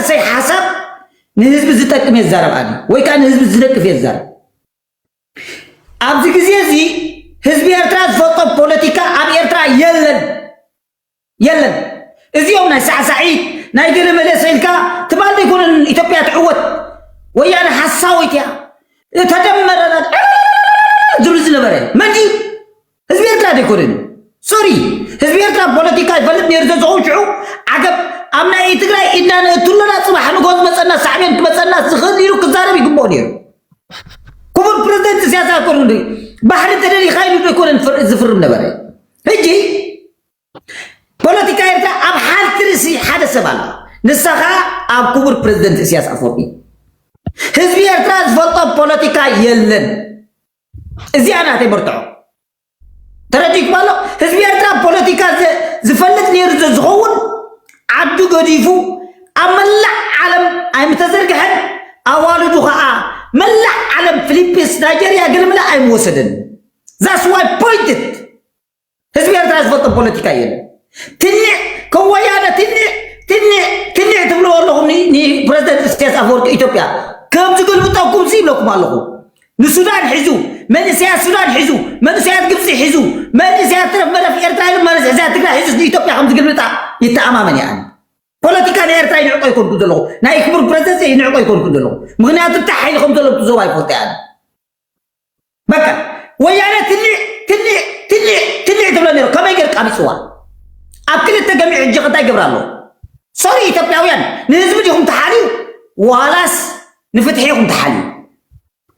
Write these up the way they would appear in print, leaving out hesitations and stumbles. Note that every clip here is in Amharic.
سي حسب نهزب زتقم يزارب اني وي كان هزب زنقف يزارب ابز غزيزي حزب ኤርትራ ዝፈጥሮ ፖለቲካ ኣብ ኤርትራ የለን እዚኦም ናይ ሳዕሳዒት ናይ ገለ መለሰልካ ትባል ይኮነን ኢትዮጵያ ትዕወት ወያነ ሐሳዊት ያ ተደመረና ዝብዝ ነበረ መንጂ ህዝብ ኤርትራ ይኮነን ሶሪ ህዝብ ኤርትራ ፖለቲካ ይፈልጥ ነር ዘዘውጭዑ ዓገብ አምና ትግራይ ኢዳነ ቱለና ጽባሕ ንጎዝ መጸና ሳዕቤን መጸና ዝኽሊሉ ክዛረብ ይግባው ነር كبر بريزيدنت سياسة كورندي بحر تدري خايل يكون زفرم نبره هجي بوليتيكا يرتا أب حال ترسي حدا سبالا نسخة أب كبر بريزيدنت سياسة فوقي حزبي يرتا زفلطة بوليتيكا يلن زي أنا تبرتعو ترى بالو حزبي يرتا بوليتيكا زفلت نيرز زغون عبدو قديفو أملا علم أي متزرقحن أوالدو خاء ملع علم فيليبينز نيجيريا قال ملا اي موسدن ذاتس واي بوينتد حزب ኤርትራ ዝፈጥሮ ፖለቲካ የለ ትንዕ ከወያነ ትንዕ ትብሎ ኣለኹም ኒ ፕሬዝዳንት ኢሳያስ አፈወርቂ ኢትዮጵያ ከም ዝገልብጠኩም ሲብለኩም ኣለኹ ንሱዳን ሒዙ መንእሰያት ሱዳን ሒዙ መንእሰያት ግብፂ ሒዙ መንእሰያት ትረፍ መረፍ ኤርትራ ኢሉ መንእሰያት ትግራይ ሒዙ ኢትዮጵያ ከም ዝገልብጣ ይተኣማመን እያ ፖለቲካ ናይ ኤርትራ ይንዕቆ ይኮንኩ ዘለኹ ናይ ክቡር ፕሬዝዳንት ይንዕቆ ይኮንኩ ዘለኹ ምክንያቱ ተሓይልኩም ዘለኹ ዞባ ይፈልጥ ያን በቃ ወያነ ትንዕ ትብሎ ነይሩ ከመይ ገር ቃሚፅዋ ኣብ ክልተ ገሚዕ እጅ ኸታይ ገብራሎ ሶሪ ኢትዮጵያውያን ንህዝቢ ዲኹም ተሓልዩ ዋላስ ንፍትሒ ኢኹም ተሓልዩ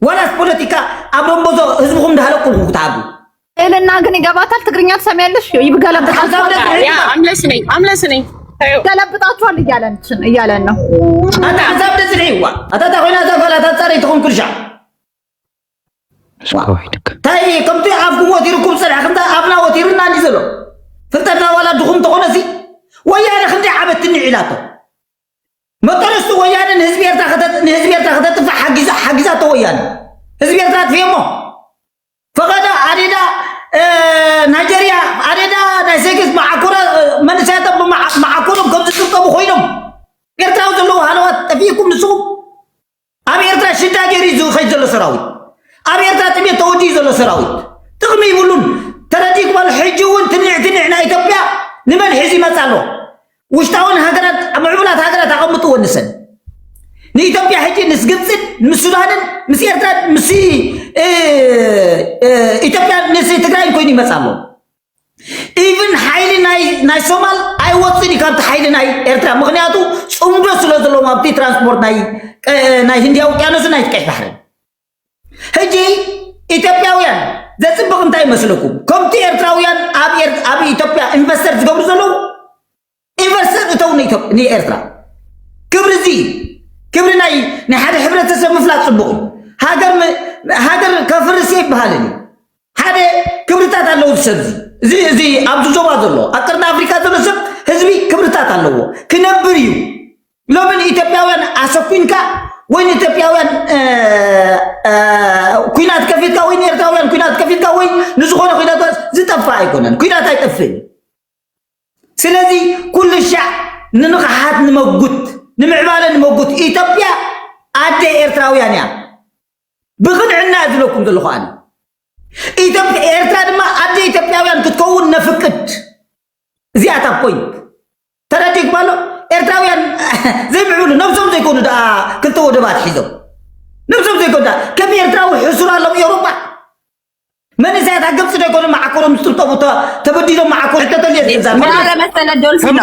ዋላስ ፖለቲካ ኣብ ሎምቦዞ ህዝብኹም እንዳሃለቁልኩም ክትዓዱ ኤለና ግን ይገባታል ትግርኛ ትሰሚያለሽ ይብገለብጣል አምለስነኝ ገለብጣችኋል እያለን ነው አንተ ሐሳብ ደዝልይዋ አታታ ኮይና ዘፈላ ታጻሪ ትኹም ኩልሻ ታይ ከምቲ አፍኩም ወቲርኩም ሰልሕ ከምታ ኣብና ወቲርና እንዲ ዘሎ ፍልጠና ዋላ ድኹም ተኾነሲ ወያነ ክንዲ ዓበት ትንዒላቶ መጠረስቱ ወያነ ንህዝቢ ኤርትራ ከተጥፋዕ ሓጊዛቶ ወያነ ህዝቢ ኤርትራ ትፍየሞ ፈቐዳ ኣዴዳ ናይጀሪያ ኣዴዳ ናይ ሴክስ ማዓኮራ መንእሰያቶም ማዓኮሮም ከም ዝጥርጠሙ ኮይኖም ኤርትራዊ ዘለዉ ሃለዋት ጠፊእኩም ንስኹም ኣብ ኤርትራ ሽዳ ገይሩ ዝኸይድ ዘሎ ሰራዊት ኣብ ኤርትራ ጥሜት ተወዲኡ ዘሎ ሰራዊት ጥቕሚ ይብሉን ተረዲእኩም ኣሎ ሕጂ እውን ትንዕ ናይ ኢትዮጵያ ንመን ሒዙ ይመፅ ኣሎ ውሽጣውን ሃገራት ምዕቡላት ሃገራት ኣቐምጥዎ ንሰን ንኢትዮጵያ ሕጂ ምስ ግብፅን ምስ ሱዳንን ምስ ኤርትራን ምስ ኢትዮጵያ ምስ ትግራይን ኮይኑ ይመፅ ኣሎ ኢቭን ሓይሊ ናይ ሶማል ኣይወፅን እዩ ካብቲ ሓይሊ ናይ ኤርትራ ምክንያቱ ፅምዶ ስለ ዘለዎም ኣብቲ ትራንስፖርት ናይ ህንድያ ውቅያኖስን ናይ ቀይሕ ባሕርን ሕጂ ኢትዮጵያውያን ዘፅብቕ እንታይ ይመስለኩም ከምቲ ኤርትራውያን ኣብ ኢትዮጵያ ኢንቨስተር ዝገብሩ ዘለዉ ኢንቨስተር እተው ንኤርትራ ክብሪ ናይ ሓደ ሕብረተሰብ ምፍላጥ ፅቡቕ ሃገር ከፍርስ ይበሃልን ሓደ ክብርታት ኣለዎ ሰብ እዚ ኣብዚ ዞባ ዘሎ ኣብ ቀርኒ ኣፍሪካ ዘሎ ሰብ ህዝቢ ክብርታት ኣለዎ ክነብር እዩ ሎምን ኢትዮጵያውያን ኣሰኩንካ ወይ ኢትዮጵያውያን ኩናት ከፊትካ ወይ ኤርትራውያን ኩናት ከፊትካ ወይ ንዝኾነ ኩናት ዝጠፋ ኣይኮነን ኩናት ኣይጠፍን ስለዚ ኩሉ ሻዕ ንንቕሓት ንመጉት ንምዕባለ ንመጉት ኢትዮጵያ ኣደ ኤርትራውያን እያ ብቕንዕና ዝብለኩም ዘለኹ ኣነ ኢትዮጵያ ኤርትራ ድማ ኣደ ኢትዮጵያውያን ክትከውን ነፍቅድ እዚኣታ ፖይንት ተረዲእኩም ኣሎ ኤርትራውያን ዘይምዕብሉ ነብሶም ዘይኮኑ ደኣ ክልተ ወደባት ሒዞም ነብሶም ዘይኮኑ ከም ኤርትራዊ ሕሱር ኣለዉ ኤውሮጳ መንእሰያት ኣብ ግብፂ ዘይኮኑ ማዓኮሮም ዝጥልጠሙ ተበዲዶም ማዓኮር ተተልየ መሰለ ዶልፊኖ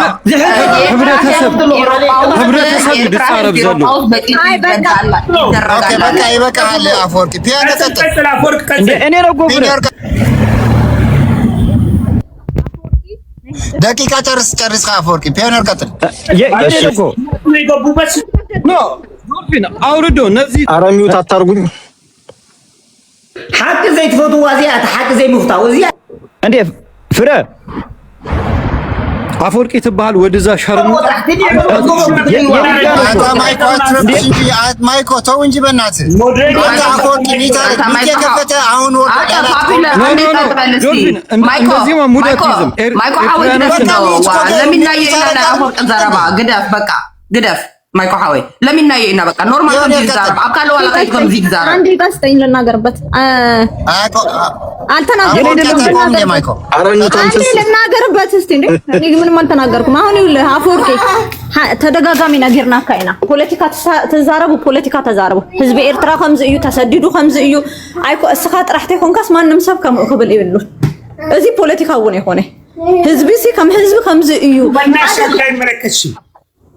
ህብረተሰብ ድጻረብ ዘሎ በቃ ይበቃል አፈወርቂ ፒያኖ ቀጥል እኔ ነው ጎብነ ደቂቃ ጨርስ አፈወርቂ ፒያኖ ቀጥል እኮ ኖ ዶልፊን አውርዶ እነዚህ አረሚውት አታርጉኝ ሓቂ ዘይትፈትዋ እዚኣታ ሓቂ ዘይምፍታው እዚኣ እንዴ ፍረ አፈወርቂ ትባል ወደዛ ሸርሙ ማይኮ ተው እንጂ በእናትህ አፈወርቂ ሚታለት ከፈተ አሁን እንደዚህ ሙዳቲዝም ማይኮ አወቅ ነው ለሚናየ አፈወርቅ ዘረባ ግደፍ በቃ ግደፍ ማይኮ ሐወይ ለሚና ይይና በቃ ኖርማል ከም ይዛረብ አካል ወላ ከይ ከም ይዛረብ አንዴ ጋስተኝ ልናገርበት አልተናገርኩም ማይኮ ልናገርበት እስቲ እንዴ እኔ ምንም አልተናገርኩም አሁን ይኸውልህ አፈወርቂ ተደጋጋሚ ነገርና ካይና ፖለቲካ ተዛረቡ ህዝብ ኤርትራ ከምዚ እዩ ተሰዲዱ ከምዚ እዩ አይኮ እስኻ ጥራሕተ ኮንካስ ማንም ሰብ ከም ክብል ይብሉ እዚ ፖለቲካ ወነ ይሆነ ህዝብ ሲ ከም ህዝብ ከምዚ እዩ በእናትህ ላይ መረከሽ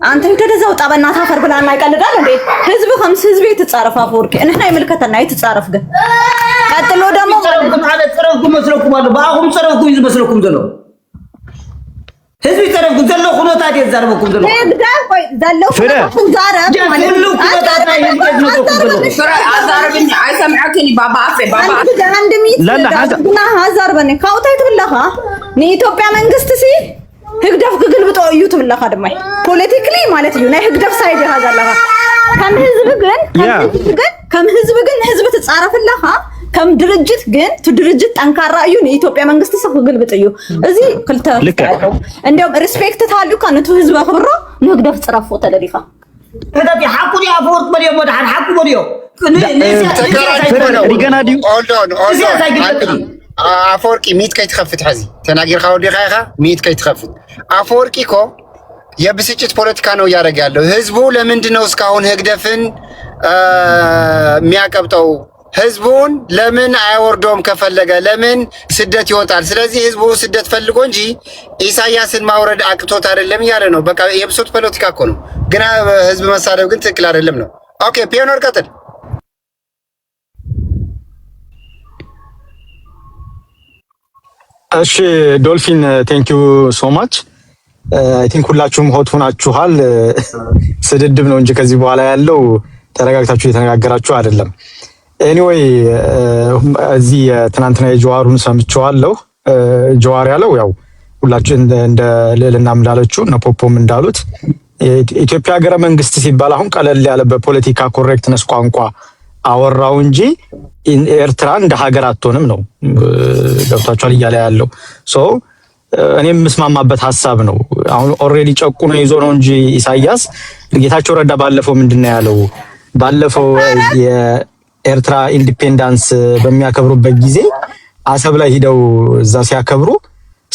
አንተ እንደዛው ጣበና ታፈር ብላና ይቀልዳል እንዴ ህዝብ ከምስ ህዝብ የተጻረፈ አፈወርቂ እነና ይመልከተና የተጻረፍ ግን ቀጥሎ ደግሞ ማለት ጽረፍኩ መስለኩም አለ ባሁን ጽረፍኩ ይመስለኩም ዘሎ ህዝብ ጽረፍኩ ዘሎ ኹኖታት የዛረበኩም ዘሎ ለግዳ ቆይ ዘለው ኹኖታትን ዛረብ አዛረብኝ አይሰምዐከኒ ባባ አፈ አንድ ሚት ለና ሀዛርበኔ ካውታይ ትብለኻ ንኢትዮጵያ መንግስት ሲ ህግደፍ ግግልብጦ እዩ ትብለኻ ደማይ ፖለቲካሊ ማለት እዩ ናይ ህግደፍ ሳይድ ያዛለኻ ከም ህዝብ ግን ህዝብ ተጻረፍለኻ ከም ድርጅት ግን ድርጅት ጠንካራ እዩ ንኢትዮጵያ መንግስት ሰፍ ግግልብጥ እዩ እዚ ክልተ እንደውም ሪስፔክት ታልዩ ካነቱ ህዝብ አክብሮ ንህግደፍ ጽረፎ ተለሊኻ هذا حقوني أفورت مريم مدحن حقو مريم ريغاناديو አፈወርቂ ሚት ከይትኸፍት ሐዚ ተናገርካ ወዲ ኻይኻ ሚት ከይትኸፍት አፈወርቂ እኮ የብስጭት ፖለቲካ ነው እያደረገ ያለው ህዝቡ ለምንድነው እስካሁን ህግደፍን የሚያቀብጠው ህዝቡን ለምን አይወርዶም ከፈለገ ለምን ስደት ይወጣል ስለዚህ ህዝቡ ስደት ፈልጎ እንጂ ኢሳያስን ማውረድ አቅቶት አይደለም ያለ ነው በቃ የብስጭት ፖለቲካ እኮ ነው ግን ህዝብ መሳደብ ግን ትክክል አይደለም ነው ኦኬ ፒዮነር ቀጥል እሺ ዶልፊን ቴንክ ዩ ሶ ማች አይ ቲንክ ሁላችሁም ሆት ሆናችኋል ስድድብ ነው እንጂ ከዚህ በኋላ ያለው ተረጋግታችሁ እየተነጋገራችሁ አይደለም ኤኒዌይ እዚህ ትናንትና የጀዋሩን ሰምቼዋለሁ ጀዋር ያለው ያው ሁላችሁ እንደ ልዕልና እንዳለችው እና ፖፖም እንዳሉት ኢትዮጵያ ሀገረ መንግስት ሲባል አሁን ቀለል ያለ በፖለቲካ ኮሬክትነስ ቋንቋ አወራው እንጂ ኤርትራ እንደ ሀገር አትሆንም ነው ገብታችኋል እያለ ያለው ሶ እኔም መስማማበት ሐሳብ ነው አሁን ኦሬዲ ጨቁኖ ይዞ ነው እንጂ ኢሳያስ ጌታቸው ረዳ ባለፈው ምንድነው ያለው ባለፈው የኤርትራ ኢንዲፔንደንስ በሚያከብሩበት ጊዜ አሰብ ላይ ሄደው እዛ ሲያከብሩ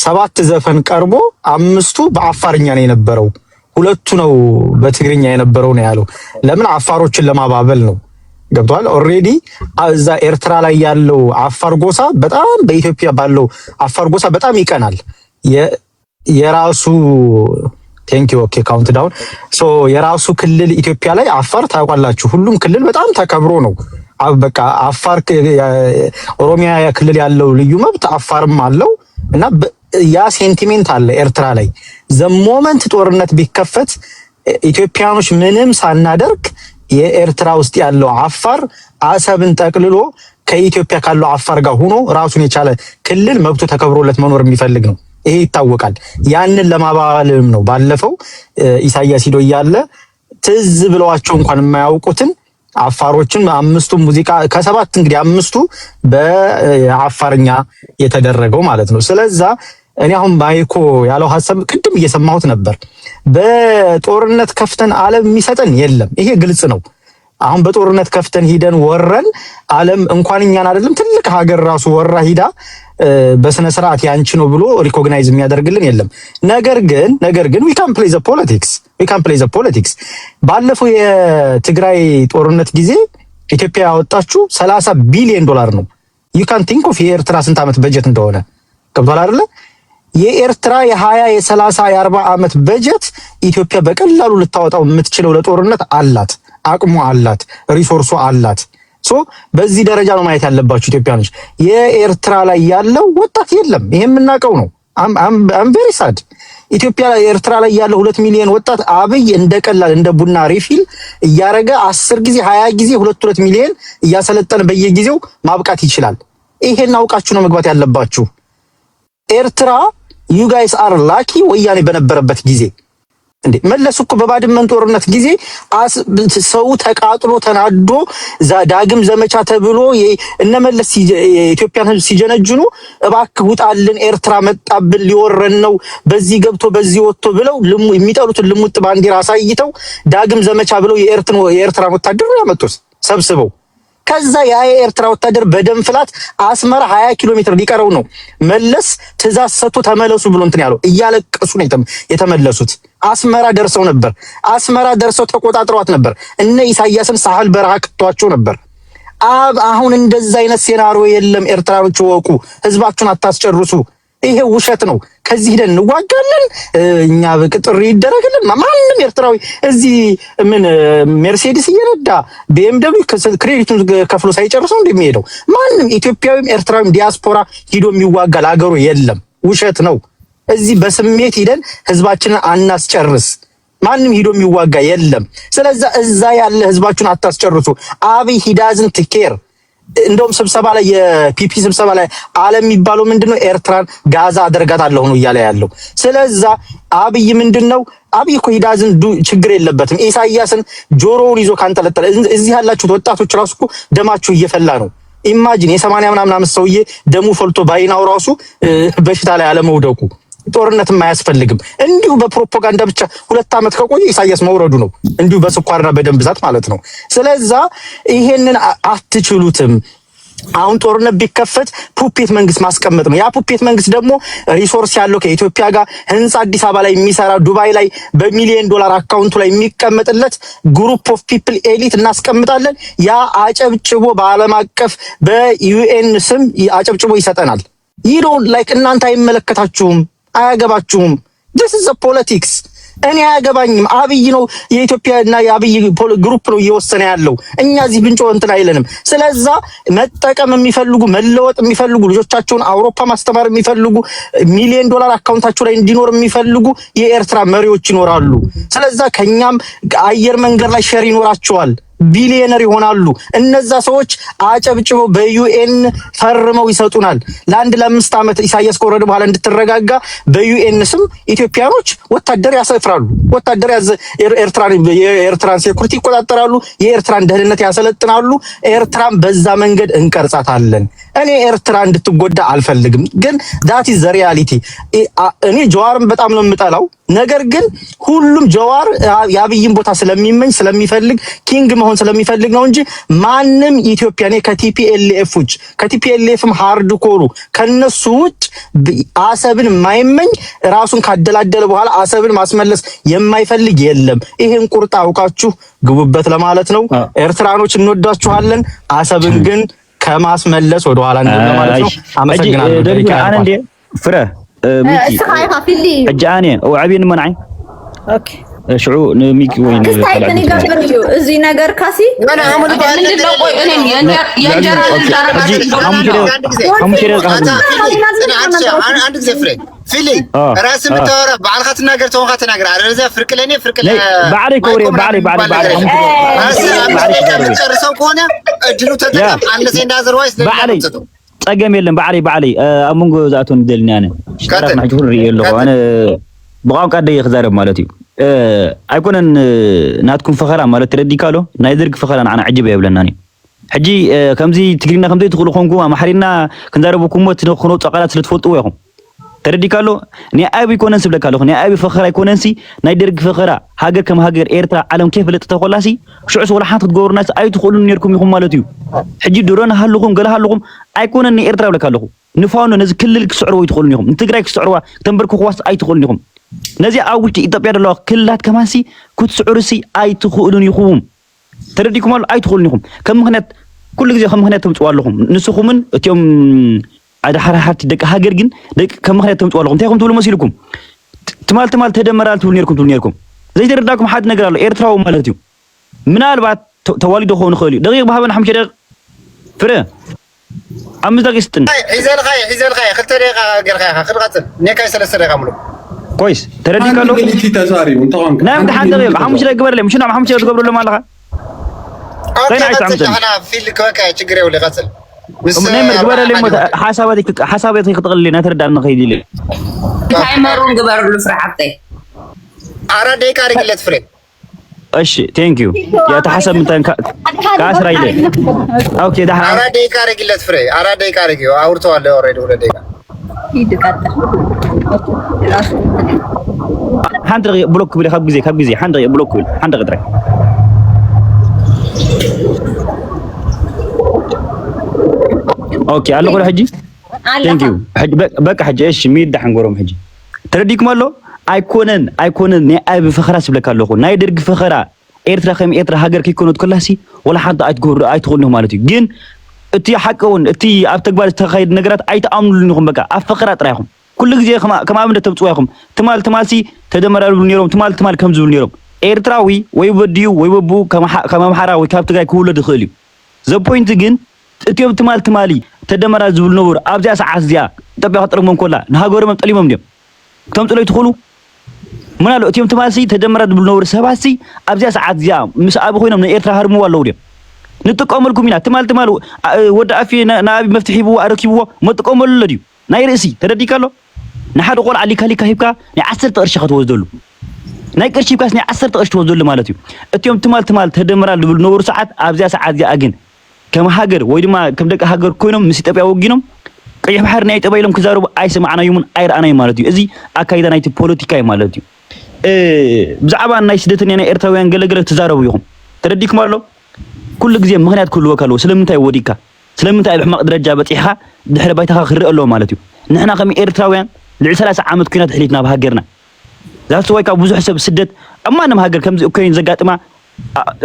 7 ዘፈን ቀርቦ 5ቱ በአፋርኛ ነው የነበረው 2ቱ ነው በትግርኛ የነበረው ነው ያለው ለምን አፋሮችን ለማባበል ነው ገብቷል ኦሬዲ እዛ ኤርትራ ላይ ያለው አፋር ጎሳ በጣም በኢትዮጵያ ባለው አፋር ጎሳ በጣም ይቀናል የራሱ ቴንክ ዩ ኦኬ ካውንት ዳውን ሶ የራሱ ክልል ኢትዮጵያ ላይ አፋር ታውቃላችሁ ሁሉም ክልል በጣም ተከብሮ ነው በቃ አፋር ኦሮሚያ ክልል ያለው ልዩ መብት አፋርም አለው እና ያ ሴንቲሜንት አለ ኤርትራ ላይ ዘሞመንት ጦርነት ቢከፈት ኢትዮጵያኖች ምንም ሳናደርግ የኤርትራ ውስጥ ያለው አፋር አሰብን ጠቅልሎ ከኢትዮጵያ ካለው አፋር ጋር ሆኖ ራሱን የቻለ ክልል መብቱ ተከብሮለት መኖር የሚፈልግ ነው ይሄ ይታወቃል ያንን ለማባባልም ነው ባለፈው ኢሳያስ ሂዶ ያለ ትዝ ብለዋቸው እንኳን የማያውቁትን አፋሮችን 5ቱ ሙዚቃ ከ7 እንግዲህ 5ቱ በአፋርኛ የተደረገው ማለት ነው ስለዛ እኔ አሁን ማይኮ ያለው ሐሳብ ቅድም እየሰማሁት ነበር በጦርነት ከፍተን ዓለም የሚሰጠን የለም ይሄ ግልጽ ነው አሁን በጦርነት ከፍተን ሂደን ወረን ዓለም እንኳን እኛን አይደለም ትልቅ ሀገር ራሱ ወራ ሂዳ በስነ ስርዓት ያንቺ ነው ብሎ ሪኮግናይዝ የሚያደርግልን የለም ነገር ግን we can play the politics ባለፈው የትግራይ ጦርነት ጊዜ ኢትዮጵያ ያወጣችው 30 ቢሊዮን ዶላር ነው you can think of የኤርትራ ስንት ዓመት በጀት እንደሆነ ገብቷል አይደለ የኤርትራ የ20 የ30 የ40 ዓመት በጀት ኢትዮጵያ በቀላሉ ልታወጣው የምትችለው ለጦርነት አላት አቅሙ አላት ሪሶርሱ አላት ሶ በዚህ ደረጃ ነው ማየት ያለባችሁ ኢትዮጵያኖች የኤርትራ ላይ ያለው ወጣት የለም ይሄም እናቀው ነው I'm very sad ኢትዮጵያ ኤርትራ ላይ ያለው 2 ሚሊዮን ወጣት አብይ እንደቀላል እንደ ቡና ሪፊል እያረገ 10 ጊዜ 20 ጊዜ 2 ሚሊዮን እያሰለጠነ በየጊዜው ማብቃት ይችላል ይሄን አውቃችሁ ነው መግባት ያለባችሁ ኤርትራ you guys are lucky ወያኔ በነበረበት ጊዜ እንዴ መለስ እኮ በባድመን ጦርነት ጊዜ ሰው ተቃጥሎ ተናዶ ዳግም ዘመቻ ተብሎ እነመለስ የኢትዮጵያን ሕዝብ ሲጀነጅኑ እባክህ ውጣልን ኤርትራ መጣብን ሊወረን ነው በዚህ ገብቶ በዚህ ወጥቶ ብለው የሚጠሉትን ልሙጥ ባንዲራ አሳይተው ዳግም ዘመቻ ብለው የኤርትራን ወታደር ያመጡት ሰብስበው ከዛ የኤርትራ ወታደር በደም ፍላት አስመራ 20 ኪሎ ሜትር ሊቀረው ነው መለስ ትእዛዝ ሰጥቶ ተመለሱ ብሎ እንትን ያለው እያለቀሱ ነው የተመለሱት። አስመራ ደርሰው ነበር። አስመራ ደርሰው ተቆጣጥሯት ነበር። እነ ኢሳያስን ሳህል በረሃ ከተዋቸው ነበር። አሁን እንደዛ አይነት ሴናሪዮ የለም። ኤርትራኖች ወቁ፣ ህዝባችሁን አታስጨርሱ። ይሄ ውሸት ነው። ከዚህ ሄደን እንዋጋለን እኛ በቅጥር ይደረግልን። ማንንም ኤርትራዊ እዚህ ምን ሜርሴዲስ እየነዳ BMW ክሬዲቱን ከፍሎ ሳይጨርሰው እንደሚሄደው ማንም ኢትዮጵያዊም ኤርትራዊም ዲያስፖራ ሂዶ የሚዋጋ ለሀገሩ የለም። ውሸት ነው። እዚህ በስሜት ሄደን ህዝባችንን አናስጨርስ። ማንም ሂዶ የሚዋጋ የለም። ስለዚህ እዛ ያለ ህዝባችሁን አታስጨርሱ። አብይ ሂዳዝን ትኬር እንደውም ስብሰባ ላይ የፒፒ ስብሰባ ላይ ዓለም የሚባለው ምንድነው ኤርትራን ጋዛ አደርጋታለሁ ነው እያለ ያለው። ስለዚህ አብይ ምንድነው አብይ እኮ ሂዳዝን ችግር የለበትም። ኢሳያስን ጆሮውን ይዞ ካንጠለጠለ እዚህ ያላችሁት ወጣቶች ራሱ እኮ ደማችሁ እየፈላ ነው። ኢማጂን የ80 ምናምን ሰውዬ ደሙ ፈልቶ ባይናው ራሱ በሽታ ላይ አለመውደቁ ጦርነትም አያስፈልግም። እንዲሁ በፕሮፓጋንዳ ብቻ 2 ዓመት ከቆየ ኢሳያስ መውረዱ ነው። እንዲሁ በስኳርና በደም ብዛት ማለት ነው። ስለዚህ ይሄንን አትችሉትም። አሁን ጦርነት ቢከፈት ፑፔት መንግስት ማስቀመጥ ነው። ያ ፑፔት መንግስት ደግሞ ሪሶርስ ያለው ከኢትዮጵያ ጋር ህንጻ አዲስ አበባ ላይ የሚሰራ ዱባይ ላይ በሚሊዮን ዶላር አካውንቱ ላይ የሚቀመጥለት ግሩፕ ኦፍ ፒፕል ኤሊት እናስቀምጣለን። ያ አጨብጭቦ በዓለም አቀፍ በዩኤን ስም አጨብጭቦ ይሰጠናል። ይዶን ላይክ እናንተ አይመለከታችሁም፣ አያገባችሁም። this is a politics እኔ አያገባኝም። አብይ ነው የኢትዮጵያና የአብይ ግሩፕ ነው እየወሰነ ያለው። እኛ እዚህ ብንጮ እንትን አይለንም። ስለዚህ መጠቀም የሚፈልጉ መለወጥ የሚፈልጉ ልጆቻቸውን አውሮፓ ማስተማር የሚፈልጉ ሚሊዮን ዶላር አካውንታቸው ላይ እንዲኖር የሚፈልጉ የኤርትራ መሪዎች ይኖራሉ። ስለዚህ ከኛም አየር መንገድ ላይ ሼር ይኖራቸዋል። ቢሊየነር ይሆናሉ። እነዛ ሰዎች አጨብጭበው በዩኤን ፈርመው ይሰጡናል። ለ5 ዓመት ኢሳያስ ከወረደ በኋላ እንድትረጋጋ በዩኤን ስም ኢትዮጵያኖች ወታደር ያሰፍራሉ። ወታደር የኤርትራን ሴኩሪቲ ይቆጣጠራሉ። የኤርትራን ደህንነት ያሰለጥናሉ። ኤርትራን በዛ መንገድ እንቀርጻታለን። እኔ ኤርትራ እንድትጎዳ አልፈልግም። ግን ዳት ኢዝ ዘ ሪያሊቲ። እኔ ጀዋርን በጣም ነው የምጠላው። ነገር ግን ሁሉም ጀዋር የአብይን ቦታ ስለሚመኝ ስለሚፈልግ ኪንግ መሆን ስለሚፈልግ ነው እንጂ ማንም ኢትዮጵያኔ ከቲፒኤልኤፍ ውጭ ከቲፒኤልኤፍም ሃርድ ኮሩ ከነሱ ውጭ አሰብን የማይመኝ ራሱን ካደላደለ በኋላ አሰብን ማስመለስ የማይፈልግ የለም። ይሄን ቁርጣ አውቃችሁ ግቡበት ለማለት ነው። ኤርትራኖች እንወዳችኋለን። አሰብን ግን ከማስመለስ ወደ ኋላ እንደሆነ ማለት ነው። አመሰግናለሁ። ፍረ ميكي حجاني او عبين منعي اوكي شعو ميكي وين كستايتني قبريو ازي نغير كاسي انا عمل من اللي قوي انا ينجر انا عندك زفري فيلي راس متورا بعلخت ناغر توخت ناغر ارزا فرق لني فرق بعلي كوري بعلي ጨርሰው ከሆነ እድሉ ተጠቀም አንድ ሴንዳዘር ዋይስ ጸገም የለም ባዕሊ አሙንጎ ዛቱን ደልኛ ነኝ ሽራና ጁር የለው አነ በቋንቋ ደይ خزارب ማለት እዩ አይኮነን ናትኩም ፈኸራ ማለት ትረዲካሎ ናይ ድርግ ፈኸራ አና عجب ይብለናኒ ሕጂ ከምዚ ትግሪና ከምዚ ትخلو ኮንኩ አማሐሪና ክንዛረበኩም ሞት ነው ጸቃላት ስለትፈልጡ ይኹም ترديكالو ني أبي كونن سبلكالو ني أبي فخرة كوننسي نايدرج فخرة هاجر كم هاجر إيرترا علم كيف لتتخلصي شو ولا حاط تجور ناس أي تقولون نيركم يخم مالتيو حجي دورنا هاللقوم قال هاللقوم أي كونن ني إيرترا ولا كاللقوم نفانو نز كل السعر ويدخلون يخم نتقرأ السعر تنبركو خواص أي تقولون يخم نزي أولتي إذا بيار الله كلها كمان سي كنت سعرسي أي تقولون يخوم ترديكم الله أي تقولون يخم كم هنات كل جزء كم هنات تمسوا لهم نسخومن تيوم هذا حرحات دك هاجر جن دك كم خلينا تمتوا لهم تيجون تقولوا مسيركم تمال تدمرال تقولنيركم زي ترداكم حد نقرأ له إيرترا ومالتيو من البعض توالي دخون خالي دقيق بحبنا حمشي دقيق فرق أمس دقيق ستن حزال خاي خلت دقيقة غير خاي خل قتل نيكاي سلسلة قاملو كويس تردي قالوا نعم ده حد دقيق حمشي دقيق قبل مش نعم حمشي دقيق قبل ما لها غير عايز أنا في الكواكا تجري ولا قتل نعم قبل اللي حساباتك تغلي نتردد أن خيدي لي تايمرون قبل له فرحتي 4 ደቂቃ አድርግለት ፍሬ። እሺ ቴንክ ዩ የተሐሰብ እንትን ከአስራ ይለ ኦኬ ዳህ 4 ደቂቃ አድርግለት ፍሬ። 4 ደቂቃ አድርጊው። አውርተዋል ኦልሬዲ 2 ደቂቃ ይድቀጣ ሓንቲ ብሎክ ብለ ካብ ግዜ ሓንቲ ብሎክ ብል ሓንቲ ቅጥረ ኦኬ አለ ቆለ ሕጂ ቴንክ ዩ ሕጂ በቃ ሕጂ እሺ ሚዳ ሓንጎሮም ሕጂ ተረዲኩም ኣሎ ኣይኮነን ናይ ኣብ ፍኸራ ስብለካ ኣለኹ ናይ ደርጊ ፍኸራ ኤርትራ ከም ኤርትራ ሃገር ከይኮነት ከላሲ ወላ ሓንቲ ኣይትገብሩ ኣይትኽእልሁ ማለት እዩ ግን እቲ ሓቀውን እቲ ኣብ ተግባር ዝተኻየድ ነገራት ኣይተኣምኑሉን ኢኹም በቃ ኣብ ፍኸራ ጥራይኹም ኩሉ ግዜ ከም ኣብነት ተብፅዋ ኢኹም ትማልሲ ተደመራሉ ነይሮም ትማል ከም ዝብሉ ነይሮም ኤርትራዊ ወይ ወዲዩ ወይ ወቡ ከም ኣምሓራ ወይ ካብ ትግራይ ክውለድ ይኽእል እዩ ዘ ፖይንት ግን እትዮም ትማሊ ተደመራ ዝብሉ ነበሩ ኣብዚያ ሰዓት እዚኣ ኢትዮጵያ ክጥርሞም ኮላ ንሃገሮም ጠሊሞም ድዮም ክተምፅሎ ይትኽእሉ ምን አሉ እትዮም ትማልሲ ተደመራ ዝብሉ ነበሩ ሰባሲ ኣብዚያ ሰዓት እዚኣ ምስ ኣብ ኮይኖም ንኤርትራ ሃርምዎ ኣለዉ ድዮም ንጥቀመልኩም ኢና ትማል ወዲ ኣፊ ንኣብይ መፍትሒ ሂብዎ ኣረኪብዎ መጥቀመሉ ኣሎ ድዩ ናይ ርእሲ ተደዲካሎ ንሓደ ቆልዓ ሊካ ሂብካ ናይ 10 ቅርሺ ክትወስደሉ ናይ ቅርሺ ሂብካስ ናይ 10 ቅርሺ ትወስደሉ ማለት እዩ እትዮም ትማል ተደመራ ዝብሉ ነበሩ ሰዓት ኣብዚያ ሰዓት እዚኣ ግን ከም ሃገር ወይ ድማ ከም ደቂ ሃገር ኮይኖም ምስ ኢትዮጵያ ወጊኖም ቀይሕ ባሕር ናይ ኢትዮጵያ ኢሎም ክዛረቡ ኣይሰማዕናዮምን ኣይረኣናዮም ማለት እዩ እዚ ኣካይዳ ናይቲ ፖለቲካ እዩ ማለት እዩ ብዛዕባ ናይ ስደተኛ ናይ ኤርትራውያን ገለገለ ትዛረቡ ኢኹም ተረዲኩም ኣሎ ኩሉ ግዜ ምክንያት ክህልወካ ኣለዎ ስለምንታይ ወዲካ ስለምንታይ ኣብ ሕማቕ ደረጃ በፂሕኻ ድሕሪ ባይታኻ ክርኢ ኣለዎ ማለት እዩ ንሕና ከም ኤርትራውያን ልዕሊ 30 ዓመት ኩናት ሕሊትና ብሃገርና ዛስ ወይ ካብ ብዙሕ ሰብ ስደት እማንም ሃገር ከምዚ ኡክሬን ዘጋጥማ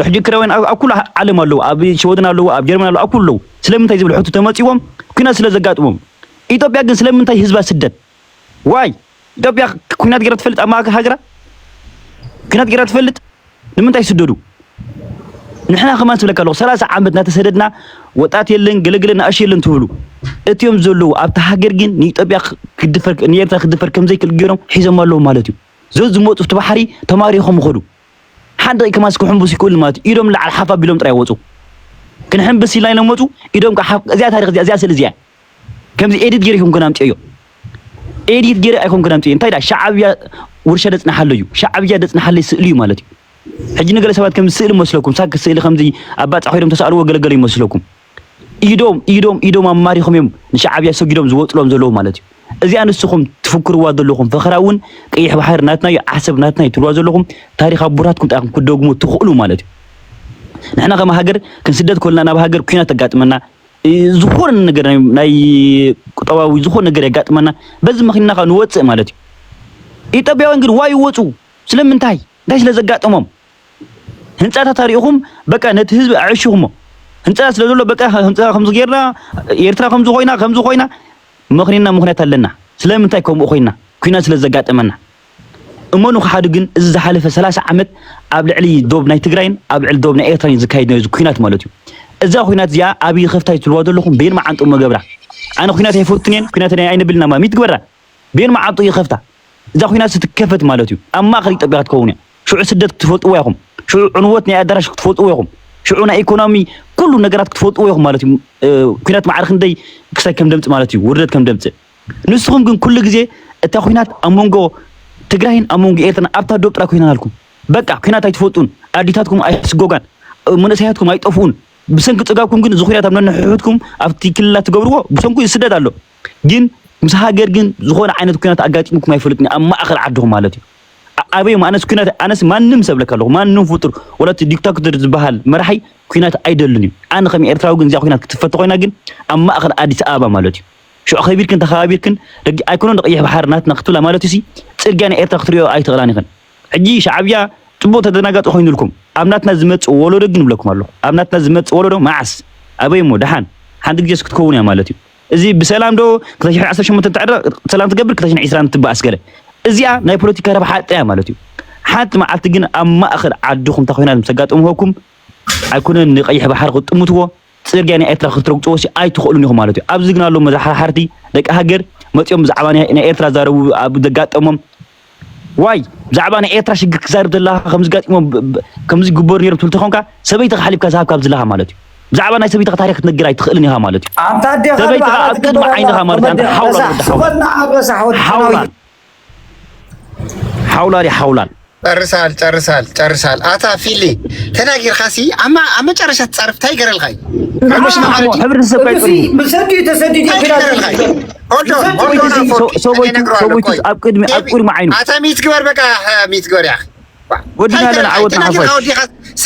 ሕጂ ክረወን ኣብ ኩሉ ዓለም ኣለዉ ኣብ ሸወድን ኣለዉ ኣብ ጀርመን ኣለዉ ኣብ ኩሉ ኣለዉ ስለምንታይ ዝብል ሕቱ ተመፂዎም ኩናት ስለ ዘጋጥሞም ኢትዮጵያ ግን ስለምንታይ ህዝባ ስደት ዋይ ኢትዮጵያ ኩናት ገይራ ትፈልጥ ኣብ ማእከል ሃገራ ኩናት ገይራ ትፈልጥ ንምንታይ ስደዱ ንሕና ከማን ስብለካ ኣለኹ 30 ዓመት እናተሰደድና ወጣት የለን ገለገለና እሺ የለን ትብሉ እትዮም ዘለዉ ኣብቲ ሃገር ግን ንኢትዮጵያ ክድፈር ንኤርትራ ክድፈር ከምዘይክእል ገይሮም ሒዞም ኣለዉ ማለት እዩ ዝመፁ ኣብቲ ባሕሪ ተማሪኾም ይኸዱ ሓንቲ ከማስ ክሕንብስ ይክእል ማለት እዩ ኢዶም ላዕሊ ሓፍ ኣቢሎም ጥራይ ወፁ ክንሕንብስ ኢልና ኢሎም ወፁ ኢዶም እዚኣ ታሪክ እዚኣ ስእሊ እዚኣ ከምዚ ኤዲት ገይረ ይኹም ክናምፅዮ ኤዲት ገይረ ኣይኹም ክናምፅዮ እንታይ ዳ ሻዕብያ ውርሻ ደፅናሓለ እዩ ሻዕብያ ደፅናሓለ ስእሊ እዩ ማለት እዩ ሕጂ ነገለ ሰባት ከምዚ ስእሊ መስለኩም ሳክ ስእሊ ከምዚ ኣባፃ ኮይዶም ተሳእልዎ ገለገለ ይመስለኩም ኢዶም ኣማሪኾም እዮም ንሻዕብያ ሰጊዶም ዝወፅሎም ዘለዉ ማለት እዩ እዚኣ ንስኹም ትፍክርዋ ዘለኹም ፈኸራ እውን ቀይሕ ባሕር ናትና እዩ ዓሰብ ናትና እዩ ትብልዋ ዘለኹም ታሪክ ኣቦራትኩም ጣይኹም ክደግሙ ትኽእሉ ማለት እዩ ንሕና ከም ሃገር ክንስደት ኮልና ናብ ሃገር ኩናት ተጋጥመና ዝኾነ ነገር ናይ ቁጠባዊ ዝኾነ ነገር ያጋጥመና በዚ ምኽንያት ንወፅእ ማለት እዩ ኢትዮጵያውያን ግን ዋይ ይወፁ ስለምንታይ እንታይ ስለ ዘጋጥሞም ህንፃታት ታሪኹም በቃ ነቲ ህዝቢ ኣዕሽኹሞ ህንፃ ስለ ዘሎ በቃ ህንፃ ከምዚ ጌርና ኤርትራ ከምዚ ኮይና ምኽንያት ኣለና ስለምንታይ ከምኡ ኮይና ኩናት ስለ ዘጋጥመና እመኑ ክሓዱ ግን እዚ ዝሓለፈ 30 ዓመት ኣብ ልዕሊ ዶብ ናይ ትግራይን ኣብ ልዕሊ ዶብ ናይ ኤርትራን ዝካየድ ነው ኩናት ማለት እዩ እዛ ኩናት እዚኣ ኣብይ ከፍታይ ትልዋ ዘለኹም ቤን ማዓንጡ መገብራ ኣነ ኩናት ኣይፈቱን እየን ኩናት ኣይነብልና ማ ሚትግበራ ቤን ማዓንጡ ይኸፍታ እዛ ኩናት ስትከፈት ማለት እዩ ኣብ ማእኸል ኢትዮጵያ ክትከውን እያ ሽዑ ስደት ክትፈልጥዎ ኢኹም ሽዑ ዕንወት ናይ ኣዳራሽ ክትፈልጥዎ ኢኹም ሽዑ ናይ ኢኮኖሚ ኩሉ ነገራት ክትፈልጥዎ ኢኹም ማለት እዩ ኩናት ማዕረ ክንደይ ክሳይ ከም ደምፂ ማለት እዩ ውርደት ከም ደምፂ ንስኹም ግን ኩሉ ግዜ እታ ኩናት ኣብ መንጎ ትግራይን ኣብ መንጎ ኤርትራን ኣብታ ዶብ ጥራ ኮይና ኣልኩም በቃ ኩናት ኣይትፈልጡን ኣዲታትኩም ኣይስጎጋን መንእሰያትኩም ኣይጠፍኡን ብሰንኪ ፅጋብኩም ግን እዚ ኩናት ኣብ ነንሕሕትኩም ኣብቲ ክልላት ትገብርዎ ብሰንኩ ይስደድ ኣሎ ግን ምስ ሃገር ግን ዝኾነ ዓይነት ኩናት ኣጋጢምኩም ኣይፈልጥኒ ኣብ ማእኸል ዓድኹም ማለት እዩ ኣበዮም ኣነስ ማንም ሰብለካ ኣለኹ ማንም ፍጡር ወላቲ ዲክታተር ዝበሃል መራሓይ ኩናት ኣይደልን እዩ ኣነ ከም ኤርትራዊ ግን እዚኣ ኩናት ክትፈተ ኮይና ግን ኣብ ማእኸል ኣዲስ ኣበባ ማለት እዩ ሽዑ ከቢርክን ተኸባቢርክን ኣይኮነን ቀይሕ ባሕር ናትና ክትብላ ማለት እዩ ፅርግያ ናይ ኤርትራ ክትሪኦ ኣይትኽእላን ኢኽን ሕጂ ሻዕብያ ፅቡቅ ተደናጋፂ ኮይኑልኩም ኣብ ናትና ዝመፅእ ወለዶ ግን ይብለኩም ኣለኹ ኣብ ናትና ዝመፅእ ወለዶ መዓስ ኣበይ ሞ ደሓን ሓንቲ ግዜ ክትከውን እያ ማለት እዩ እዚ ብሰላም ዶ 2018 ትዕረ ሰላም ትገብር 2020 ትበኣስ ገለ እዚኣ ናይ ፖለቲካ ረብሓ ጥያ ማለት እዩ ሓንቲ መዓልቲ ግን ኣብ ማእኸል ዓድኹም እንታ ኮይና ምሰጋጥምኩም ኣይኮነን ንቀይሕ ባሕር ክትጥምትዎ ፅርግያ ናይ ኤርትራ ክትረግፅዎ ኣይትኽእሉን ኢኹም ማለት እዩ ኣብዚ ግን ኣሎ መዛሓርሓርቲ ደቂ ሃገር መፂኦም ብዛዕባ ናይ ኤርትራ ዛረቡ ኣብ ዘጋጠሞም ዋይ ብዛዕባ ናይ ኤርትራ ሽግር ክዛርብ ዘለካ ከምዚ ጋጢሞም ከምዚ ግበር ነይሮም ትብል ተኾንካ ሰበይትኻ ሓሊፍካ ዝሃብካ ዘለካ ማለት እዩ ብዛዕባ ናይ ሰበይትኻ ታሪክ ክትነግር ኣይትኽእልን ኢኻ ማለት እዩ ሰበይትኻ ኣብ ቅድሚ ዓይንኻ ማለት እዩ ሓውላል ጨርሳል አታ ፊሊ ተናገር ኻሲ አማ መጨረሻ ተጻርፍ ታይገረል ኻይ مش معه حبر السبايك مسدي تسدي سويت أبقد معينه أتا ميت جوار بقى ميت جوار يا أخي ودنا لنا عودنا حفاش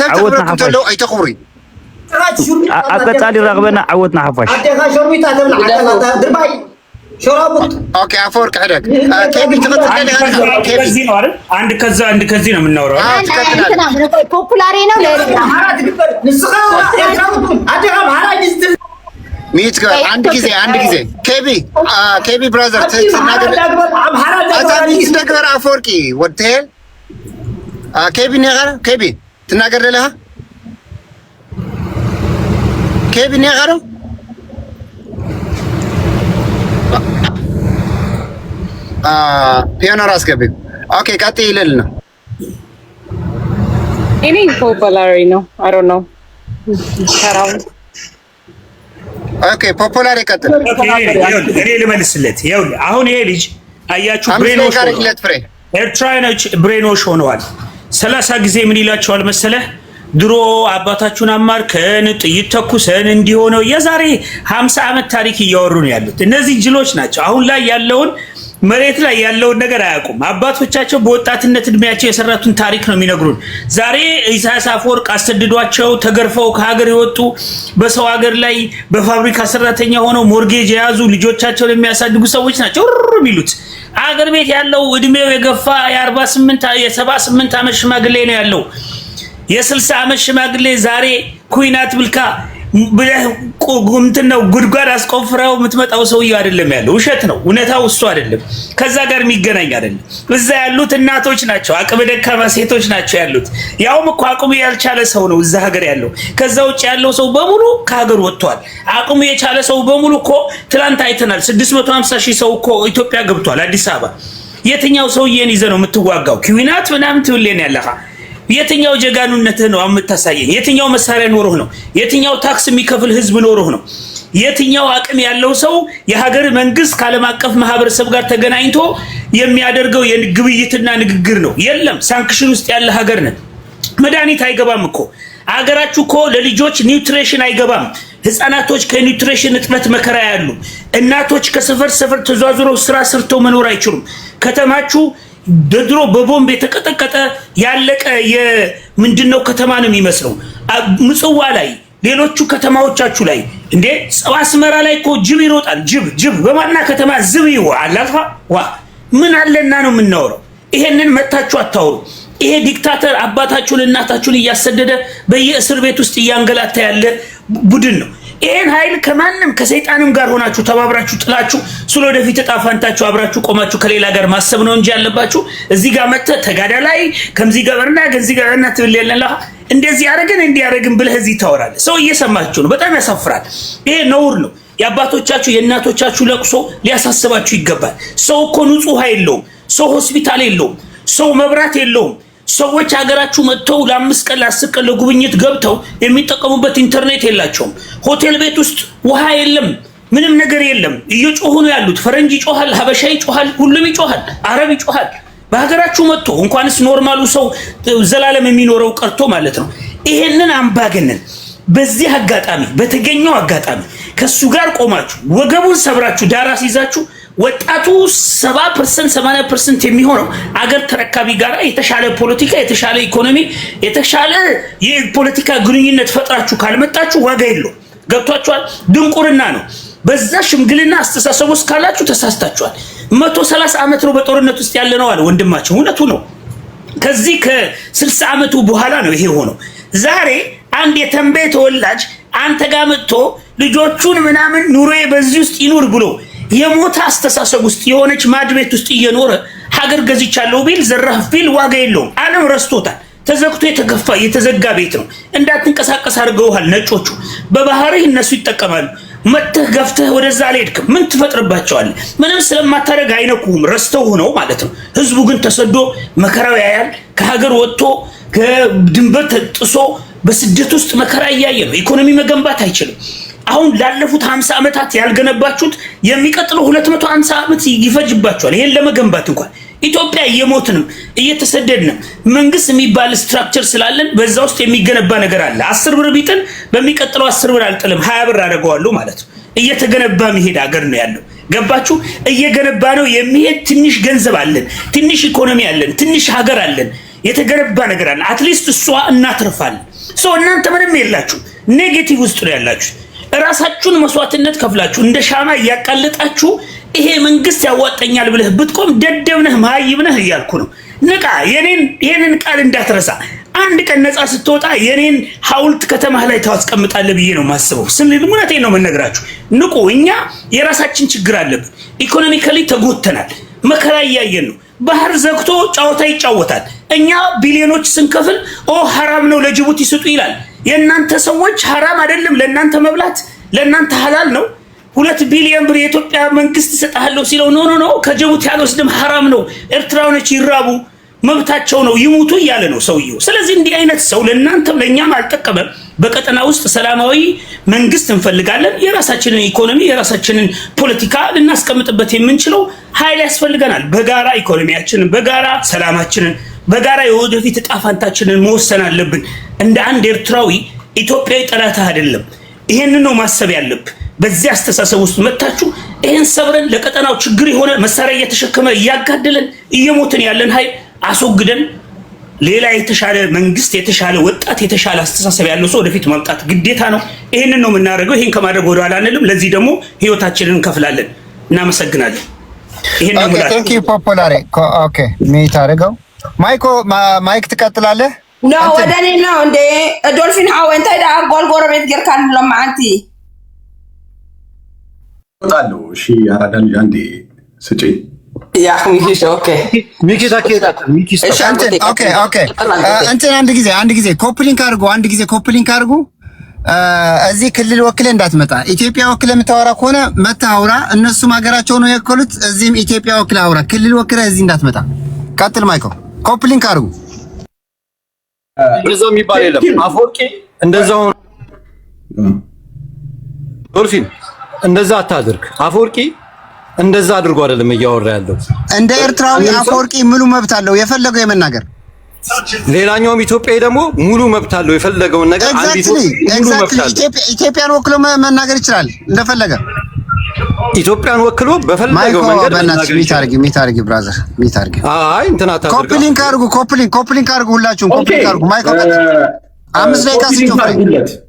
عودنا حفاش أي تخوري أبقد علي رغبنا عودنا حفاش أتيها شربي تعتمد على درباي شرابط أوكي أفورك حدك كيف تقدر كذي نور عند كذي من نور ፖፑላሪ ነው ميت جوار عند كذي كيبي برادر تناقر أتا ميت جوار أفوركي ودهل كيبي نغر كيبي تناقر لها كيبي نغرو ፒያኖ ራስ ገቢ ኦኬ ቀጥ ይልልና እኔ ፖፑላሪ ነው አይ ዶንት ኖ ሰራው ኦኬ ፖፑላሪ ቀጥል እኔ ልመልስለት ይኸውልህ አሁን ይሄ ልጅ አያችሁ ብሬኖሽ ኤርትራኖች ብሬኖሽ ሆነዋል 30 ጊዜ ምን ይላቸዋል መሰለህ ድሮ አባታችሁን አማርከን ጥይት ተኩሰን እንዲሆነው የዛሬ 50 ዓመት ታሪክ እያወሩ ነው ያሉት እነዚህ ጅሎች ናቸው አሁን ላይ ያለውን መሬት ላይ ያለውን ነገር አያውቁም አባቶቻቸው በወጣትነት እድሜያቸው የሰራቱን ታሪክ ነው የሚነግሩን ዛሬ ኢሳያስ አፈወርቅ አስተድዷቸው ተገርፈው ከሀገር የወጡ በሰው ሀገር ላይ በፋብሪካ ሰራተኛ ሆነው ሞርጌጅ የያዙ ልጆቻቸውን የሚያሳድጉ ሰዎች ናቸው የሚሉት አገር ቤት ያለው እድሜው የገፋ የ48 የ78 ዓመት ሽማግሌ ነው ያለው የ60 ዓመት ሽማግሌ ዛሬ ኩይናት ብልካ ብለህ ነው ጉድጓድ አስቆፍረው የምትመጣው ሰውዬው አይደለም ያለው ውሸት ነው እውነታው እሱ አይደለም ከዛ ጋር የሚገናኝ አይደለም እዛ ያሉት እናቶች ናቸው አቅመ ደካማ ሴቶች ናቸው ያሉት ያውም እኮ አቅሙ ያልቻለ ሰው ነው እዛ ሀገር ያለው ከዛ ውጭ ያለው ሰው በሙሉ ከሀገር ወጥቷል አቅሙ የቻለ ሰው በሙሉ እኮ ትላንት አይተናል 650 ሺህ ሰው እኮ ኢትዮጵያ ገብቷል አዲስ አበባ የትኛው ሰውዬን ይዘህ ነው የምትዋጋው ኩዊናት ምናምን ትብሌን ያለኻ የትኛው ጀጋኑነትህ ነው የምታሳየኝ የትኛው መሳሪያ ኖርህ ነው የትኛው ታክስ የሚከፍል ህዝብ ኖርህ ነው የትኛው አቅም ያለው ሰው የሀገር መንግስት ካለም አቀፍ ማህበረሰብ ጋር ተገናኝቶ የሚያደርገው የግብይትና ንግግር ነው የለም ሳንክሽን ውስጥ ያለ ሀገር ነን መድኃኒት አይገባም እኮ አገራችሁ እኮ ለልጆች ኒውትሪሽን አይገባም ህፃናቶች ከኒውትሪሽን እጥረት መከራ ያሉ እናቶች ከሰፈር ተዟዙረው ስራ ሰርተው መኖር አይችሉም ከተማችሁ ድሮ በቦምብ የተቀጠቀጠ ያለቀ የምንድነው ከተማ ነው የሚመስለው ምጽዋ ላይ ሌሎቹ ከተማዎቻችሁ ላይ እንዴ አስመራ ላይ እኮ ጅብ ይሮጣል ጅብ በማና ከተማ ዝብ ይወራል ዋ ምን አለና ነው የምናወራው ይሄንን መታችሁ አታውሩ ይሄ ዲክታተር አባታችሁን እናታችሁን እያሰደደ በየእስር ቤት ውስጥ እያንገላታ ያለ ቡድን ነው ይሄን ኃይል ከማንም ከሰይጣንም ጋር ሆናችሁ ተባብራችሁ ጥላችሁ ስለወደፊት ተጣፋንታችሁ አብራችሁ ቆማችሁ ከሌላ ጋር ማሰብ ነው እንጂ ያለባችሁ እዚህ ጋር መተ ተጋዳላይ ከምዚ ጋርና ገንዚ ጋርና ትብለለላ እንደዚህ ያረጋን እንዲያረግን ብለህ እዚህ ታወራለህ ሰው እየሰማችሁ ነው በጣም ያሳፍራል ይሄ ነውር ነው የአባቶቻችሁ የእናቶቻችሁ ለቅሶ ሊያሳስባችሁ ይገባል ሰው እኮ ንጹህ አይደለም ሰው ሆስፒታል የለውም ሰው መብራት የለውም ሰዎች ሀገራችሁ መጥተው ለ5 ቀን ለ10 ቀን ለጉብኝት ገብተው የሚጠቀሙበት ኢንተርኔት የላቸውም ሆቴል ቤት ውስጥ ውሃ የለም ምንም ነገር የለም እየጮሁ ነው ያሉት ፈረንጅ ይጮሃል ሀበሻ ይጮሃል ሁሉም ይጮሃል አረብ ይጮሃል በሀገራችሁ መጥቶ እንኳንስ ኖርማሉ ሰው ዘላለም የሚኖረው ቀርቶ ማለት ነው ይሄንን አምባገነን በዚህ አጋጣሚ በተገኘው አጋጣሚ ከሱ ጋር ቆማችሁ ወገቡን ሰብራችሁ ዳራስ ይዛችሁ ወጣቱ 70% 80% የሚሆነው አገር ተረካቢ ጋር የተሻለ ፖለቲካ የተሻለ ኢኮኖሚ የተሻለ የፖለቲካ ግንኙነት ፈጥራችሁ ካልመጣችሁ ዋጋ የለው ገብቷችኋል ድንቁርና ነው በዛ ሽምግልና አስተሳሰብ ውስጥ ካላችሁ ተሳስታችኋል 130 ዓመት ነው በጦርነት ውስጥ ያለ ነው አለ ወንድማችን እውነቱ ነው ከዚህ ከ60 ዓመቱ በኋላ ነው ይሄ ሆኖ ዛሬ አንድ የተንበየ ተወላጅ አንተ ጋር መጥቶ ልጆቹን ምናምን ኑሮዬ በዚህ ውስጥ ይኑር ብሎ የሞት አስተሳሰብ ውስጥ የሆነች ማድቤት ውስጥ እየኖረ ሀገር ገዝቻለሁ ቢል ዘራፍ ቢል ዋጋ የለውም ዓለም ረስቶታል ተዘግቶ የተገፋ የተዘጋ ቤት ነው እንዳትንቀሳቀስ አድርገውሃል ነጮቹ በባህሪህ እነሱ ይጠቀማሉ መተህ ገፍተህ ወደዛ አልሄድክም ምን ትፈጥርባቸዋለህ ምንም ስለማታረግ አይነኩም ረስተው ሆነው ማለት ነው ህዝቡ ግን ተሰዶ መከራው ያያል ከሀገር ወጥቶ ከድንበር ተጥሶ በስደት ውስጥ መከራ ያያየ ነው ኢኮኖሚ መገንባት አይችልም አሁን ላለፉት 50 ዓመታት ያልገነባችሁት የሚቀጥለው 250 ዓመት ይፈጅባችኋል ይሄን ለመገንባት እንኳን ኢትዮጵያ እየሞትንም እየተሰደድንም መንግስት የሚባል ስትራክቸር ስላለን በዛ ውስጥ የሚገነባ ነገር አለ። 10 ብር ቢጥል በሚቀጥለው 10 ብር አልጥልም 20 ብር አደርገዋለሁ ማለት ነው። እየተገነባ መሄድ ሀገር ነው ያለው። ገባችሁ? እየገነባ ነው የሚሄድ ትንሽ ገንዘብ አለን፣ ትንሽ ኢኮኖሚ አለን፣ ትንሽ ሀገር አለን፣ የተገነባ ነገር አለ። አትሊስት እሷ እናትርፋለን። እናንተ ምንም የላችሁ፣ ኔጌቲቭ ውስጥ ነው ያላችሁ። ራሳችሁን መስዋዕትነት ከፍላችሁ እንደ ሻማ እያቃለጣችሁ ይሄ መንግስት ያዋጣኛል ብለህ ብትቆም ደደብ ነህ፣ መሀይም ነህ እያልኩ ነው። ንቃ። ይሄንን ቃል እንዳትረሳ። አንድ ቀን ነፃ ስትወጣ የኔን ሐውልት ከተማህ ላይ ታስቀምጣለህ ብዬ ነው የማስበው። እውነቴን ነው የምነግራችሁ። ንቁ። እኛ የራሳችን ችግር አለብን። ኢኮኖሚካሊ ተጎተናል። መከራ እያየን ነው። ባህር ዘግቶ ጨዋታ ይጫወታል። እኛ ቢሊዮኖች ስንከፍል ሐራም ነው ለጅቡቲ ስጡ ይላል። የእናንተ ሰዎች ሐራም አይደለም ለእናንተ መብላት፣ ለእናንተ ሐላል ነው። 2 ቢሊዮን ብር የኢትዮጵያ መንግስት ይሰጣለው ሲለው ኖ ከጅቡቲ አልወስድም፣ ሐራም ነው፣ ኤርትራውያኖች ይራቡ መብታቸው ነው ይሙቱ እያለ ነው ሰውየው። ስለዚህ እንዲህ አይነት ሰው ለእናንተም ለእኛም አልጠቀመም። በቀጠና ውስጥ ሰላማዊ መንግስት እንፈልጋለን። የራሳችንን ኢኮኖሚ የራሳችንን ፖለቲካ ልናስቀምጥበት የምንችለው ኃይል ያስፈልገናል። በጋራ ኢኮኖሚያችንን፣ በጋራ ሰላማችንን፣ በጋራ የወደፊት ዕጣ ፈንታችንን መወሰን አለብን። እንደ አንድ ኤርትራዊ ኢትዮጵያዊ ጠላት አይደለም። ይሄንን ነው ማሰብ ያለብን። በዚህ አስተሳሰብ ውስጥ መታችሁ ይሄን ሰብረን ለቀጠናው ችግር የሆነ መሳሪያ እየተሸከመ እያጋደለን እየሞትን ያለን ኃይል አስወግደን ሌላ የተሻለ መንግስት፣ የተሻለ ወጣት፣ የተሻለ አስተሳሰብ ያለው ሰው ወደፊት ማምጣት ግዴታ ነው። ይሄንን ነው የምናደርገው። ይሄን ከማድረግ ወደ ኋላ አንልም። ለዚህ ደግሞ ህይወታችንን እንከፍላለን። እናመሰግናለን። ይሄን ነው ማለት ቴንክ ዩ ፖፑላሪ። ኦኬ ሜት አድርገው። ማይክ ትቀጥላለህ? ኖ ወደኔ ነው እንደ ዶልፊን ሀው እንታይ ዳ ጎልጎረቤት ጌርካን ብሎም አንቲ ጣለው። እሺ አራዳ ልጅ አንዴ ስጪኝ። ያ ሚኪስ ኦኬ ሚኪስ ኦኬ እንትን አንድ ጊዜ ኮፕሊንግ አድርጉ። ኮፕሊንግ አድርጉ። እዚህ ክልል ወክለ እንዳትመጣ። ኢትዮጵያ ወክለ የምታወራ ከሆነ መተህ አውራ። እነሱም ሀገራቸው ነው የወከሉት። እዚህም ኢትዮጵያ ወክለ አውራ። ክልል ወክለ እዚህ እንዳትመጣ። ቀጥል ማይኮ። ኮፕሊንግ አድርጉ። እንደዛው የሚባል የለም። አፈወርቂ እንደዛው ዶልፊን እንደዛ አታድርግ። አፈወርቂ እንደዛ አድርጎ አይደለም እያወራ ያለው። እንደ ኤርትራዊ አፈወርቂ ሙሉ መብት አለው የፈለገው የመናገር። ሌላኛውም ኢትዮጵያዊ ደግሞ ሙሉ መብት አለው የፈለገውን ነገር። ኢትዮጵያን ወክሎ መናገር ይችላል እንደፈለገ። ኢትዮጵያን ወክሎ በፈለገው መንገድ መናገር ይችላል። ሚት አድርጊ ብራዘር፣ ሚት አድርጊ። አይ እንትና አታድርግ። ኮፕሊንግ አድርጉ። ሁላችሁም ኮፕሊንግ አድርጉ። ማይኮ 5 ደቂቃ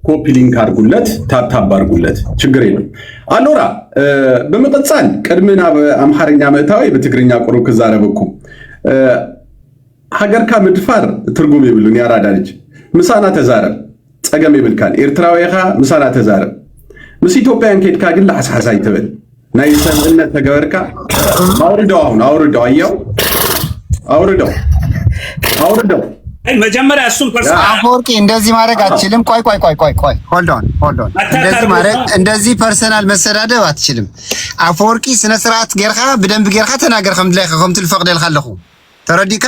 ኮፒ ሊንክ አድርጉለት፣ ታፕታፕ አድርጉለት፣ ችግር የለም። አሎራ በመቀጻል ቅድምና በአምሓርኛ ምእታዊ በትግርኛ ቁሩብ ክዛረበኩም ሀገርካ ምድፋር ትርጉም ይብሉን ያራዳ ልጅ ምሳና ተዛረብ ጸገም ይብልካን ኤርትራዊኻ ምሳና ተዛረብ ምስ ኢትዮጵያን ኬድካ ግን ለሐሳሳ ይተበል ናይ ሰምነት ተገበርካ አውርደው። አሁን አውርደው፣ አያው አውርደው። መጀመሪያ እሱን አፈወርቂ እንደዚህ ማድረግ አትችልም። ቆይ ሆልድ ኦን። እንደዚህ ፐርሰናል መሰዳደብ አትችልም። አፈወርቂ ስነ ስርዓት ጌርካ በደንብ ጌርካ ተናገር። ከም ትልፈቅደልካ ኣለኹ ተረዲካ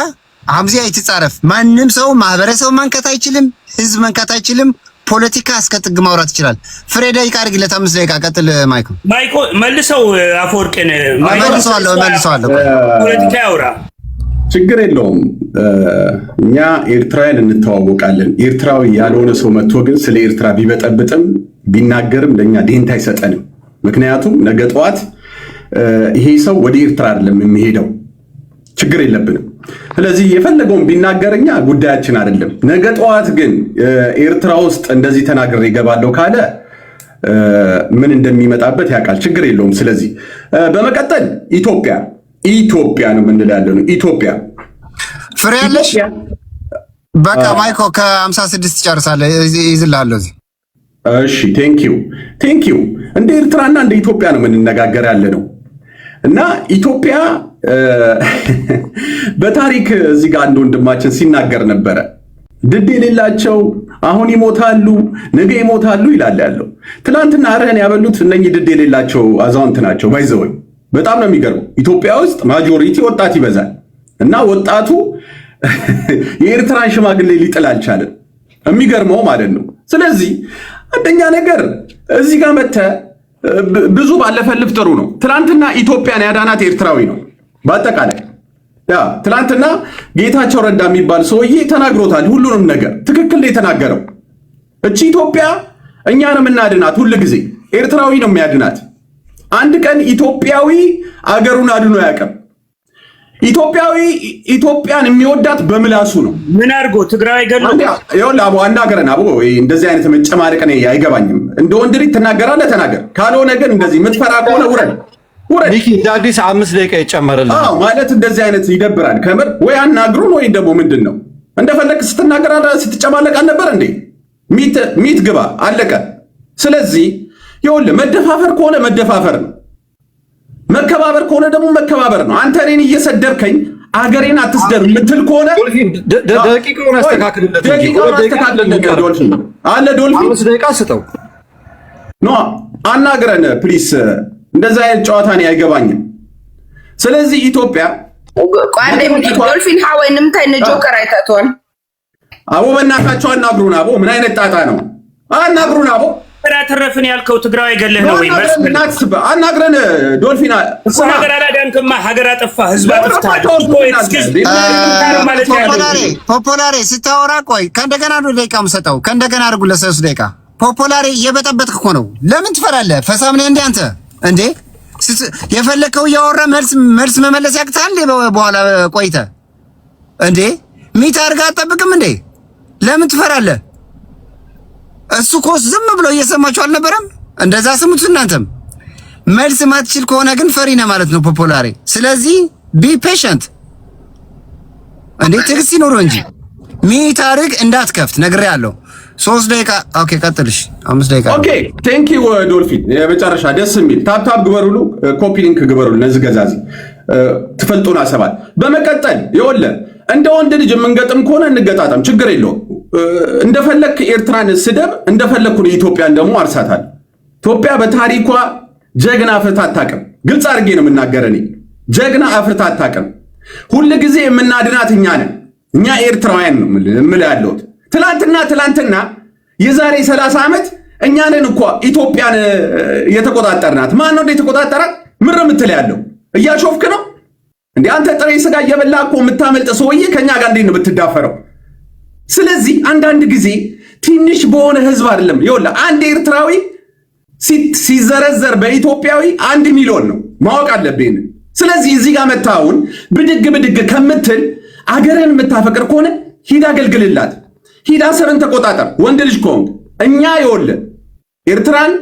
አምዚ አይትጻረፍ። ማንም ሰው ማህበረሰብ መንከት አይችልም፣ ህዝብ መንከት አይችልም። ፖለቲካ እስከ ጥግ ማውራት ይችላል። ፍሬ ደቂቃ አድርግለት፣ 5 ደቂቃ ቀጥል። ማይኮ መልሰው አፈወርቂን መልሰዋለሁ። ፖለቲካ ያውራ ችግር የለውም። እኛ ኤርትራውያን እንተዋወቃለን። ኤርትራዊ ያልሆነ ሰው መጥቶ ግን ስለ ኤርትራ ቢበጠብጥም ቢናገርም ለእኛ ዴንታ አይሰጠንም። ምክንያቱም ነገ ጠዋት ይሄ ሰው ወደ ኤርትራ አይደለም የሚሄደው፣ ችግር የለብንም። ስለዚህ የፈለገውን ቢናገርኛ ጉዳያችን አይደለም። ነገ ጠዋት ግን ኤርትራ ውስጥ እንደዚህ ተናግሬ ይገባለሁ ካለ ምን እንደሚመጣበት ያውቃል። ችግር የለውም። ስለዚህ በመቀጠል ኢትዮጵያ ነው የምንለው ያለነው። ኢትዮጵያ ፍሬ ያለሽ በቃ ማይኮ ከ56 ጨርሳለህ፣ ይዝልሃለሁ እዚህ። እሺ ቴንክ ዩ። እንደ ኤርትራና እንደ ኢትዮጵያ ነው የምንነጋገር ያለነው እና ኢትዮጵያ በታሪክ እዚህ ጋር አንድ ወንድማችን ሲናገር ነበረ። ድድ የሌላቸው አሁን ይሞታሉ፣ ነገ ይሞታሉ ይላል ያለው። ትናንትና አረህን ያበሉት እነኚህ ድድ የሌላቸው አዛውንት ናቸው። ባይዘወይ በጣም ነው የሚገርመው። ኢትዮጵያ ውስጥ ማጆሪቲ ወጣት ይበዛል እና ወጣቱ የኤርትራን ሽማግሌ ሊጥል አልቻለም። የሚገርመው ማለት ነው። ስለዚህ አንደኛ ነገር እዚህ ጋር መተህ ብዙ ባለፈልፍ ጥሩ ነው። ትናንትና ኢትዮጵያን ያዳናት ኤርትራዊ ነው። በአጠቃላይ ያ ትላንትና ጌታቸው ረዳ የሚባል ሰውዬ ተናግሮታል። ሁሉንም ነገር ትክክል ነው የተናገረው። እቺ ኢትዮጵያ እኛንም እናድናት። ሁሉ ጊዜ ኤርትራዊ ነው የሚያድናት። አንድ ቀን ኢትዮጵያዊ አገሩን አድኖ ያቀም ኢትዮጵያዊ ኢትዮጵያን የሚወዳት በምላሱ ነው። ምን አድርጎ ትግራይ ገሎ ይኸውልህ አቦ አናገረን አቦ እንደዚህ አይነት መጨማለቅ ነው አይገባኝም። እንደ ወንድ ልጅ ትናገራለህ ተናገር፣ ካልሆነ ግን እንደዚህ የምትፈራ ከሆነ ውረድ ውረድ። ሚኪ እንደ አዲስ 5 ደቂቃ ይጨመርልህ። አዎ ማለት እንደዚህ አይነት ይደብራል ከምር። ወይ አናግሩን ወይ ደግሞ ምንድነው እንደፈለክ ስትናገር ስትጨማለቅ አልነበር እንዴ? ሚት ግባ አለቀ። ስለዚህ ይኸውልህ መደፋፈር ከሆነ መደፋፈር ነው፣ መከባበር ከሆነ ደግሞ መከባበር ነው። አንተ እኔን እየሰደብከኝ አገሬን አትስደብ የምትል ከሆነ ደቂቃውን አስተካክልለት ዶልፊን አለ ዶልፊን 5 ደቂቃ ስጠው። ኖ አናግረን ፕሊስ። እንደዛ አይነት ጨዋታ ነው አይገባኝም። ስለዚህ ኢትዮጵያ ቋንዴ ዶልፊን ሐወይ ንምታይ ንጆከር አይታቷል። አቦ በእናታችሁ አናግሩን። አቦ ምን አይነት ጣጣ ነው? አናግሩን አቦ ተረፍን ያልከው ትግራይ ገለህ ነው ወይ? አናግረን ዶልፊን እሱ ነገር አላዳንክማ። ሀገር አጠፋ፣ ህዝብ አጥፍታል። ፖፖላሬ ስታወራ ቆይ ከእንደገና ነው ደቂቃ የምሰጠው። ከእንደገና አድርጉ ለ3 ደቂቃ። ፖፖላሬ እየበጠበጥክ እኮ ነው። ለምን ትፈራለህ? ፈሳም ነህ እንዴ አንተ? እንዴ የፈለከው እያወራ መልስ መመለስ ያቅታል። በኋላ ቆይተህ እንዴ ሚት አድርገህ አትጠብቅም እንዴ? ለምን ትፈራለህ? እሱ እኮ ዝም ብሎ እየሰማችሁ አልነበረም? እንደዛ ስሙት እናንተም። መልስ ማትችል ከሆነ ግን ፈሪ ነህ ማለት ነው ፖፖላሬ። ስለዚህ ቢ ፔሸንት እንዴ ትዕግስት ይኖረው እንጂ ሚት አድርግ እንዳትከፍት ነግሬሃለሁ። 3 ደቂቃ ኦኬ፣ ቀጥልሽ 5 ደቂቃ ኦኬ። ቴንክ ዩ ዶልፊን። የመጨረሻ ደስ የሚል ታፕታፕ ግበሩሉ፣ ኮፒ ሊንክ ግበሩሉ። እነዚህ ገዛዚ ትፈልጡና ሰባል። በመቀጠል ይኸውልህ እንደ ወንድ ልጅ የምንገጥም ከሆነ እንገጣጠም፣ ችግር የለውም። እንደፈለክ ኤርትራን ስደብ፣ እንደፈለኩ ኢትዮጵያን ደግሞ አርሳታል። ኢትዮጵያ በታሪኳ ጀግና አፍርታ አታውቅም። ግልጽ አድርጌ ነው የምናገር እኔ። ጀግና አፍርታ አታውቅም። ሁል ጊዜ የምናድናት እኛ ነን። እኛ ኤርትራውያን ነው የምልህ ያለሁት። ትላንትና የዛሬ 30 ዓመት እኛ ነን እኮ ኢትዮጵያን የተቆጣጠርናት። ማን ነው የተቆጣጠራት? ምር የምትል ያለው እያሾፍክ ነው እንዴ አንተ? ጥሬ ስጋ እየበላ እኮ የምታመልጥ ሰውዬ ከኛ ጋር እንዴት ነው የምትዳፈረው? ስለዚህ አንዳንድ ጊዜ ትንሽ በሆነ ህዝብ አይደለም። ይኸውልህ አንድ ኤርትራዊ ሲዘረዘር በኢትዮጵያዊ 1 ሚሊዮን ነው፣ ማወቅ አለብን። ስለዚህ እዚህ ጋር መታውን ብድግ ከምትል አገርን የምታፈቅር ከሆነ ሂድ አገልግልላት፣ ሂድ አሰርን ተቆጣጠር። ወንድ ልጅ ከሆንክ እኛ ይኸውልህ ኤርትራን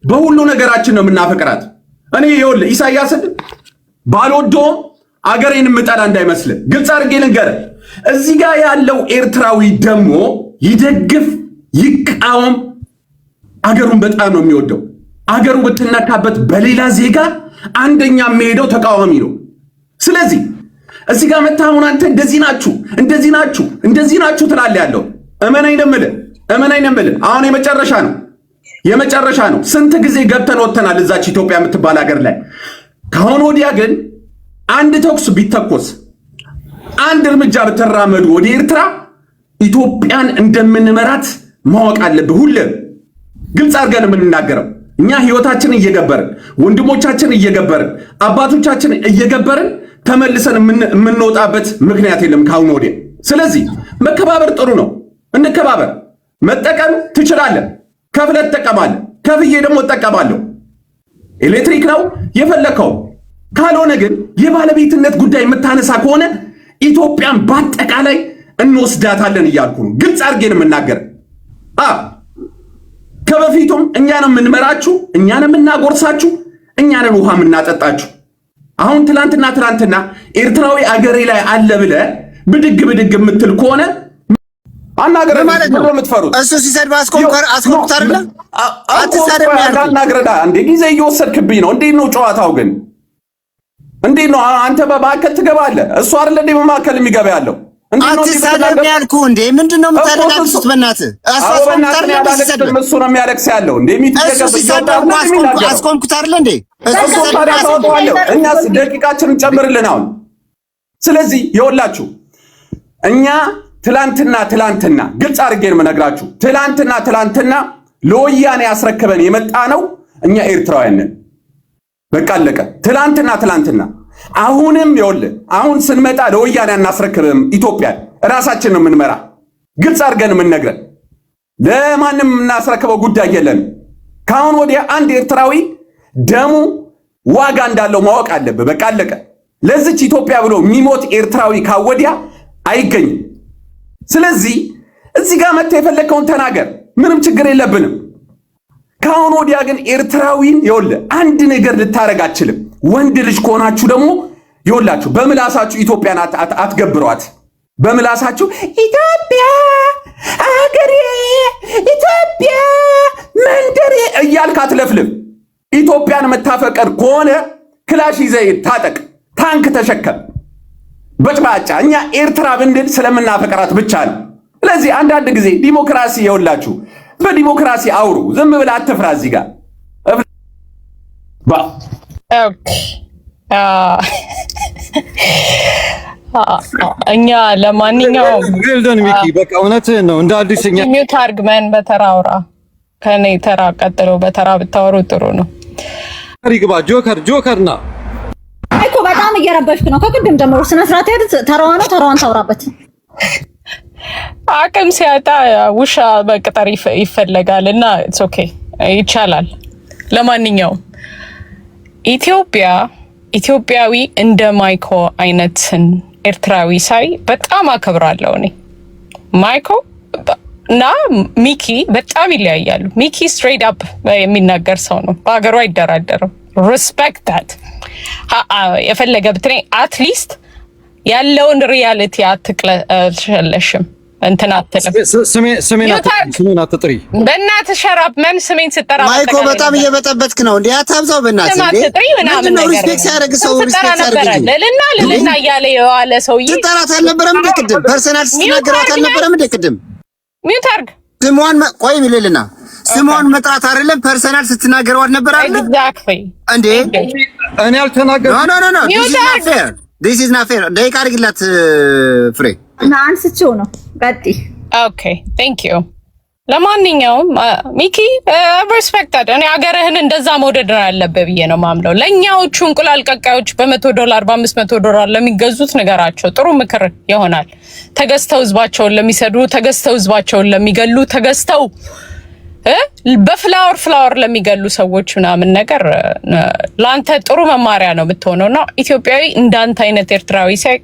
በሁሉ ነገራችን ነው የምናፈቅራት። እኔ ይኸውልህ ኢሳያስን ባልወደውም አገሬን የምጠላ እንዳይመስልህ፣ ግልጽ አድርጌ ልንገርህ። እዚህ ጋር ያለው ኤርትራዊ ደግሞ ይደግፍ ይቃወም፣ አገሩን በጣም ነው የሚወደው። አገሩ ብትነካበት በሌላ ዜጋ አንደኛ የሚሄደው ተቃዋሚ ነው። ስለዚህ እዚህ ጋር መታሁን አንተ እንደዚህ ናችሁ ትላለህ ያለው እመናኝ ነው የምልህ። አሁን የመጨረሻ ነው። ስንት ጊዜ ገብተን ወጥተናል እዛች ኢትዮጵያ የምትባል ሀገር ላይ። ከአሁን ወዲያ ግን አንድ ተኩስ ቢተኮስ፣ አንድ እርምጃ ብትራመዱ ወደ ኤርትራ ኢትዮጵያን እንደምንመራት ማወቅ አለብህ። ሁሌም ግልጽ አድርገን የምንናገረው እኛ ህይወታችንን እየገበርን፣ ወንድሞቻችን እየገበርን፣ አባቶቻችን እየገበርን ተመልሰን የምንወጣበት ምክንያት የለም ከአሁን ወዲያ። ስለዚህ መከባበር ጥሩ ነው፣ እንከባበር። መጠቀም ትችላለህ፣ ከፍለህ ትጠቀማለህ፣ ከፍዬ ደግሞ እጠቀማለሁ። ኤሌክትሪክ ነው የፈለከው። ካልሆነ ግን የባለቤትነት ጉዳይ የምታነሳ ከሆነ ኢትዮጵያን በአጠቃላይ እንወስዳታለን እያልኩ ነው። ግልጽ አድርጌን የምናገር ከበፊቱም እኛን የምንመራችሁ፣ እኛን የምናጎርሳችሁ፣ እኛንን ውሃ የምናጠጣችሁ። አሁን ትላንትና ኤርትራዊ አገሬ ላይ አለ ብለህ ብድግ የምትል ከሆነ አናገረ ማለት ነው የምትፈሩት። እሱ ሲሰድብ አስቆምኩት አይደለ? አትሳደብ ያልኩት አናገረዳ እንዴ ጊዜ እየወሰድክብኝ ነው። እንዴት ነው ጨዋታው ግን? እንዴት ነው አንተ በማከል ትገባለህ? እሱ አይደለ እንዴ በማከል የሚገባ ያለው? አትሳደብ ያልኩህ እንዴ? ምንድነው የምታደርጋችሁ? በእናትህ እሱ ነው የሚያለቅስ ያለው እንዴ? አስቆምኩት አይደለ እንዴ? እኛስ ደቂቃችንን ጨምርልን አሁን። ስለዚህ ይኸውላችሁ እኛ ትላንትና ግልጽ አድርጌ ነው የምነግራችሁ። ትላንትና ለወያኔ ያስረክበን የመጣ ነው እኛ ኤርትራውያን ነን። በቃ አለቀ። ትላንትና አሁንም ይኸውልህ አሁን ስንመጣ ለወያኔ አናስረክብም ኢትዮጵያን ራሳችን ነው የምንመራ ግልጽ አድርገን የምንነግረን ለማንም እናስረክበው ጉዳይ የለንም ካሁን ወዲያ አንድ ኤርትራዊ ደሙ ዋጋ እንዳለው ማወቅ አለበት በቃ አለቀ ለዚች ኢትዮጵያ ብሎ የሚሞት ኤርትራዊ ካወዲያ አይገኝም ስለዚህ እዚህ ጋር መጥተህ የፈለከውን ተናገር ምንም ችግር የለብንም ካሁን ወዲያ ግን ኤርትራዊን ይኸውልህ አንድ ነገር ልታረግ አትችልም ወንድ ልጅ ከሆናችሁ ደግሞ ይኸውላችሁ በምላሳችሁ ኢትዮጵያን አትገብሯት በምላሳችሁ ኢትዮጵያ አገሬ ኢትዮጵያ መንደሬ እያልክ አትለፍልፍ ኢትዮጵያን መታፈቀር ከሆነ ክላሽ ይዘህ ታጠቅ ታንክ ተሸከም በጭባጫ እኛ ኤርትራ ብንድል ስለምናፈቀራት ብቻ ነው ስለዚህ አንዳንድ ጊዜ ዲሞክራሲ ይኸውላችሁ በዲሞክራሲ አውሩ ዝም ብለህ አትፍራ እዚህ ጋር እኛ ለማንኛውም ዌልደን ሚኪ በቃ እውነትህን ነው እንደ አዲስ እኛ ሚውት አርግመን በተራ አውራ ከኔ ተራ ቀጥሎ በተራ ብታወሩ ጥሩ ነው ይግባ ጆከርና እኮ በጣም እየረበሽክ ነው ከቅድም ጀምሮ ስነ ስርዓት ያድርግ ተራዋን ታውራበት አቅም ሲያጣ ውሻ በቅጠር ይፈለጋልና ኢትስ ኦኬ ይቻላል ለማንኛውም ኢትዮጵያዊ እንደ ማይኮ አይነትን ኤርትራዊ ሳይ በጣም አከብራለሁ እኔ ማይኮ እና ሚኪ በጣም ይለያያሉ ሚኪ ስትሬት አፕ የሚናገር ሰው ነው በአገሩ አይደራደርም ሪስፔክት ዳት የፈለገ ብትኔ አትሊስት ያለውን ሪያሊቲ አትቅለሸለሽም እንትና አትልም ስሜን አትጥሪ በእናትህ ሸራብ ምን ስሜን ስጠራ ማይኮ በጣም እየበጠበጥክ ነው እንዴ አታብዛው በእናትህ እንዴ አትጥሪ ምናምን ነገር ሪስፔክት ያደርግ ሰው ሪስፔክት ያደርግ ልልና እያለ የዋለ ሰውዬ ትጠራት አልነበረም እንዴ ቅድም ፐርሰናል ስትናገራት አልነበረም እንዴ ቅድም ሚውት አርግ ስሟን ቆይ ሚልልና ስሟን መጥራት አይደለም ፐርሰናል ስትናገረው አልነበረ አይደል ኤግዛክትሊ እንዴ እኔ አልተናገርኩም ኖ this is not fair ደቂቃ አድርግላት ፍሬ እና አንስቼው ነው ቀጥ ኦኬ ቴንክ ዩ ለማንኛውም ሚኪ ሪስፔክት እኔ አገርህን እንደዛ መውደድ ነው ያለብህ ብዬ ነው ማምነው ለኛዎቹ እንቁላል ቀቃዮች $100 $500 ለሚገዙት ነገራቸው ጥሩ ምክር ይሆናል ተገዝተው ህዝባቸውን ለሚሰዱ ተገዝተው ህዝባቸውን ለሚገሉ ተገዝተው በፍላወር ለሚገሉ ሰዎች ምናምን ነገር ላንተ ጥሩ መማሪያ ነው የምትሆነውና ኢትዮጵያዊ እንዳንተ አይነት ኤርትራዊ ሳይ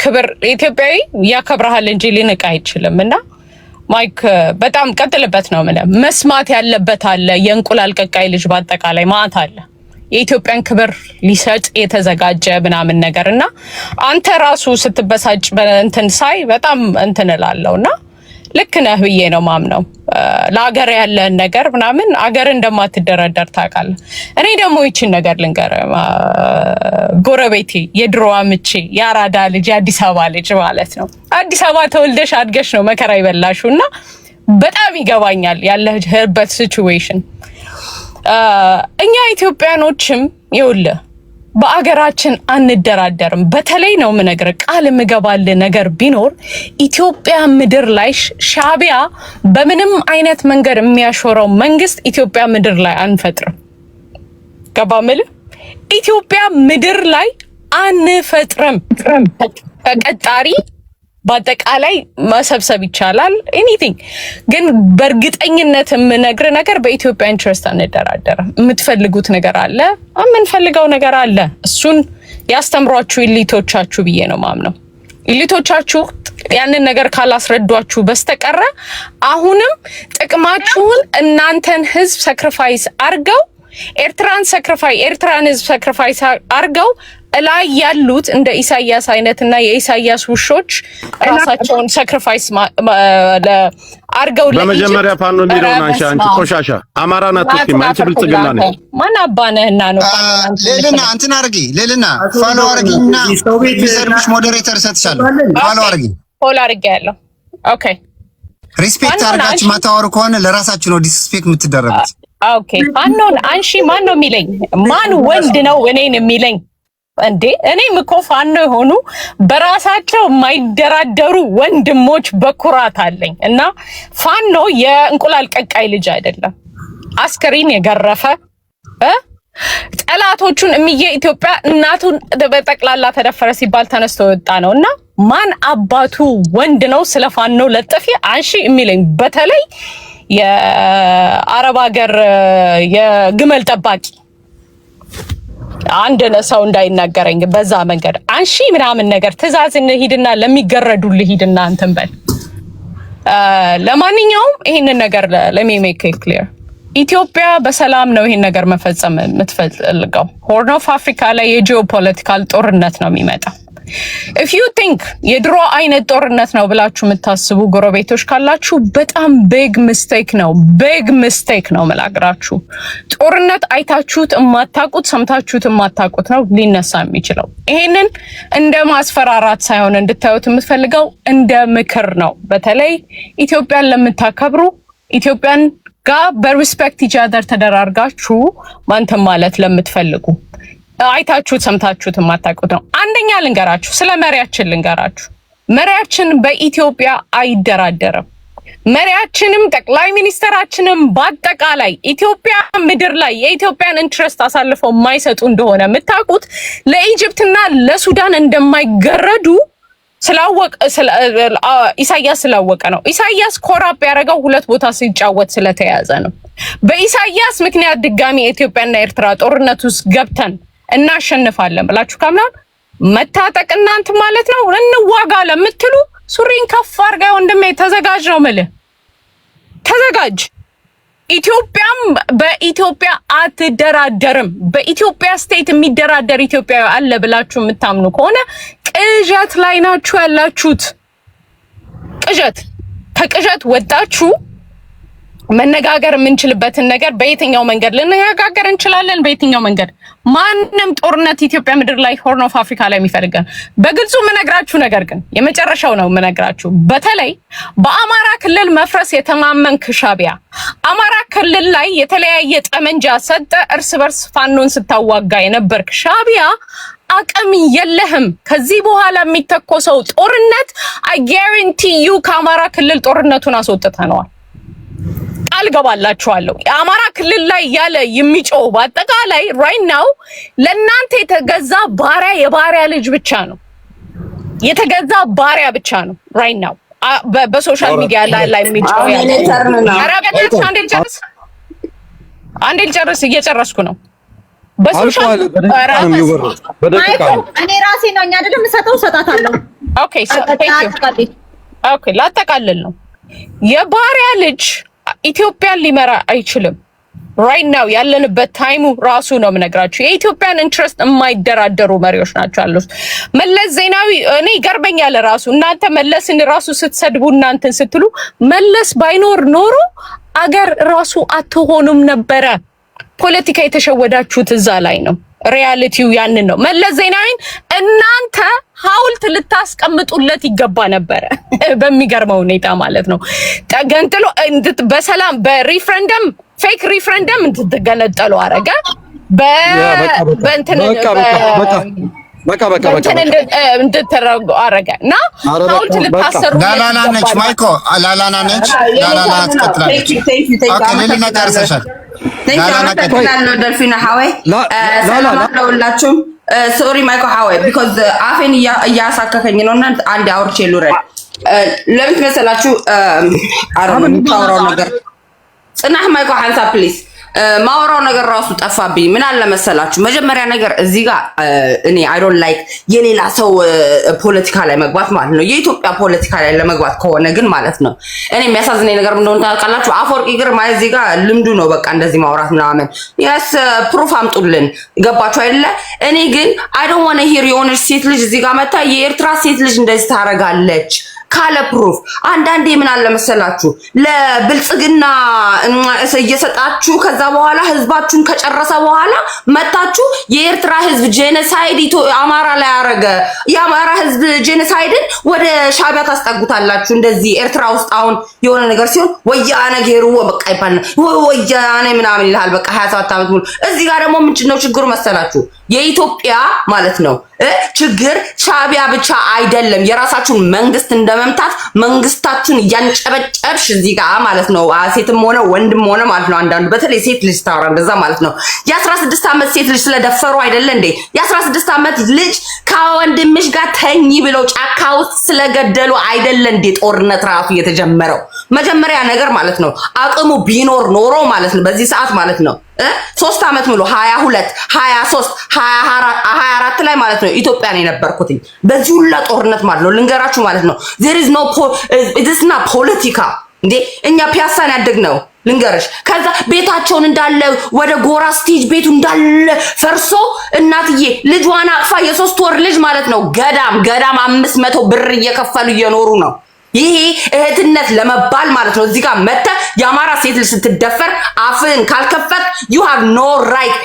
ክብር ኢትዮጵያዊ ያከብራል እንጂ ሊንቅ አይችልምና ማይክ በጣም ቀጥልበት ነው ማለት መስማት ያለበት አለ የእንቁላል ቀቃይ ልጅ በአጠቃላይ ማአት አለ የኢትዮጵያን ክብር ሊሰጥ የተዘጋጀ ምናምን ነገርና አንተ ራሱ ስትበሳጭ በእንትን ሳይ በጣም እንትን እላለውና ልክ ነህ ብዬ ነው ማምነው ለአገር ያለን ነገር ምናምን አገር እንደማትደረደር ታውቃለህ እኔ ደግሞ ይችን ነገር ልንገር ጎረቤቴ የድሮዋ ምቼ ያራዳ ልጅ አዲስ አበባ ልጅ ማለት ነው አዲስ አበባ ተወልደሽ አድገሽ ነው መከራ ይበላሹና በጣም ይገባኛል ያለህበት ሲቹዌሽን እኛ ኢትዮጵያኖችም ይኸውልህ በአገራችን አንደራደርም በተለይ ነው ምነግርህ ቃል ምገባል ነገር ቢኖር ኢትዮጵያ ምድር ላይ ሻቢያ በምንም አይነት መንገድ የሚያሾረው መንግስት ኢትዮጵያ ምድር ላይ አንፈጥርም ገባምል ኢትዮጵያ ምድር ላይ አንፈጥርም ተቀጣሪ በአጠቃላይ መሰብሰብ ይቻላል ኤኒቲንግ ግን በእርግጠኝነት የምነግር ነገር በኢትዮጵያ ኢንትረስት አንደራደርም የምትፈልጉት ነገር አለ የምንፈልገው ነገር አለ እሱን ያስተምሯችሁ ኢሊቶቻችሁ ብዬ ነው ማምነው ኢሊቶቻችሁ ያንን ነገር ካላስረዷችሁ በስተቀረ አሁንም ጥቅማችሁን እናንተን ህዝብ ሳክሪፋይስ አርገው ኤርትራን ህዝብ ሳክሪፋይስ አርገው ላይ ያሉት እንደ ኢሳያስ አይነትና የኢሳያስ ውሾች ራሳቸውን ሳክሪፋይስ አርገው በመጀመሪያ ፋኖ የሚለውን አንቺ ቆሻሻ አማራና ትስኪ ማንቺ ብልጽግና ነው ማን አባነህና ነው ሌልና እንትን አርጊ ሌልና ፋሎ አርጊና ሪሰርች ሞዴሬተር ሰጥቻለሁ ፋሎ አርጊ ፎሎ አርጊ ያለው ኦኬ ሪስፔክት አርጋችሁ ማታወሩ ከሆነ ለራሳችሁ ነው ዲስፔክት የምትደረጉት ኦኬ ፋኖን አንሺ ማን ነው የሚለኝ ማን ወንድ ነው እኔን የሚለኝ እንዴ እኔም እኮ ፋኖ የሆኑ በራሳቸው የማይደራደሩ ወንድሞች በኩራት አለኝ እና ፋኖ የእንቁላል ቀቃይ ልጅ አይደለም አስከሬን የገረፈ ጠላቶቹን እምዬ ኢትዮጵያ እናቱን በጠቅላላ ተደፈረ ሲባል ተነስቶ ወጣ ነውና ማን አባቱ ወንድ ነው ስለፋኖ ለጥፊ አንሺ የሚለኝ? በተለይ የአረብ ሀገር የግመል ጠባቂ አንድ ሰው እንዳይናገረኝ በዛ መንገድ አንሺ ምናምን ነገር ትእዛዝ ሂድና ለሚገረዱልህ ሂድና እንትን በል። ለማንኛውም ይሄንን ነገር ለሜክ ክሊር ኢትዮጵያ በሰላም ነው ይሄን ነገር መፈጸም የምትፈልገው። ሆርን ኦፍ አፍሪካ ላይ የጂኦፖለቲካል ጦርነት ነው የሚመጣው። if you think የድሮ አይነት ጦርነት ነው ብላችሁ የምታስቡ ጎረቤቶች ካላችሁ በጣም big mistake ነው መላግራችሁ። ጦርነት አይታችሁት የማታውቁት ሰምታችሁት የማታውቁት ነው ሊነሳ የሚችለው። ይሄንን እንደ ማስፈራራት ሳይሆን እንድታዩት የምትፈልገው እንደ ምክር ነው። በተለይ ኢትዮጵያን ለምታከብሩ ኢትዮጵያን ጋር በሪስፔክት ኢች አዘር ተደራርጋችሁ ማንተም ማለት ለምትፈልጉ አይታችሁት ሰምታችሁት የማታውቁት ነው። አንደኛ ልንገራችሁ፣ ስለ መሪያችን ልንገራችሁ። መሪያችን በኢትዮጵያ አይደራደርም። መሪያችንም ጠቅላይ ሚኒስተራችንም በአጠቃላይ ኢትዮጵያ ምድር ላይ የኢትዮጵያን ኢንትረስት አሳልፈው የማይሰጡ እንደሆነ የምታውቁት ለኢጅፕትና ለሱዳን እንደማይገረዱ ኢሳያስ ስላወቀ ነው። ኢሳያስ ኮራፕ ያደረገው ሁለት ቦታ ሲጫወት ስለተያዘ ነው። በኢሳያስ ምክንያት ድጋሚ የኢትዮጵያና ኤርትራ ጦርነት ውስጥ ገብተን እናሸንፋለን ብላችሁ ካምናን መታጠቅ እናንተ ማለት ነው። እንዋጋ ለምትሉ ሱሪን ከፍ አድርጋ ወንድሜ ተዘጋጅ ነው የምልህ። ተዘጋጅ። ኢትዮጵያም በኢትዮጵያ አትደራደርም። በኢትዮጵያ ስቴት የሚደራደር ኢትዮጵያዊ አለ ብላችሁ የምታምኑ ከሆነ ቅዠት ላይ ናችሁ ያላችሁት። ቅዠት ከቅዠት ወጣችሁ መነጋገር የምንችልበትን ነገር በየትኛው መንገድ ልንነጋገር እንችላለን? በየትኛው መንገድ? ማንም ጦርነት ኢትዮጵያ ምድር ላይ ሆርን ኦፍ አፍሪካ ላይ የሚፈልገን በግልጹ የምነግራችሁ ነገር ግን የመጨረሻው ነው የምነግራችሁ። በተለይ በአማራ ክልል መፍረስ የተማመንክ ሻቢያ አማራ ክልል ላይ የተለያየ ጠመንጃ ሰጠ እርስ በርስ ፋኖን ስታዋጋ የነበርክ ሻቢያ አቅም የለህም። ከዚህ በኋላ የሚተኮሰው ጦርነት አይ ጋራንቲ ዩ ከአማራ ክልል ጦርነቱን አስወጥተነዋል። አልገባላችኋለሁ። የአማራ ክልል ላይ ያለ የሚጮህ በአጠቃላይ ራይት ናው ለእናንተ የተገዛ ባሪያ የባሪያ ልጅ ብቻ ነው። የተገዛ ባሪያ ብቻ ነው ራይት ናው በሶሻል ሚዲያ ላይ የሚጮህ ያለ። ኧረ በእናትሽ አንዴ ልጨርስ እየጨረስኩ ነው። በሶሻል እኔ ራሴ ነው አይደለም የምሰጠው ሰጣታለሁ። ኦኬ ላጠቃልል ነው። የባሪያ ልጅ ኢትዮጵያን ሊመራ አይችልም። ራይት ናው ያለንበት ታይሙ ራሱ ነው የምነግራችሁ። የኢትዮጵያን ኢንትረስት የማይደራደሩ መሪዎች ናቸው ያሉት። መለስ ዜናዊ እኔ ይገርመኛል ራሱ እናንተ መለስን ራሱ ስትሰድቡ እናንተን ስትሉ መለስ ባይኖር ኖሮ አገር ራሱ አትሆኑም ነበረ። ፖለቲካ የተሸወዳችሁት እዛ ላይ ነው። ሪያሊቲው ያንን ነው። መለስ ዜናዊን እናንተ ሐውልት ልታስቀምጡለት ይገባ ነበረ። በሚገርመው ሁኔታ ማለት ነው። ተገንጥሎ በሰላም በሪፍረንደም ፌክ ሪፍረንደም እንድትገነጠሉ አረገ። በእንትን እንድትረጉ አረገ እና ሐውልት ልታሰሩ ላላላ ነች ማይኮ ላላላ ነች ላላላ ትቀጥላለች። ኦኬ ሌላ ታርሰሻል ተንከራተታለሁ ደልፊና ሐወይ ሰላማለሁላችሁም ሶሪ ማይኮ ሐወይ ቢኮዝ አፌን እያሳከከኝ ነውና አንድ አውርቼ ልውረድ። ለምን መሰላችሁ አረም ታወራው ነገር ጽናህ ማይኮ አንሳ ፕሊዝ ማወራው ነገር ራሱ ጠፋብኝ። ምን አለ መሰላችሁ መጀመሪያ ነገር እዚህ ጋር እኔ አይ ዶንት ላይክ የሌላ ሰው ፖለቲካ ላይ መግባት ማለት ነው። የኢትዮጵያ ፖለቲካ ላይ ለመግባት ከሆነ ግን ማለት ነው እኔ የሚያሳዝነኝ ነገር እንደሆነ ታውቃላችሁ። አፈወርቂ ግርማ እዚህ ጋር ልምዱ ነው በቃ እንደዚህ ማውራት ምናምን ያስ ፕሩፍ አምጡልን። ገባችሁ አይደለ? እኔ ግን አይ ዶንት ዋና ሂር የሆነች ሴት ልጅ እዚህ ጋር መታ የኤርትራ ሴት ልጅ እንደዚህ ታረጋለች ካለ ፕሩፍ። አንዳንዴ ምን አለ መሰላችሁ ለብልጽግና እየሰጣችሁ ከዛ በኋላ ህዝባችሁን ከጨረሰ በኋላ መታችሁ የኤርትራ ህዝብ ጄኖሳይድ አማራ ላይ ያረገ የአማራ ህዝብ ጄኖሳይድን ወደ ሻቢያ ታስጠጉታላችሁ። እንደዚህ ኤርትራ ውስጥ አሁን የሆነ ነገር ሲሆን ወያነ ጌሩ በቃ ይባልና ወያነ ምናምን ይላል በቃ 27 ዓመት ሙሉ። እዚህ ጋር ደግሞ ምንድነው ችግሩ መሰላችሁ የኢትዮጵያ ማለት ነው ችግር ሻቢያ ብቻ አይደለም። የራሳችሁን መንግስት እንደመምታት መንግስታችሁን እያንጨበጨብሽ እዚህ ጋር ማለት ነው። ሴትም ሆነ ወንድም ሆነ ማለት ነው። አንዳንዱ በተለይ ሴት ልጅ ታወራ እንደዛ ማለት ነው። የ16 ዓመት ሴት ልጅ ስለደፈሩ አይደለ እንዴ? የ16 ዓመት ልጅ ከወንድምሽ ጋር ተኝ ብለው ጫካ ውስጥ ስለገደሉ አይደለ እንዴ? ጦርነት ራሱ የተጀመረው መጀመሪያ ነገር ማለት ነው። አቅሙ ቢኖር ኖሮ ማለት ነው በዚህ ሰዓት ማለት ነው 3 ዓመት ሙሉ 22 23 24 ላይ ማለት ነው ኢትዮጵያን የነበርኩት በዚህ ሁላ ጦርነት ማለት ነው። ልንገራችሁ ማለት ነው there is no it is not ፖለቲካ እንዴ። እኛ ፒያሳን ያደግነው ልንገርሽ። ከዛ ቤታቸውን እንዳለ ወደ ጎራ ስቴጅ ቤቱ እንዳለ ፈርሶ እናትዬ ልጇን አቅፋ የ3 ወር ልጅ ማለት ነው ገዳም 500 ብር እየከፈሉ እየኖሩ ነው። ይሄ እህትነት ለመባል ማለት ነው። እዚህ ጋር መተ የአማራ ሴት ልጅ ስትደፈር አፍን ካልከፈት you have no right።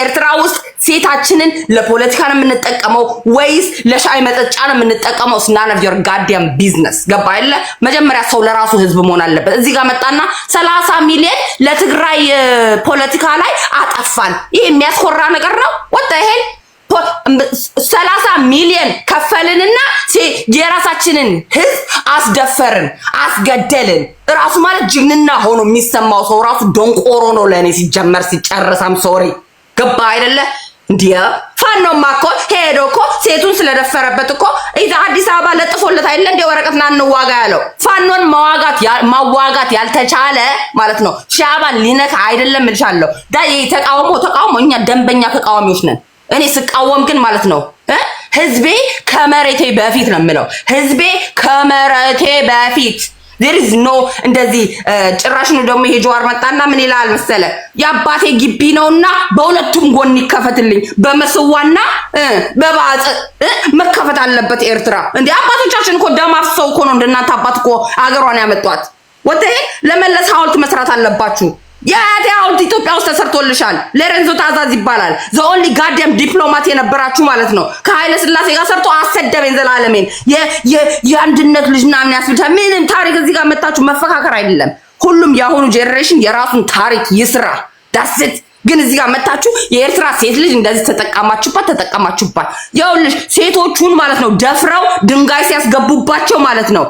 ኤርትራ ውስጥ ሴታችንን ለፖለቲካ ነው የምንጠቀመው ወይስ ለሻይ መጠጫ ነው የምንጠቀመው? none of your goddamn business። ገባ አይደለ? መጀመሪያ ሰው ለራሱ ህዝብ መሆን አለበት። እዚህ ጋር መጣና 30 ሚሊዮን ለትግራይ ፖለቲካ ላይ አጠፋን። ይሄ የሚያስኮራ ነገር ነው? what the hell 30 ሚሊዮን ከፈልንና የራሳችንን ህዝብ አስደፈርን አስገደልን። ራሱ ማለት ጅግንና ሆኖ የሚሰማው ሰው ራሱ ደንቆሮ ነው ለኔ ሲጀመር ሲጨርሳም ሶሪ ገባ አይደለ እንዴ? ፋኖማ እኮ ሄዶ እኮ ሴቱን ስለደፈረበት እኮ አዲስ አበባ ለጥፎለት አይደለ እንደ ወረቀትና እንዋጋ ያለው። ፋኖን ማዋጋት ያልተቻለ ማለት ነው ሻባን ሊነካ አይደለም እልሻለሁ። ዳይ ተቃውሞ እኛ ደንበኛ ተቃዋሚዎች ነን። እኔ ስቃወም ግን ማለት ነው ህዝቤ ከመሬቴ በፊት ነው የምለው። ህዝቤ ከመሬቴ በፊት there is no እንደዚህ ጭራሽ ነው ደግሞ ይሄ ጀዋር መጣና ምን ይላል መሰለ የአባቴ ግቢ ነውና በሁለቱም ጎን ይከፈትልኝ በመስዋና በባጽ መከፈት አለበት ኤርትራ። እንዴ አባቶቻችን እኮ ደም አፍሰው እኮ ነው እንደናንተ አባት እኮ አገሯን ያመጧት። ወጥተህ ለመለስ ሐውልት መስራት አለባችሁ። ሐውልት ኢትዮጵያ ውስጥ ተሰርቶልሻል። ሎሬንዞ ታዛዝ ይባላል። the only goddamn ዲፕሎማት የነበራችሁ ማለት ነው። ከኃይለ ሥላሴ ጋር ሰርቶ አሰደበኝ ዘላለሜን የአንድነት ልጅ ምናምን ያስብታ ምንም ታሪክ እዚህ ጋር መጣችሁ መፈካከር አይደለም። ሁሉም የአሁኑ ጄነሬሽን የራሱን ታሪክ ይስራ። that's it። ግን እዚህ ጋር መጣችሁ የኤርትራ ሴት ልጅ እንደዚህ ተጠቀማችሁባት። ያውልሽ ሴቶቹን ማለት ነው ደፍረው ድንጋይ ሲያስገቡባቸው ማለት ነው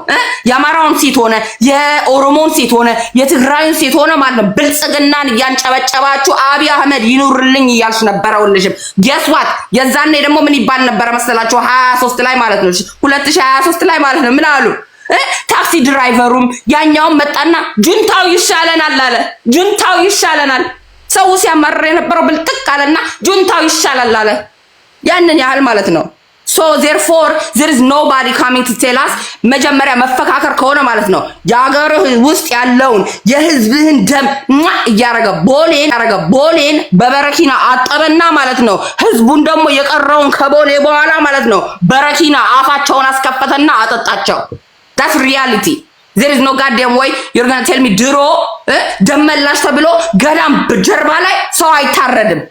የአማራውን ሴት ሆነ የኦሮሞን ሴት ሆነ የትግራይን ሴት ሆነ ማለት ነው ብልጽግናን እያንጨበጨባችሁ አብይ አህመድ ይኑርልኝ እያልሽ ነበረውልሽም። guess what የዛኔ ደግሞ ምን ይባል ነበር መሰላችሁ 23 ላይ ማለት ነው 2023 ላይ ማለት ነው ምን አሉ ታክሲ ድራይቨሩም ያኛውን መጣና ጁንታው ይሻለናል አለ። ጁንታው ይሻለናል ሰው ሲያማርር የነበረው ብልጥቅ አለና ጁንታው ይሻላል አለ። ያንን ያህል ማለት ነው። so therefore there is nobody coming to tell us መጀመሪያ መፈካከር ከሆነ ማለት ነው የሀገርህ ውስጥ ያለውን የህዝብህን ደም እያረገ ቦሌን በበረኪና አጠበና ማለት ነው ህዝቡን ደግሞ የቀረውን ከቦሌ በኋላ ማለት ነው በረኪና አፋቸውን አስከፈተና አጠጣቸው። that's reality። there is no goddamn way you're going to tell me ድሮ ደመላሽ ተብሎ ገዳም በጀርባ ላይ ሰው አይታረድም።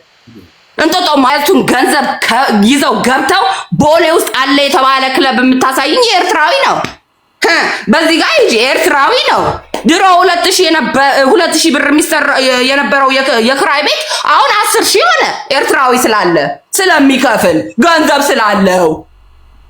እንጦጦ ማለቱን ገንዘብ ይዘው ገብተው ቦሌ ውስጥ አለ የተባለ ክለብ የምታሳይኝ ኤርትራዊ ነው። በዚህ ጋር እንጂ ኤርትራዊ ነው። ድሮ 2000 ብር የነበረው የክራይ ቤት አሁን 10,000 ሆነ። ኤርትራዊ ስላለ ስለሚከፍል ገንዘብ ስላለው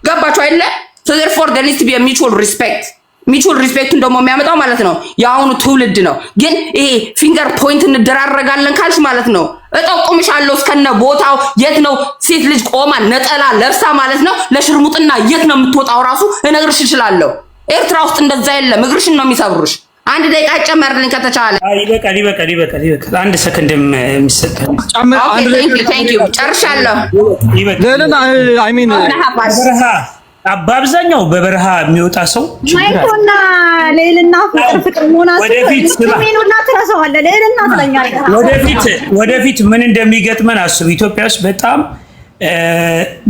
ገባችሁ አይደለ? so therefore there needs to be a mutual respect። ሚቹል ሪስፔክቱን ደግሞ የሚያመጣው ማለት ነው የአሁኑ ትውልድ ነው። ግን ይሄ ፊንገር ፖይንት እንደራረጋለን ካልሽ ማለት ነው እጠቁምሻለሁ እስከነ ቦታው የት ነው ሴት ልጅ ቆማ ነጠላ ለብሳ ማለት ነው ለሽርሙጥና የት ነው የምትወጣው ራሱ እነግርሽ እችላለሁ። ኤርትራ ውስጥ እንደዛ የለም። እግርሽን ነው የሚሰብሩሽ። አንድ ደቂቃ ጨመርልኝ ከተቻለ። ይበቃል። አንድ ሰከንድም የሚሰጠን ታንክ ዩ ጨርሻለሁ። ለለና አይ ሚን በአብዛኛው በበረሃ የሚወጣ ሰው ማይኮና ሌልና ፍቅር ወደፊት ምን እንደሚገጥመን አስቡ። ኢትዮጵያ ውስጥ በጣም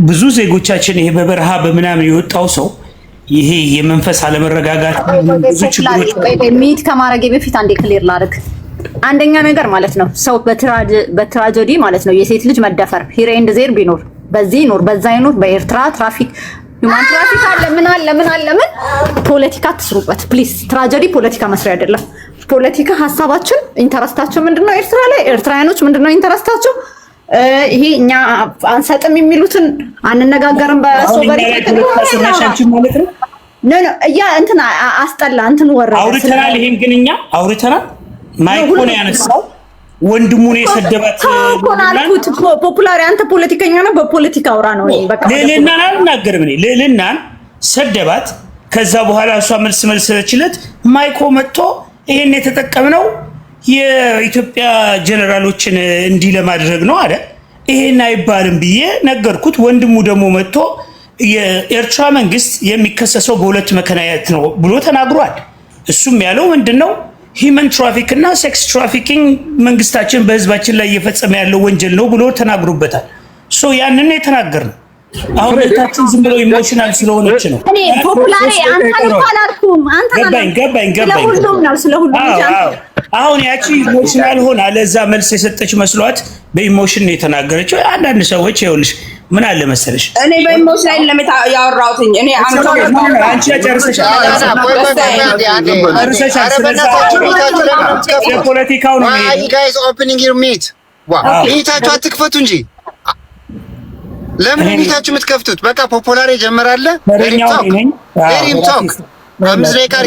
ብዙ ዜጎቻችን ይሄ በበረሃ በምናምን የወጣው ሰው ይሄ የመንፈስ አለመረጋጋት ብዙ ችግሮች ሚት ከማረጌ በፊት አንዴ ክሊር ላድርግ። አንደኛ ነገር ማለት ነው ሰው በትራጀዲ ማለት ነው የሴት ልጅ መደፈር ሂር ኤንድ ዜር ቢኖር በዚህ ኖር በዛ ይኖር በኤርትራ ትራፊክ ሁማን ትራፊክ አለ ምን ፖለቲካ ትስሩበት ፕሊዝ። ትራጀዲ ፖለቲካ መስሪያ አይደለም። ፖለቲካ ሀሳባችን ኢንተረስታቸው ምንድነው? ኤርትራ ላይ ኤርትራውያኖች ምንድነው ኢንተረስታቸው? ይሄ እኛ አንሰጥም የሚሉትን አንነጋገርም በሶቨሬንቲ ማለት ነው። ኖ ያ እንትና አስጠላ እንትን ወረደ አውርተናል። ይሄን ግን እኛ አውርተናል። ማይኮን ያነሳው ወንድሙን የሰደባት ኮናልኩት ፖፑላር አንተ ፖለቲከኛ ነው በፖለቲካ አውራ ነው። በቃ ልዕልናን አልናገርም እኔ ልዕልናን ሰደባት። ከዛ በኋላ እሷ መልስ ስለችለት ማይኮ መጥቶ ይሄን የተጠቀምነው የኢትዮጵያ ጀነራሎችን እንዲህ ለማድረግ ነው አለ። ይሄን አይባልም ብዬ ነገርኩት። ወንድሙ ደግሞ መጥቶ የኤርትራ መንግስት የሚከሰሰው በሁለት ምክንያት ነው ብሎ ተናግሯል። እሱም ያለው ምንድነው ሂመን ትራፊክ እና ሴክስ ትራፊኪንግ መንግስታችን በህዝባችን ላይ እየፈጸመ ያለው ወንጀል ነው ብሎ ተናግሮበታል። ሶ ያንን ነው የተናገርነው። አሁን ታችን ዝም ብሎ ኢሞሽናል ስለሆነች ነው። እኔ ፖፑላር አንተ አልኳላልኩም አንተ ገባኝ ስለሁሉም ነው ስለሁሉም አሁን ያቺ ኢሞሽናል ሆና ለዛ መልስ የሰጠች መስሏት በኢሞሽን ነው የተናገረችው። አንዳንድ ሰዎች ይኸውልሽ ምን አለ መሰለሽ እኔ በኢሞሽናል ለምን ያወራሁትኝ እኔ አንቺ ጨርሰሻል። የፖለቲካው ነው ጋይስ ኦፕኒንግ ዩር ሚት ሚታችሁ አትክፈቱ እንጂ ለምን ሚታችሁ የምትከፍቱት? በቃ ፖፑላር ጀመራለ ሌሪም ቶክ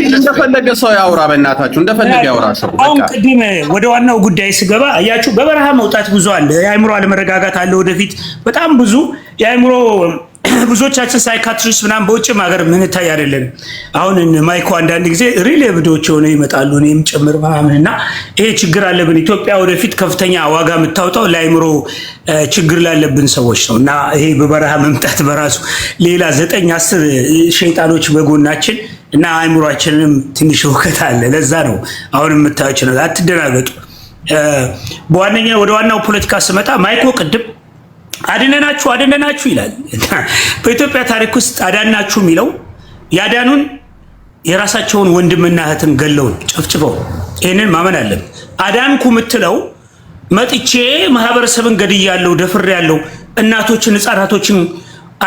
እንደፈለገ ሰው ያውራ፣ በእናታችሁ እንደፈለገ ያውራ ሰው። አሁን ቅድም ወደ ዋናው ጉዳይ ስገባ አያችሁ በበረሃ መውጣት ብዙ አለ። የአእምሮ አለመረጋጋት አለ። ወደፊት በጣም ብዙ የአእምሮ ብዙዎቻችን ሳይካትሪስት ምናምን በውጭም ሀገር ምንታይ አይደለም። አሁን ማይኮ አንዳንድ ጊዜ ሪል እብዶች ሆነው ይመጣሉ፣ እኔም ጭምር ምናምንና ይሄ ችግር አለብን። ኢትዮጵያ ወደፊት ከፍተኛ ዋጋ የምታወጣው ለአእምሮ ችግር ላለብን ሰዎች ነው። እና ይሄ በበረሃ መምጣት በራሱ ሌላ 9-10 ሸይጣኖች በጎናችን እና አእምሮአችንንም ትንሽ ውከት አለ። ለዛ ነው አሁን የምታዩት ነው። አትደናገጡ። በዋነኛ ወደ ዋናው ፖለቲካ ስመጣ ማይኮ ቅድም አድነናችሁ ይላል። በኢትዮጵያ ታሪክ ውስጥ አዳናችሁ የሚለው ያዳኑን የራሳቸውን ወንድምና እህትን ገለውን ጨፍጭፈው፣ ይሄንን ማመን አለብን። አዳንኩ የምትለው መጥቼ ማህበረሰብን ገድያለሁ፣ ደፍሬያለሁ፣ እናቶችን ህፃናቶችን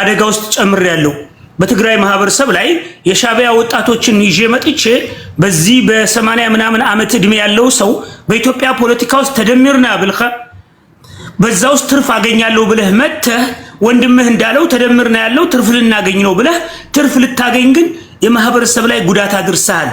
አደጋ ውስጥ ጨምሬያለሁ፣ በትግራይ ማህበረሰብ ላይ የሻዕቢያ ወጣቶችን ይዤ መጥቼ በዚህ በ80 ምናምን ዓመት እድሜ ያለው ሰው በኢትዮጵያ ፖለቲካ ውስጥ ተደምርና ብልኸ በዛ ውስጥ ትርፍ አገኛለሁ ብለህ መተህ ወንድምህ እንዳለው ተደምርና ያለው ትርፍ ልናገኝ ነው ብለህ ትርፍ ልታገኝ ግን የማህበረሰብ ላይ ጉዳት አድርሰሃል፣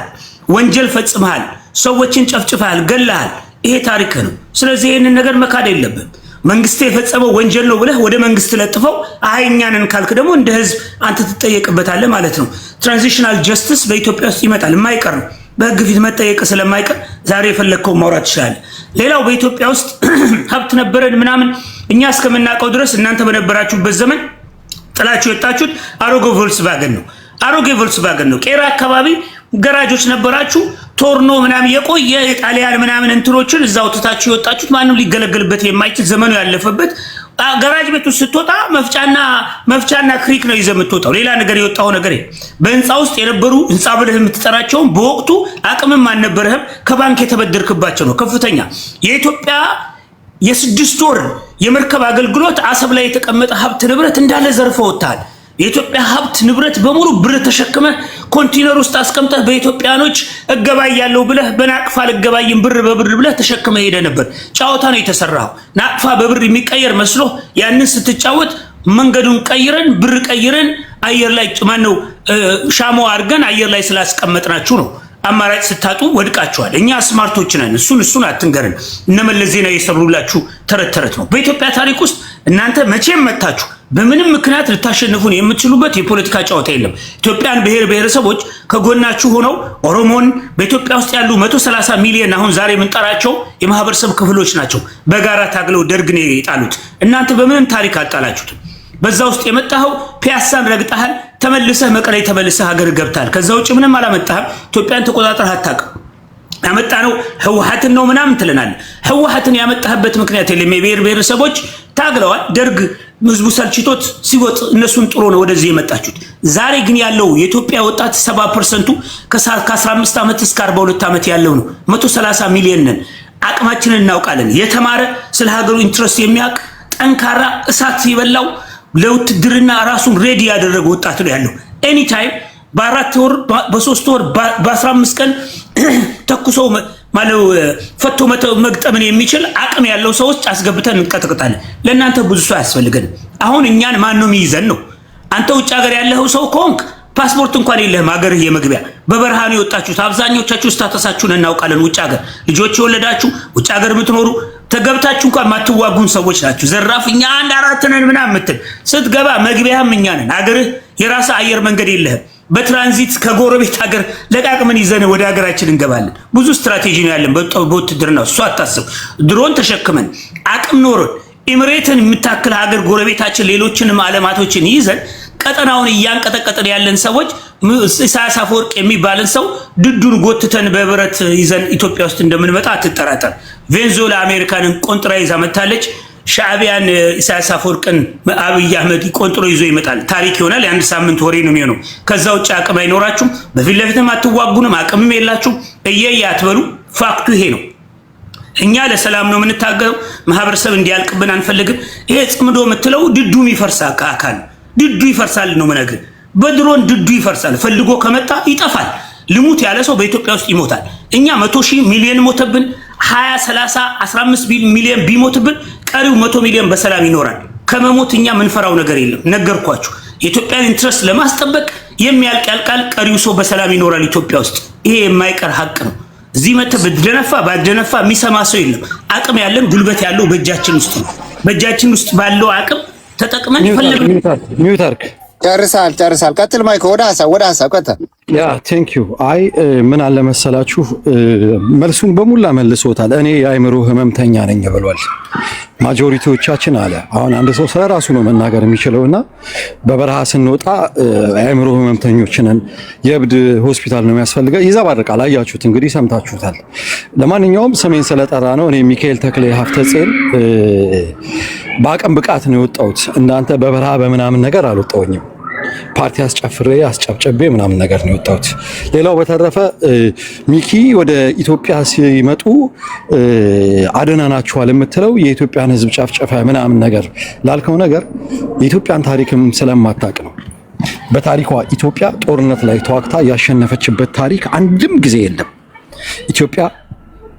ወንጀል ፈጽመሃል፣ ሰዎችን ጨፍጭፈሃል፣ ገለሃል። ይሄ ታሪክ ነው። ስለዚህ ይሄንን ነገር መካድ የለብህም። መንግስት የፈጸመው ወንጀል ነው ብለህ ወደ መንግስት ለጥፈው አህኛንን ካልክ ደግሞ እንደ ህዝብ አንተ ትጠየቅበታለህ ማለት ነው። ትራንዚሽናል ጀስቲስ በኢትዮጵያ ውስጥ ይመጣል፣ የማይቀር ነው። በህግ ፊት መጠየቅ ስለማይቀር ዛሬ የፈለግከው ማውራት ትችላለህ። ሌላው በኢትዮጵያ ውስጥ ሀብት ነበረን ምናምን እኛ እስከምናውቀው ድረስ እናንተ በነበራችሁበት ዘመን ጥላችሁ የወጣችሁት አሮጌ ቮልክስቫገን ነው። አሮጌ ቮልክስቫገን ነው። ቄራ አካባቢ ገራጆች ነበራችሁ። ቶርኖ ምናምን የቆየ የጣሊያን ምናምን እንትኖችን እዛው ትታችሁ የወጣችሁት ማንም ሊገለገልበት የማይችል ዘመኑ ያለፈበት ገራጅ ቤት ውስጥ ስትወጣ መፍቻና ክሪክ ነው ይዘህ የምትወጣው። ሌላ ነገር የወጣው ነገር በህንፃ ውስጥ የነበሩ ህንፃ ብለህ የምትጠራቸውን በወቅቱ አቅምም አልነበረህም። ከባንክ የተበደርክባቸው ነው ከፍተኛ። የኢትዮጵያ የ6 ወር የመርከብ አገልግሎት አሰብ ላይ የተቀመጠ ሀብት ንብረት እንዳለ ዘርፈው ወጥተሃል። የኢትዮጵያ ሀብት ንብረት በሙሉ ብር ተሸክመ ኮንቴነር ውስጥ አስቀምጠህ በኢትዮጵያኖች እገባያለሁ ብለህ በናቅፋ ልገባይም ብር በብር ብለህ ተሸክመ ሄደ ነበር። ጫወታ ነው የተሰራው። ናቅፋ በብር የሚቀየር መስሎ ያንን ስትጫወት መንገዱን ቀይረን ብር ቀይረን አየር ላይ ማነው ሻሞ አድርገን አየር ላይ ስላስቀመጥናችሁ ነው። አማራጭ ስታጡ ወድቃችኋል። እኛ ስማርቶች ነን። እሱን አትንገረን። እነመለስ ዜናዊ የሰሩላችሁ ተረት ነው። በኢትዮጵያ ታሪክ ውስጥ እናንተ መቼም መታችሁ በምንም ምክንያት ልታሸንፉን የምትችሉበት የፖለቲካ ጨዋታ የለም። ኢትዮጵያን ብሔር ብሔረሰቦች ከጎናችሁ ሆነው ኦሮሞን በኢትዮጵያ ውስጥ ያሉ 130 ሚሊዮን አሁን ዛሬ የምንጠራቸው የማህበረሰብ ክፍሎች ናቸው በጋራ ታግለው ደርግን የጣሉት። እናንተ በምንም ታሪክ አጣላችሁትም። በዛ ውስጥ የመጣኸው ፒያሳን ረግጠሃል፣ ተመልሰህ መቀሌ ተመልሰህ ሀገር ገብተሃል። ከዛ ውጭ ምንም አላመጣህም። ኢትዮጵያን ተቆጣጥረህ አታውቅም። ያመጣነው ህወሓትን ነው ምናምን ትለናለህ። ህወሓትን ያመጣህበት ምክንያት የለም። የብሔር ብሔረሰቦች ታግለዋል። ደርግ ህዝቡ ሰልችቶት ሲወጥ እነሱን ጥሎ ነው ወደዚህ የመጣችሁት። ዛሬ ግን ያለው የኢትዮጵያ ወጣት 70% ከ15 ዓመት እስከ 42 ዓመት ያለው ነው። 130 ሚሊዮን ነን። አቅማችንን እናውቃለን። የተማረ ስለ ሀገሩ ኢንትረስት የሚያውቅ ጠንካራ እሳት ይበላው ለውትድርና ራሱን ሬዲ ያደረገ ወጣት ነው ያለው። ኤኒ ታይም በ4 ወር በ3 ወር በ15 ቀን ተኩሰው ማለው ፈቶ መግጠምን የሚችል አቅም ያለው ሰዎች አስገብተን እንቀጥቅጣለን። ለእናንተ ብዙ ሰው ያስፈልገን። አሁን እኛን ማን ነው የሚይዘን ነው? አንተ ውጭ ሀገር ያለው ሰው ኮንክ ፓስፖርት እንኳን የለህም ሀገርህ የመግቢያ በበረሃ ነው የወጣችሁት። አብዛኞቻችሁ ስታተሳችሁን እናውቃለን። ውጭ ሀገር ልጆች የወለዳችሁ ውጭ ሀገር የምትኖሩ ተገብታችሁ እንኳን ማትዋጉን ሰዎች ናችሁ። ዘራፍ እኛ 1-4 ነን ምናምን የምትል ስትገባ መግቢያህም እኛ ነን። ሀገርህ የራስህ አየር መንገድ የለህም። በትራንዚት ከጎረቤት ሀገር ለቃቅመን ይዘን ወደ ሀገራችን እንገባለን። ብዙ ስትራቴጂ ነው ያለን በውትድርና። እሱ አታስብ። ድሮን ተሸክመን አቅም ኖሮን ኤምሬትን የምታክል ሀገር ጎረቤታችን ሌሎችንም ዓለማቶችን ይዘን ቀጠናውን እያንቀጠቀጠን ያለን ሰዎች ኢሳያስ አፈወርቅ የሚባልን ሰው ድዱን ጎትተን በብረት ይዘን ኢትዮጵያ ውስጥ እንደምንመጣ አትጠራጠር። ቬንዙዌላ አሜሪካንን ቆንጥራ ይዛ መታለች። ሻዕቢያን ኢሳያስ አፈወርቅን አብይ አህመድ ቆንጥሮ ይዞ ይመጣል። ታሪክ ይሆናል። የአንድ ሳምንት ወሬ ነው የሚሆነው። ከዛ ውጭ አቅም አይኖራችሁም። በፊት ለፊትም አትዋጉንም። አቅምም የላችሁም። እየየ አትበሉ። ፋክቱ ይሄ ነው። እኛ ለሰላም ነው የምንታገለው። ማህበረሰብ እንዲያልቅብን አንፈልግም። ይሄ ጽምዶ የምትለው ድዱም ይፈርሳል። አካል ድዱ ይፈርሳል ነው የምነግርህ። በድሮን ድዱ ይፈርሳል። ፈልጎ ከመጣ ይጠፋል። ልሙት ያለ ሰው በኢትዮጵያ ውስጥ ይሞታል። እኛ 100 ሺህ ሚሊዮን ሞተብን 20 30 15 ሚሊዮን ቢሞትብን ቀሪው 100 ሚሊዮን በሰላም ይኖራል። ከመሞት እኛ ምንፈራው ነገር የለም። ነገርኳችሁ። የኢትዮጵያን ኢንትረስት ለማስጠበቅ የሚያልቅ ያልቃል። ቀሪው ሰው በሰላም ይኖራል ኢትዮጵያ ውስጥ። ይሄ የማይቀር ሀቅ ነው። እዚህ መተህ ብትደነፋ ባትደነፋ የሚሰማ ሰው የለም። አቅም ያለን ጉልበት ያለው በእጃችን ውስጥ ነው። በእጃችን ውስጥ ባለው አቅም ተጠቅመን ይፈልጋል። ሚውታርክ ጨርሳል። ቀጥል ማይኮ። ወደ ሐሳብ ቀጥል። ያ ቴንክ ዩ። አይ ምን አለ መሰላችሁ መልሱን በሙላ መልሶታል። እኔ የአእምሮ ህመምተኛ ነኝ ብሏል። ማጆሪቲዎቻችን አለ። አሁን አንድ ሰው ስለ ራሱ ነው መናገር የሚችለውና በበረሃ ስንወጣ የአእምሮ ህመምተኞችንን የእብድ ሆስፒታል ነው የሚያስፈልገው። ይዘባርቃል። አያችሁት እንግዲህ ሰምታችሁታል። ለማንኛውም ስሜን ስለጠራ ነው። እኔ ሚካኤል ተክሌ ሀፍተጽዮን በአቅም ብቃት ነው የወጣሁት። እናንተ በበረሃ በምናምን ነገር አልወጣሁኝም። ፓርቲ አስጨፍሬ አስጨብጨቤ ምናምን ነገር ነው የወጣሁት። ሌላው በተረፈ ሚኪ ወደ ኢትዮጵያ ሲመጡ አድነናችኋል የምትለው የኢትዮጵያን ህዝብ ጨፍጨፈ ምናምን ነገር ላልከው ነገር የኢትዮጵያን ታሪክም ስለማታውቅ ነው። በታሪኳ ኢትዮጵያ ጦርነት ላይ ተዋግታ ያሸነፈችበት ታሪክ አንድም ጊዜ የለም። ኢትዮጵያ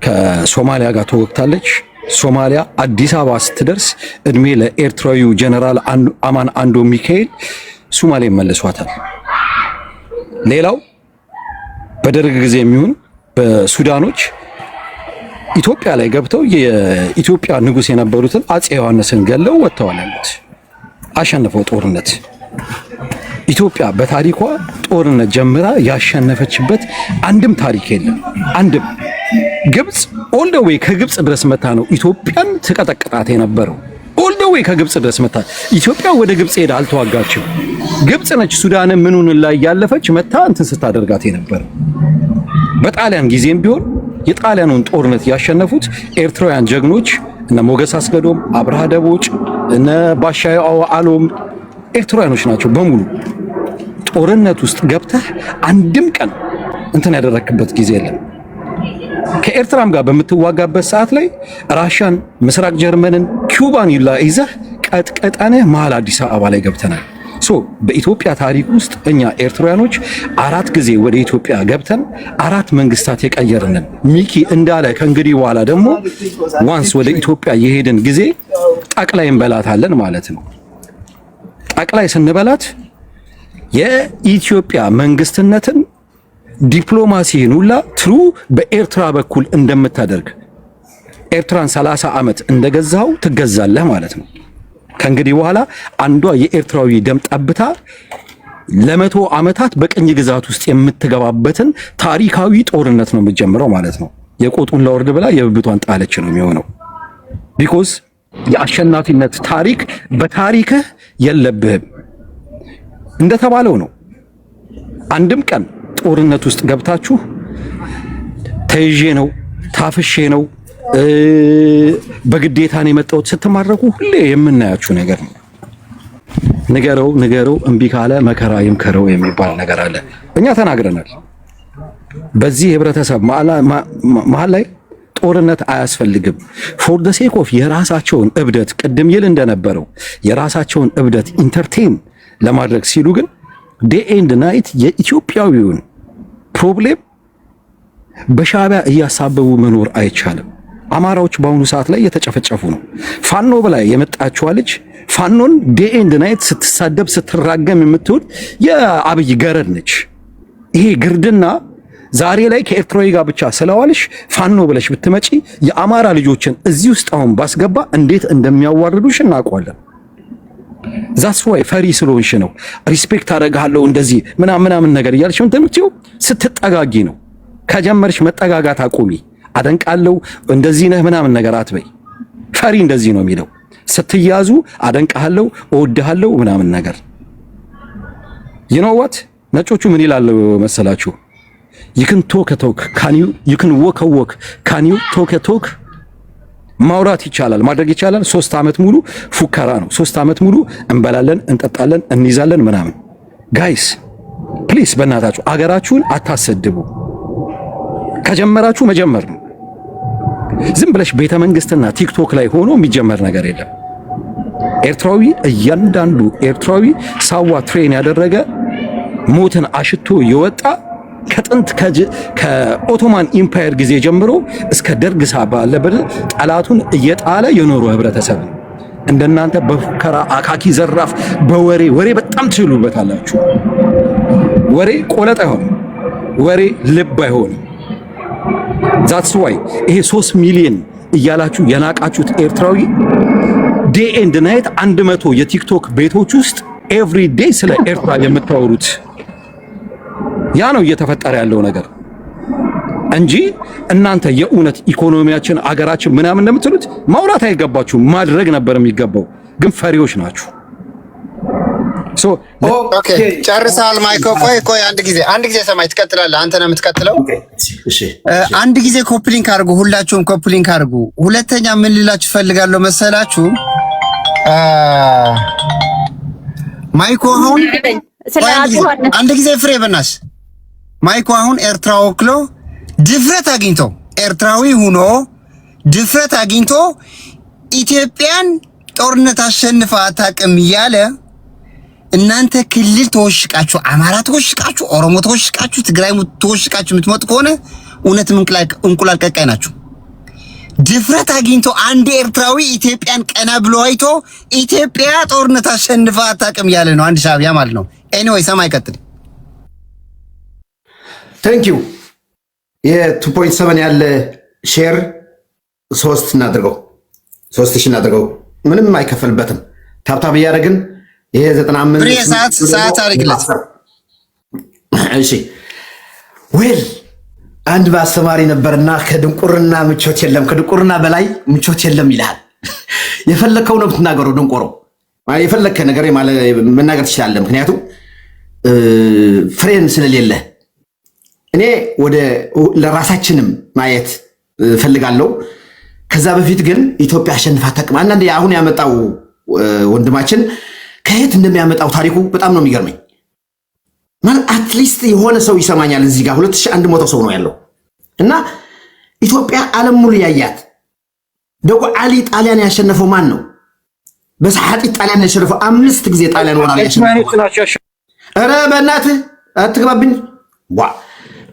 ከሶማሊያ ጋር ተወግታለች። ሶማሊያ አዲስ አበባ ስትደርስ እድሜ ለኤርትራዊው ጀነራል አማን አንዶ ሚካኤል ሶማሌ መልሷታል። ሌላው በደርግ ጊዜ የሚሆን በሱዳኖች ኢትዮጵያ ላይ ገብተው የኢትዮጵያ ንጉስ የነበሩትን አጼ ዮሐንስን ገለው ወጥተዋል ያሉት አሸነፈው ጦርነት። ኢትዮጵያ በታሪኳ ጦርነት ጀምራ ያሸነፈችበት አንድም ታሪክ የለም። አንድም ግብጽ ኦል ዘ ዌይ ከግብጽ ድረስ መታ ነው ኢትዮጵያን ተቀጠቅጣት የነበረው። ኦል ዘ ዌይ ከግብጽ ድረስ መታ ኢትዮጵያ ወደ ግብጽ ሄዳ አልተዋጋችም። ግብጽ ነች ሱዳን ምኑን ላይ ያለፈች መታ እንትን ስታደርጋት የነበረው። በጣሊያን ጊዜም ቢሆን የጣሊያኑን ጦርነት ያሸነፉት ኤርትራውያን ጀግኖች እነ ሞገስ አስገዶም፣ አብርሃ ደቦጭ፣ እነ ባሻይ አሎም ኤርትራውያኖች ናቸው በሙሉ። ጦርነት ውስጥ ገብተህ አንድም ቀን እንትን ያደረክበት ጊዜ የለም። ከኤርትራም ጋር በምትዋጋበት ሰዓት ላይ ራሻን፣ ምስራቅ ጀርመንን፣ ኪውባን ይዘህ ቀጥቀጠንህ መሀል አዲስ አበባ ላይ ገብተናል። በኢትዮጵያ ታሪክ ውስጥ እኛ ኤርትራውያኖች 4 ጊዜ ወደ ኢትዮጵያ ገብተን 4 መንግስታት የቀየርንን ሚኪ እንዳለ ከእንግዲህ በኋላ ደግሞ ዋንስ ወደ ኢትዮጵያ የሄድን ጊዜ ጠቅላይ እንበላታለን ማለት ነው። ጠቅላይ ስንበላት የኢትዮጵያ መንግስትነትን ዲፕሎማሲን ሁላ ትሩ በኤርትራ በኩል እንደምታደርግ ኤርትራን 30 ዓመት እንደገዛው ትገዛለህ ማለት ነው። ከእንግዲህ በኋላ አንዷ የኤርትራዊ ደም ጠብታ ለ100 ዓመታት በቅኝ ግዛት ውስጥ የምትገባበትን ታሪካዊ ጦርነት ነው የምትጀምረው ማለት ነው። የቆጡን ለወርድ ብላ የብብቷን ጣለች ነው የሚሆነው። ቢኮዝ የአሸናፊነት ታሪክ በታሪክህ የለብህም። እንደተባለው ነው። አንድም ቀን ጦርነት ውስጥ ገብታችሁ ተይዤ ነው ታፍሼ ነው በግዴታ ነው የመጣሁት ስትማረኩ ሁሌ የምናያችሁ ነገር ነው። ንገረው እምቢ ካለ መከራ ይምከረው የሚባል ነገር አለ። እኛ ተናግረናል። በዚህ ህብረተሰብ መሀል ላይ ጦርነት አያስፈልግም። ፎር ዘ ሴክ ኦፍ የራሳቸውን እብደት ቅድም ይል እንደነበረው የራሳቸውን እብደት ኢንተርቴን ለማድረግ ሲሉ ግን ዴይ ኤንድ ናይት የኢትዮጵያዊውን ፕሮብሌም በሻዕቢያ እያሳበቡ መኖር አይቻልም። አማራዎች በአሁኑ ሰዓት ላይ እየተጨፈጨፉ ነው። ፋኖ በላይ የመጣችዋ ልጅ ፋኖን ዴይ ኤንድ ናይት ስትሳደብ ስትራገም የምትውል የአብይ ገረድ ነች። ይሄ ግርድና ዛሬ ላይ ከኤርትራዊ ጋር ብቻ ስለዋልሽ ፋኖ ብለሽ ብትመጪ የአማራ ልጆችን እዚህ ውስጥ አሁን ባስገባ እንዴት እንደሚያዋርዱሽ እናውቀዋለን። ዛስ ዋይ ፈሪ ስለሆንሽ ነው። ሪስፔክት አደርግሃለሁ እንደዚህ ምናምን ነገር እያልሽ እንደምትይው ስትጠጋጊ ነው። ከጀመርሽ መጠጋጋት አቁሚ። አደንቃለሁ እንደዚህ ነህ ምናምን ነገር አትበይ። ፈሪ እንደዚህ ነው የሚለው። ስትያዙ አደንቃለሁ እወድሃለሁ ምናምን ነገር you know what ነጮቹ ምን ይላሉ መሰላችሁ? you can talk a talk you can walk a walk can you talk a talk ማውራት ይቻላል ማድረግ ይቻላል። 3 ዓመት ሙሉ ፉከራ ነው። 3 ዓመት ሙሉ እንበላለን እንጠጣለን እንይዛለን ምናምን። ጋይስ ፕሊስ በእናታችሁ አገራችሁን አታሰድቡ። ከጀመራችሁ መጀመር ነው። ዝም ብለሽ ቤተ መንግስትና ቲክቶክ ላይ ሆኖ የሚጀመር ነገር የለም። ኤርትራዊ እያንዳንዱ ኤርትራዊ ሳዋ ትሬን ያደረገ ሞትን አሽቶ የወጣ ከጥንት ከኦቶማን ኢምፓየር ጊዜ ጀምሮ እስከ ደርግ ሳባ ለበለ ጠላቱን እየጣለ የኖሩ ህብረተሰብ እንደናንተ በፉከራ አካኪ ዘራፍ በወሬ በጣም ትችሉበታላችሁ። ወሬ ቆለጥ አይሆንም። ወሬ ልብ አይሆንም። ዛትስ ዋይ ይሄ 3 ሚሊዮን እያላችሁ የናቃችሁት ኤርትራዊ ዴይ ኤንድ ናይት 100 የቲክቶክ ቤቶች ውስጥ ኤቭሪ ዴይ ስለ ኤርትራ የምታወሩት ያ ነው እየተፈጠረ ያለው ነገር እንጂ እናንተ የእውነት ኢኮኖሚያችን አገራችን ምናምን እንደምትሉት ማውራት አይገባችሁ፣ ማድረግ ነበር የሚገባው። ግን ፈሪዎች ናችሁ። ኦኬ ጨርሰሃል ማይኮ። ቆይ አንድ ጊዜ ሰማይ ትቀጥላለህ። አንተ ነው የምትቀጥለው። እሺ አንድ ጊዜ ኮፕሊንክ አድርጉ፣ ሁላችሁም ኮፕሊንክ አድርጉ። ሁለተኛ ምን ልላችሁ ፈልጋለሁ መሰላችሁ? ማይኮ አሁን አንድ ጊዜ ፍሬ በናስ ማይኮ አሁን ኤርትራ ወክሎ ድፍረት አግኝቶ ኤርትራዊ ሆኖ ድፍረት አግኝቶ ኢትዮጵያን ጦርነት አሸንፋ አታውቅም እያለ እናንተ ክልል ተወሽቃችሁ፣ አማራ ተወሽቃችሁ፣ ኦሮሞ ተወሽቃችሁ፣ ትግራይ ተወሽቃችሁ የምትመጡ ከሆነ እውነትም እንቁላል ቀቃይ ናችሁ። ድፍረት አግኝቶ አንድ ኤርትራዊ ኢትዮጵያን ቀና ብሎ አይቶ ኢትዮጵያ ጦርነት አሸንፋ አታውቅም እያለ ነው። አንድ ሻዕቢያ ማለት ነው። ኤኒዌይ ሰማይ ቀጥል። ታንክ ዩ የ2.7 ያለ ሼር 3 እናድርገው፣ 3000 እናድርገው። ምንም አይከፈልበትም። ታብታብ እያደረግን ይሄ 95 ሰዓት አድርግለት። እሺ ዌል አንድ በአስተማሪ ነበርና ከድንቁርና ምቾት የለም፣ ከድንቁርና በላይ ምቾት የለም ይላል። የፈለከው ነው የምትናገረው። ድንቆሮ የፈለከ ነገር መናገር ትችላለህ። ምክንያቱም ፍሬን ስለሌለ እኔ ወደ ለራሳችንም ማየት ፈልጋለሁ። ከዛ በፊት ግን ኢትዮጵያ አሸንፋ አታውቅም። አንዳንዴ አሁን ያመጣው ወንድማችን ከየት እንደሚያመጣው ታሪኩ በጣም ነው የሚገርመኝ። ማለት አትሊስት የሆነ ሰው ይሰማኛል። እዚህ ጋር 2100 ሰው ነው ያለው እና ኢትዮጵያ ዓለም ሙሉ ያያት። ደጎ አሊ ጣሊያን ያሸነፈው ማን ነው? በሰዓት ጣሊያን ያሸነፈው 5 ጊዜ ጣሊያን ወራሪ ያሸነፈው። ኧረ በእናትህ አትግባብኝ፣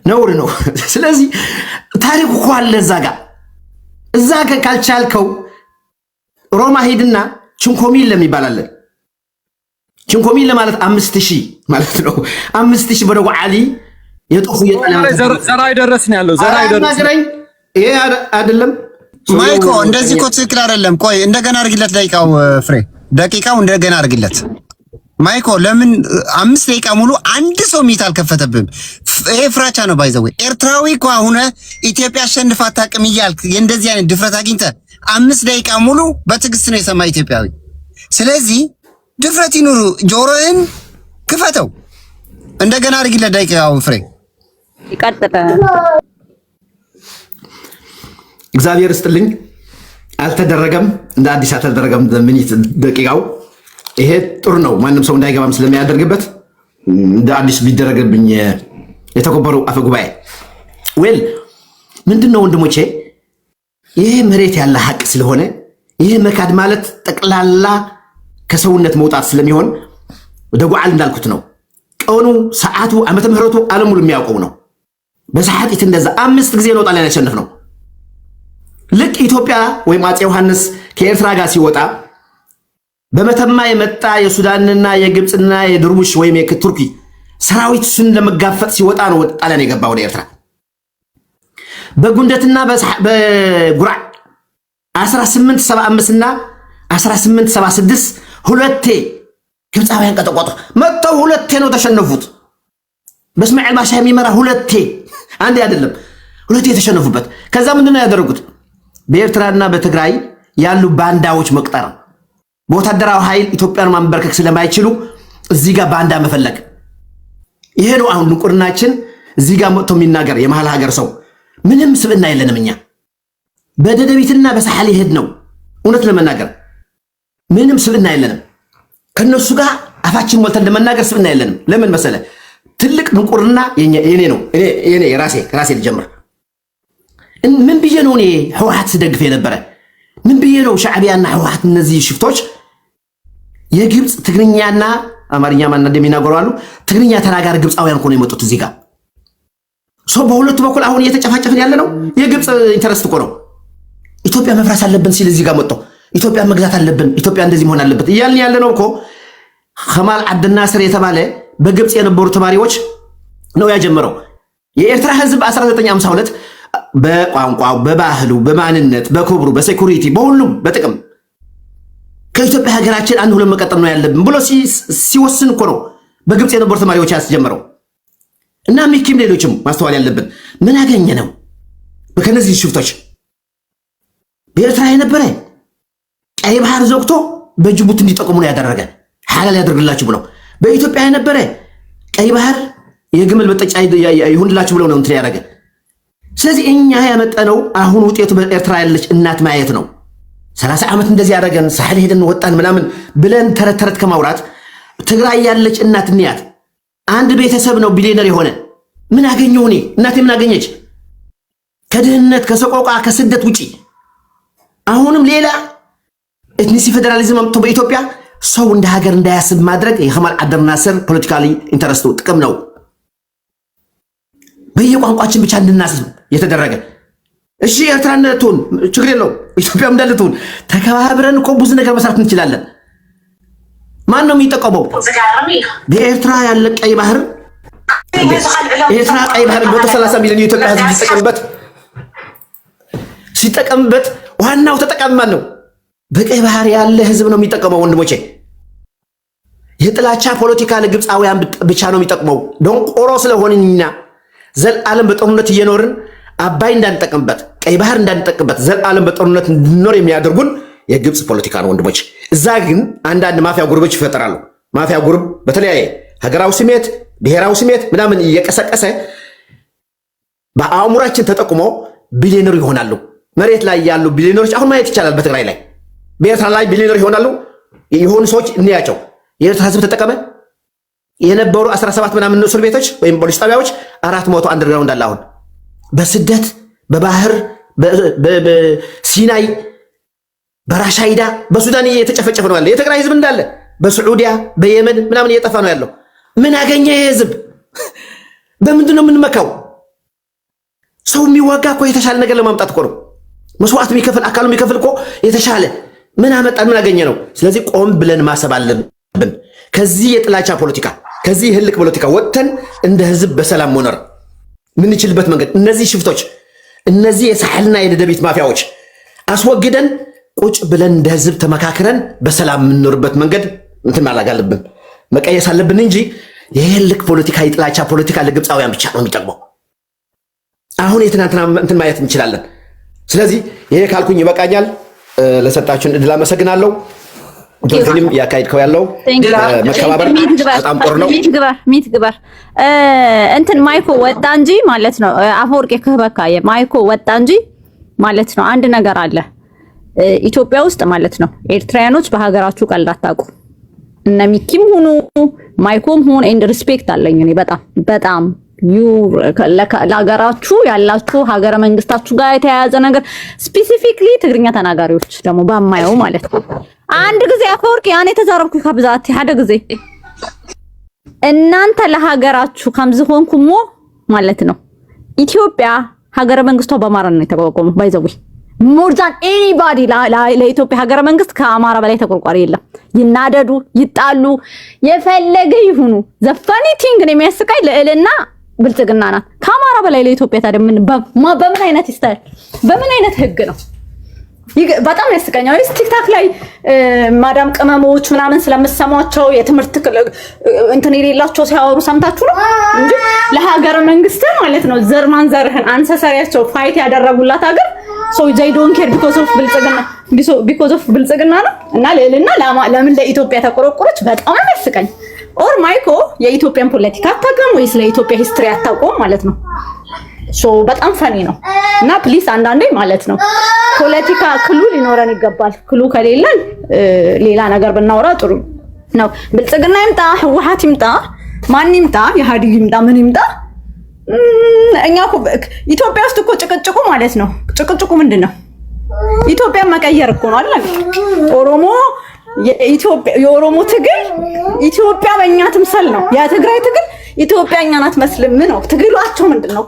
ነውር ነው። ስለዚህ ታሪኩ እኮ አለ እዛ ጋር ካልቻልከው ሮማ ሄድና ችንኮሚል ለሚባላል ችንኮሚል ለማለት 5000 ማለት ነው። 5000 በደጎ አሊ የጦፉ ዘራ አይደረስን ያለው ዘራ አይደረስን። ይሄ አይደለም ማይኮ፣ እንደዚህ እኮ ትክክል አይደለም። ቆይ እንደገና አድርግለት። ደቂቃው እንደገና አድርግለት ማይኮ። ለምን 5 ደቂቃ ሙሉ አንድ ሰው ሚት አልከፈተብም? ይሄ ፍራቻ ነው። ባይዘው ኤርትራዊ እኮ አሁን ኢትዮጵያ አሸንፋ አታውቅም እያልክ የእንደዚህ አይነት ድፍረት አግኝተህ 5 ደቂቃ ሙሉ በትዕግስት ነው የሰማ ኢትዮጵያዊ። ስለዚህ ድፍረት ይኑሩ፣ ጆሮህን ክፈተው። እንደገና አድርግለት ደቂቃው ፍሬ ይቀጥላል። እግዚአብሔር ይስጥልኝ። አልተደረገም፣ እንደ አዲስ አልተደረገም። ሚኒት ደቂቃው ይሄ ጥሩ ነው። ማንም ሰው እንዳይገባም ስለሚያደርግበት እንደ አዲስ ቢደረግብኝ የተከበሩ አፈ ጉባኤ ዌል ምንድነው ወንድሞቼ፣ ይሄ መሬት ያለ ሀቅ ስለሆነ ይሄ መካድ ማለት ጠቅላላ ከሰውነት መውጣት ስለሚሆን ደጓዓል እንዳልኩት ነው። ቀኑ፣ ሰዓቱ፣ ዓመተ ምህረቱ ዓለም ሙሉ የሚያውቀው ነው። በሰዓት እንደዛ 5 ጊዜ ነው ጣሊያን ያሸነፍነው። ልክ ኢትዮጵያ ወይም አፄ ዮሐንስ ከኤርትራ ጋር ሲወጣ በመተማ የመጣ የሱዳንና የግብፅና የድርቡሽ ወይም የቱርኪ ሰራዊት እሱን ለመጋፈጥ ሲወጣ ነው ጣሊያን የገባው ወደ ኤርትራ። በጉንደትና በጉራዕ 1875 እና 1876 ሁለቴ ግብፃውያን ቀጠቆጡ። መጥተው ሁለቴ ነው ተሸነፉት። በእስማኤል ባሻ የሚመራ ሁለቴ፣ አንዴ አይደለም ሁለቴ የተሸነፉበት። ከዛ ምንድነው ያደረጉት? በኤርትራና በትግራይ ያሉ ባንዳዎች መቅጠር፣ በወታደራዊ ኃይል ኢትዮጵያን ማንበርከክ ስለማይችሉ እዚህ ጋር ባንዳ መፈለግ። ይሄ ነው አሁን ድንቁርናችን። እዚህ ጋር መጥቶ የሚናገር የመሃል ሀገር ሰው ምንም ስብዕና የለንም እኛ። በደደቢትና በሳሐል ይሄድ ነው እውነት ለመናገር ምንም ስብዕና የለንም። ከነሱ ጋር አፋችን ሞልተን ለመናገር ስብዕና የለንም። ለምን መሰለ? ትልቅ ድንቁርና የኔ ነው። እኔ ራሴ ልጀምር። ምን ብዬ ነው እኔ ህወሓት ስደግፍ የነበረ? ምን ብዬ ነው ሻዕቢያና ህወሓት እነዚህ ሽፍቶች የግብፅ ትግርኛና አማርኛ ማን እንደሚናገሩ አሉ። ትግርኛ ተናጋሪ ግብፃውያን እኮ ነው የመጡት እዚህ ጋር። በሁለቱ በኩል አሁን እየተጨፋጨፍን ያለ ነው የግብፅ ኢንተረስት እኮ ነው። ኢትዮጵያ መፍረስ አለብን ሲል እዚህ ጋር መጥቶ ኢትዮጵያ መግዛት አለብን፣ ኢትዮጵያ እንደዚህ መሆን አለበት እያልን ያለ ነው እኮ። ከማል አብድናስር የተባለ በግብፅ የነበሩ ተማሪዎች ነው ያጀመረው። የኤርትራ ህዝብ 1952 በቋንቋው፣ በባህሉ፣ በማንነት፣ በክብሩ፣ በሴኩሪቲ፣ በሁሉም በጥቅም ከኢትዮጵያ ሀገራችን አንድ ሁለት መቀጠል ነው ያለብን ብሎ ሲወስን እኮ ነው በግብፅ የነበሩ ተማሪዎች ያስጀመረው። እና ሚኪም ሌሎችም ማስተዋል ያለብን ምን አገኘ ነው በከነዚህ ሽፍቶች በኤርትራ የነበረ ቀይ ባህር ዘግቶ በጅቡቲ እንዲጠቀሙ ነው ያደረገ ሐላል ያደርግላችሁ ብለው፣ በኢትዮጵያ የነበረ ቀይ ባህር የግመል መጠጫ ይሁንላችሁ ብለው ነው እንትን ያደረገ። ስለዚህ እኛ ያመጣነው አሁን ውጤቱ በኤርትራ ያለች እናት ማየት ነው። 30 ዓመት እንደዚህ ያደረገን ሳህል ሄደን ወጣን ምናምን ብለን ተረት ከማውራት ትግራይ ያለች እናት እንያት። አንድ ቤተሰብ ነው ቢሊዮነር የሆነ ምን አገኘው? እኔ እናቴ ምን አገኘች? ከድህነት ከሰቆቃ ከስደት ውጪ አሁንም ሌላ ኤትኒሲ ፌደራሊዝም አምጥቶ በኢትዮጵያ ሰው እንደ ሀገር እንዳያስብ ማድረግ የከማል አብድናስር ፖለቲካሊ ኢንተረስቱ ጥቅም ነው። በየቋንቋችን ብቻ እንድናስብ የተደረገ። እሺ ኤርትራነቱን ችግር የለው ኢትዮጵያ እንዳለቱን ተከባብረን እኮ ብዙ ነገር መስራት እንችላለን። ማን ነው የሚጠቀመው? በኤርትራ ያለ ቀይ ባህር ኤርትራ ቀይ ባህር 130 ሚሊዮን የኢትዮጵያ ሕዝብ ሲጠቀምበት ዋናው ተጠቃሚ ማን ነው? በቀይ ባህር ያለ ሕዝብ ነው የሚጠቀመው። ወንድሞቼ የጥላቻ ፖለቲካ ለግብፃውያን ብቻ ነው የሚጠቅመው። ደንቆሮ ስለሆንና ዘላለም በጦርነት እየኖርን አባይ እንዳንጠቀምበት ቀይ ባህር እንዳንጠቀምበት ዘላለም በጦርነት እንድንኖር የሚያደርጉን የግብፅ ፖለቲካ ነው ወንድሞች። እዛ ግን አንዳንድ ማፊያ ጉርቦች ይፈጠራሉ። ማፊያ ጉርብ በተለያየ ሀገራዊ ስሜት ብሔራዊ ስሜት ምናምን እየቀሰቀሰ በአእምሯችን ተጠቅሞ ቢሊዮነር ይሆናሉ። መሬት ላይ ያሉ ቢሊዮነሮች አሁን ማየት ይቻላል። በትግራይ ላይ በኤርትራ ላይ ቢሊዮነር ይሆናሉ። የሆኑ ሰዎች እንያቸው። የኤርትራ ህዝብ ተጠቀመ የነበሩ 17 ምናምን እስር ቤቶች ወይም ፖሊስ ጣቢያዎች 400 አንደርግራውንድ አለ። አሁን በስደት በባህር በሲናይ በራሻይዳ በሱዳን እየተጨፈጨፈ ነው ያለው። የትግራይ ህዝብ እንዳለ በስዑዲያ በየመን ምናምን እየጠፋ ነው ያለው። ምን አገኘ ይሄ ህዝብ? በምንድን ነው የምንመካው? ሰው የሚዋጋ እኮ የተሻለ ነገር ለማምጣት እኮ ነው። መስዋዕት የሚከፍል አካሉ የሚከፍል እኮ የተሻለ ምን አመጣን? ምን አገኘ ነው? ስለዚህ ቆም ብለን ማሰብ አለብን። ከዚህ የጥላቻ ፖለቲካ ከዚህ የህልቅ ፖለቲካ ወጥተን እንደ ህዝብ በሰላም መኖር ምንችልበት መንገድ እነዚህ ሽፍቶች እነዚህ የሳሕልና የደደቢት ማፊያዎች አስወግደን ቁጭ ብለን እንደ ህዝብ ተመካክረን በሰላም የምንኖርበት መንገድ እንትን ማድረግ አለብን፣ መቀየስ አለብን እንጂ የህልቅ ፖለቲካ የጥላቻ ፖለቲካ ለግብፃውያን ብቻ ነው የሚጠቅመው። አሁን የትናንትና እንትን ማየት እንችላለን። ስለዚህ ይሄ ካልኩኝ ይበቃኛል። ለሰጣችሁን እድል አመሰግናለሁ። ዶልፊንም ያካሄድከው ያለው መከባበር በጣም ጥሩ ነው። ሚት ግበር እንትን ማይኮ ወጣ እንጂ ማለት ነው። አፈወርቄ ከበካ ማይኮ ወጣ እንጂ ማለት ነው። አንድ ነገር አለ ኢትዮጵያ ውስጥ ማለት ነው። ኤርትራያኖች በሀገራችሁ ቀልድ አታውቁ። እነ ሚኪም ሆኑ ማይኮም ሆኑ ኤንድ ሪስፔክት አለኝ እኔ በጣም ለሀገራችሁ ያላችሁ ሀገረ መንግስታችሁ ጋር የተያያዘ ነገር ስፔሲፊክሊ ትግርኛ ተናጋሪዎች ደግሞ ባማየው ማለት ነው። አንድ ጊዜ አፈወርቅ ያኔ ተዛረብኩ ካብዛት ሓደ ጊዜ እናንተ ለሀገራችሁ ከምዝሆንኩሞ ማለት ነው ኢትዮጵያ ሀገረ መንግስቷ በአማራ ነው የተቋቋመው። ባይዘው ሞር ዛን ኤኒባዲ ለኢትዮጵያ ሀገረ መንግስት ከአማራ በላይ ተቆርቋሪ የለም። ይናደዱ ይጣሉ የፈለገ ይሁኑ ዘፋኒ ቲንግ ነው የሚያስቃይ ልዕልና ብልጽግና ናት ከአማራ በላይ ለኢትዮጵያ። ታዲያ በምን አይነት ይስተል በምን አይነት ህግ ነው? በጣም ያስቀኛል። ቲክታክ ላይ ማዳም ቅመሞች ምናምን ስለምሰማቸው የትምህርት እንትን የሌላቸው ሲያወሩ ሰምታችሁ ነው እንጂ ለሀገረ መንግስት ማለት ነው ዘር ማንዘርህን አንሰሰሪያቸው ፋይት ያደረጉላት ሀገር ሶ they don't care because of ብልጽግና ነው እና ለልና ለምን ለኢትዮጵያ ተቆረቆረች? በጣም ያስቀኝ። ኦር ማይኮ የኢትዮጵያን ፖለቲካ አታውቅም ወይስ ለኢትዮጵያ ሂስትሪ አታውቀውም ማለት ነው። ሶ በጣም ፈኒ ነው እና ፕሊስ አንዳንዴ ማለት ነው ፖለቲካ ክሉ ሊኖረን ይገባል። ክሉ ከሌለን ሌላ ነገር ብናወራ ጥሩ ነው። ብልጽግና ይምጣ ህወሓት ይምጣ ማን ይምጣ ኢህአዴግ ይምጣ ምን ይምጣ እኛ እኮ ኢትዮጵያ ውስጥ እኮ ጭቅጭቁ ማለት ነው። ጭቅጭቁ ምንድነው? ኢትዮጵያ መቀየር እኮ ነው አይደል? ኦሮሞ የኦሮሞ ትግል ኢትዮጵያ በእኛ ትምሰል ነው። የትግራይ ትግል ኢትዮጵያ እኛን አትመስልም ነው። ትግላቸው ምንድነው?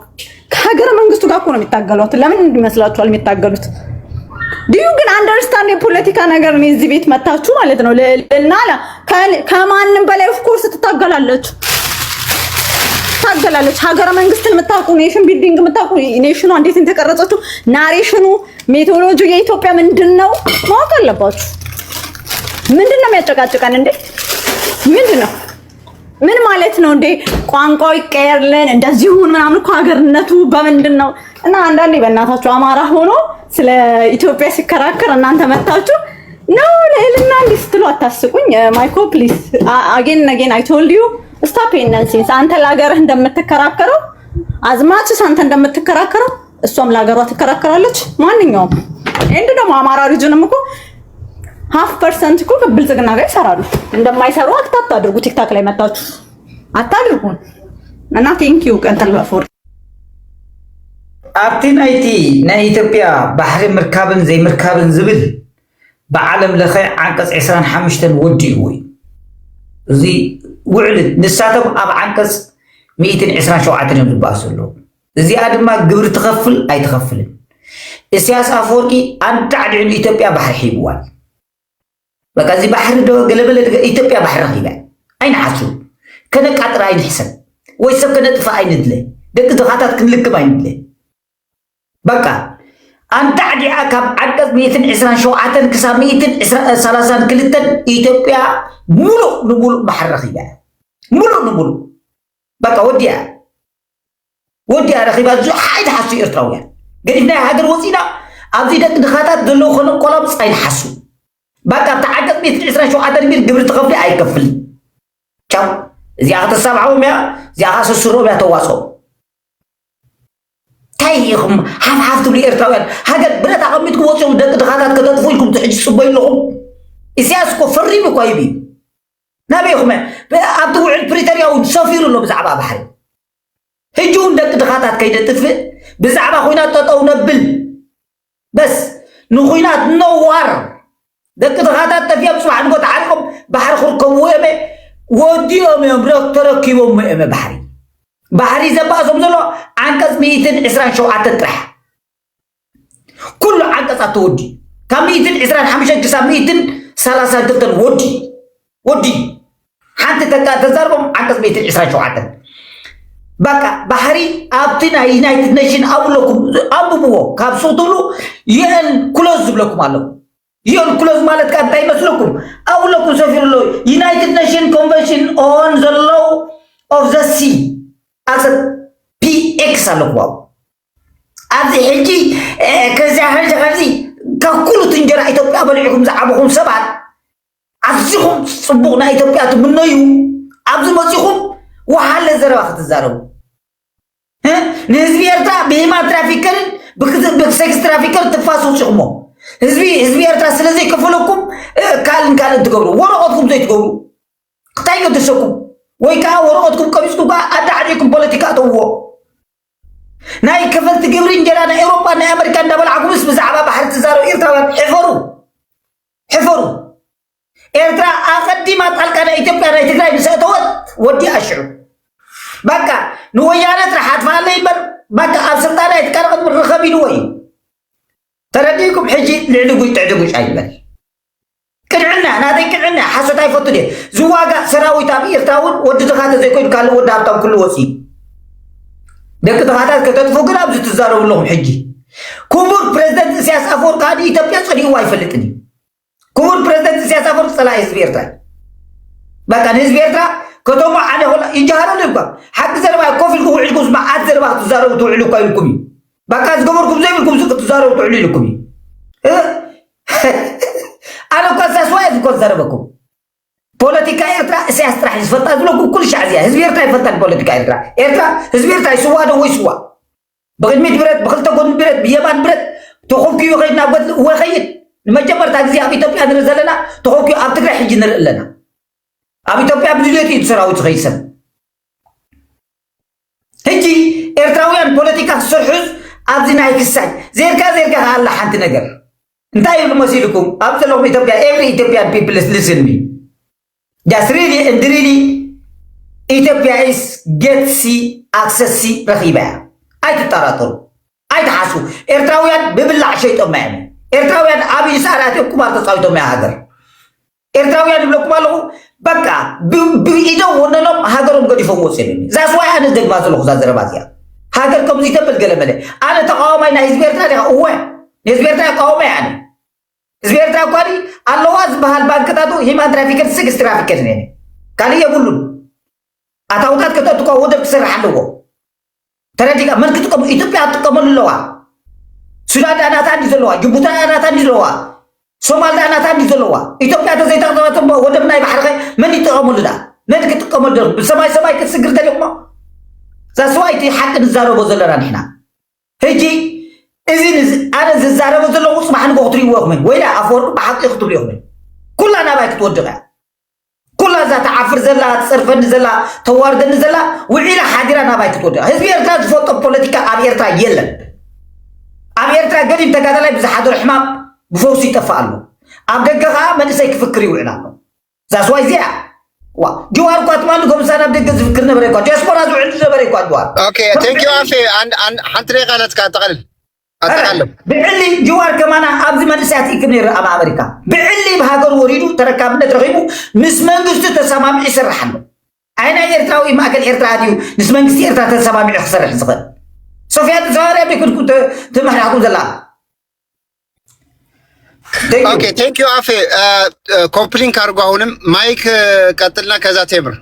ከሀገረ መንግስቱ ጋር እኮ ነው የሚታገሉት። ለምን እንዲመስላችኋል የሚታገሉት? ዲዩ ግን አንደርስታንድ የፖለቲካ ነገር ነው። እዚህ ቤት መታችሁ ማለት ነው እና ከማንም በላይ ኦፍ ኮርስ ትታገላለች። ሀገረ መንግስትን የምታውቁ ኔሽን ቢልዲንግ የምታውቁ ኔሽኑ እንዴት እንደተቀረጸችው ናሬሽኑ ሜቶዶሎጂ የኢትዮጵያ ምንድነው ማወቅ አለባችሁ። ምንድነው የሚያጨቃጭቀን እንዴ? ምንድነው ምን ማለት ነው እንዴ? ቋንቋው ይቀየርልን እንደዚሁን ምናምን እኮ ሀገርነቱ በምንድነው? እና አንዳንዴ በእናታችሁ አማራ ሆኖ ስለ ኢትዮጵያ ሲከራከር እናንተ መታችሁ ነው ለልና እንዲስትሉ አታስቁኝ። ማይኮ ፕሊዝ አጌን አይ ቶልድ ዩ ስታፕ ኢነንሲንስ። አንተ ለሀገርህ እንደምትከራከረው አዝማችስ አንተ እንደምትከራከረው እሷም ለሀገሯ ትከራከራለች። ማንኛውም እንደ ደግሞ አማራ ሪጅንም እኮ 0.5% እኮ ከብልጽግና ጋር ይሰራሉ። እንደማይሰሩ አክታታ አድርጉ። ቲክታክ ላይ መጣችሁ አታድርጉን እና ቴንክ ዩ ቀንተል ባፎር አርቲናይቲ ናይ ኢትዮጵያ ባህሪ ምርካብን ዘይምርካብን ዝብል በዓለም ለኸ አንቀጽ 25 ወዲኡ ወይ እዚ ውዕል ንሳተም ኣብ አንቀጽ 127 ነው ዝባሰሉ። እዚኣ ድማ ግብሪ ትኸፍል ኣይትኸፍልን። ኢሳያስ አፈወርቂ አንድ ዓድን ኢትዮጵያ ባህሪ ሂብዋል። በቃ እዚ ባህሪ ዶ ገለበለ ኢትዮጵያ ባህሪ ሂባ አይንሓሱ ከነቃጥራ አይንሕሰብ ወይ ሰብ ከነጥፋ አይንድለ ደቂ ተኻታት ክንልክብ አይንድለ በቃ አንተ ዓዲኣ ካብ አንቀጽ 127 ክሳብ 132 ኢትዮጵያ ሙሉእ ንሙሉእ ባህሪ ሂባ ሙሉእ ንሙሉእ በቃ ወዲያ ረኺባ ሓይድ ሓሱ ኤርትራውያን ገዲፍና ሃገር ወፂና ኣብዚ ደቂ ድኻታት ዘለዎ ኮነ ቆላብፅ ኣይንሓሱ በቃ ተዓቀጽ 127 ሚል ግብሪ ትኸፍሊ ኣይከፍልን። ቻው እዚኣ ከተሳብዓዎም እያ እዚኣ ከስስሮም እያ ተዋፅኦ ታይኹም ሓፍሓፍ ትብሉ ኤርትራውያን ሃገር ብረት ኣቐሚጥኩም ወፂኦም ደቂ ድኻታት ከተጥፉ ኢልኩም ትሕጂ ፅበዩ ኣለኹም። ኢሳያስ እኮ ፈሪሙ እኮ ይብ ናበይኹም ኣብቲ ውዕል ፕሪቶሪያ እውን ሰፊሩ ኣሎ ብዛዕባ ባሕሪ ሕጂ እውን ደቂ ድኻታት ከይደጥፍእ ብዛዕባ ኩናት ጠጠው ነብል በስ ንኩናት ነዋር ደቂ ድኻታት ጠፊኦም ፅባሕ ንጎ ተዓሊቆም ባሕሪ ክርከብዎ እየ ወዲኦም እዮም ተረኪቦም እየ ባሕሪ ዘባእሶም ዘሎ አንቀጽ 127 ጥራሕ ኩሉ አንቀጻት ተወዲ ካብ 125 ክሳብ 132 ወዲ ሓንቲ ተዛርቦም አንቀጽ 127 በቃ ባሕሪ ኣብቲ ናይ ዩናይትድ ኔሽን ኣብለኩም ኣብብዎ ካብ ሱትሉ ዩኤን ክሎዝ ዝብለኩም ኣለዉ። ዩኤን ክሎዝ ማለት ካ እንታይ ይመስለኩም? ኣብለኩም ሰፊሩ ኣሎ ዩናይትድ ኔሽን ኮንቨንሽን ኦን ዘ ሎው ኦፍ ዘ ሲ ኣሰ ፒኤክስ ኣለኩ ኣብዚ ሕጂ ከዚያ ከዚ ከኩሉ ትንጀራ ኢትዮጵያ በሊዕኩም ዝዓበኹም ሰባት ኣዝኹም ፅቡቕ ናይ ኢትዮጵያ ትምነዩ ኣብዚ መፂኹም ወሓለ ዘረባ ክትዛረቡ ንህዝቢ ኤርትራ ብሂማን ትራፊከርን ብሴክስ ትራፊከር ትፋስው ፅኹሞ ህዝቢ ኤርትራ ስለዘይከፈለኩም ካልእን ትገብሩ ወረቐትኩም ዘይትገብሩ ክታይ ገድሰኩም ወይ ከዓ ወረቐትኩም ቀቢፅኩም ከዓ ኣዳዕዲኩም ፖለቲካ ተውዎ ናይ ከፈልቲ ግብሪ እንጀራ ናይ ኤውሮጳ ናይ ኣሜሪካ እንዳበልዓኩምስ ብዛዕባ ባሕሪ ትዛረቡ ኤርትራውያን ሕፈሩ ኤርትራ ኣቐዲማ ጣልቃ ናይ ኢትዮጵያ ናይ ትግራይ ንሰእተወት ወዲኣ ሽዑ በቃ ንወያነ ጥራሕ ኣጥፋለ ይበር በቃ إلوي ترديكم حجي لعلقوا تعدقوا شايبال كنعنا نادي كنعنا حسوت هاي فوتو دي زواجا سراوي تابي يرتاون ود تخاطر زي كل قالوا ود هابطان كل وسي دك تخاطر كتطفو كلا بزو تزاروا لهم حجي كبر بريزيدنت سياس أفورك هذه إثيوبيا صدي واي فلتني كبر بريزيدنت سياس أفورك صلاح إسبيرتا بقى إسبيرتا كتوما على هلا يجهروا لكم حتى زربا كوفي لكم وعلكم مع عاد زربا تزاروا وتوعلوا كايلكم بقى زقمركم زي لكم زق تزاروا وتوعلوا لكم أنا كنت سواء كنت زربكم بوليتيكا إيرترا سياست راح يفضل لكم كل شيء عزيز إسبيرتا يفضل بوليتيكا إيرترا إسبيرتا يسوى ده ويسوى بغيت 100 برد بغيت تكون برد بيمان برد تخوف كيو غيرنا بغيت هو خيط لما جبرت هذه أبي توبيا نرزل لنا تخوف كيو أبتكر حجي نرق لنا أبي توبيا بديتي تسراو تغيسم هجي إرتراويان بوليتيكا سرحوز أبزينا يكساي زيركا هلا حنت نجر انتهي المسيركم أبزلهم إثيوبيا every Ethiopian people listen me just really and really Ethiopia is get see access see رخيبة أي تتراطروا أي تحاسوا إرتراويان ببلع شيء تمام إرتراويان أبي سارات كبار تصاوي تمام هاجر إرتراويان بلوك مالو بقى بإيدو ونلهم هاجرهم قد يفهموا سنين زاس واحد أنا دق ما زلوا خزاز رباطيا هاجر كم زي تبل قلم له أنا تقاوم أنا إزبيرتا ده هو إزبيرتا قاوم يعني إزبيرتا قاري اللواز بحال بانك تادو هما ترافيكر سكس ترافيكر نيني كالي يقولون أتاوتات كتو تقاوم ده بسر حلوه ترى جيكا من كتو كم إثيوبيا تقامل اللوا سودان أنا تاني زلوا جيبوتي أنا تاني زلوا سومال أنا تاني زلوا إثيوبيا تزيد تقامل ودم ناي بحر من يتقامل ده من كتو كمل ده سماي كسكر ده يوم زاسواي تي حق نزارو بزلنا هنا هيجي إذن أنا زارو بزلنا وصبح نقطري وقمن ولا أفور بحق يخطر يومين كلنا بايك تودعه كل ذات عفر زلا تصرفن زلا تواردن زلا وعيلا حاضرنا بايك تودعه هذي إرتاد فوتو بوليتيكا أبيرتا يلن أبيرتا قديم تقادر لي بزحدو الحمام بفوسي تفعلوا أبدقها من سيك فكري وعنانو زاسواي زيا جوار قات ما لكم سنة بدك تفكرنا بريكوا جاسبورا زو عندنا بريكوا جوار اوكي ثانك يو عفي عن حنتري قالت كاتقل اتقلب بعلي جوار كمان ابزي ما نسيت يكني ام امريكا بعلي بهاجر وريدو تركابنا ترغيبو نس منغست تسمام يسرحن اين ايرتراوي ما كان ايرتراديو نس منغست ايرترا تسمام يخسر حزق سوفيا تزاري بكنت تمحراكم زلا اوكي ثانك يو عفي ኮምፕሊንክ አድርጎ አሁንም ማይክ ቀጥልና ከዛ ቴምር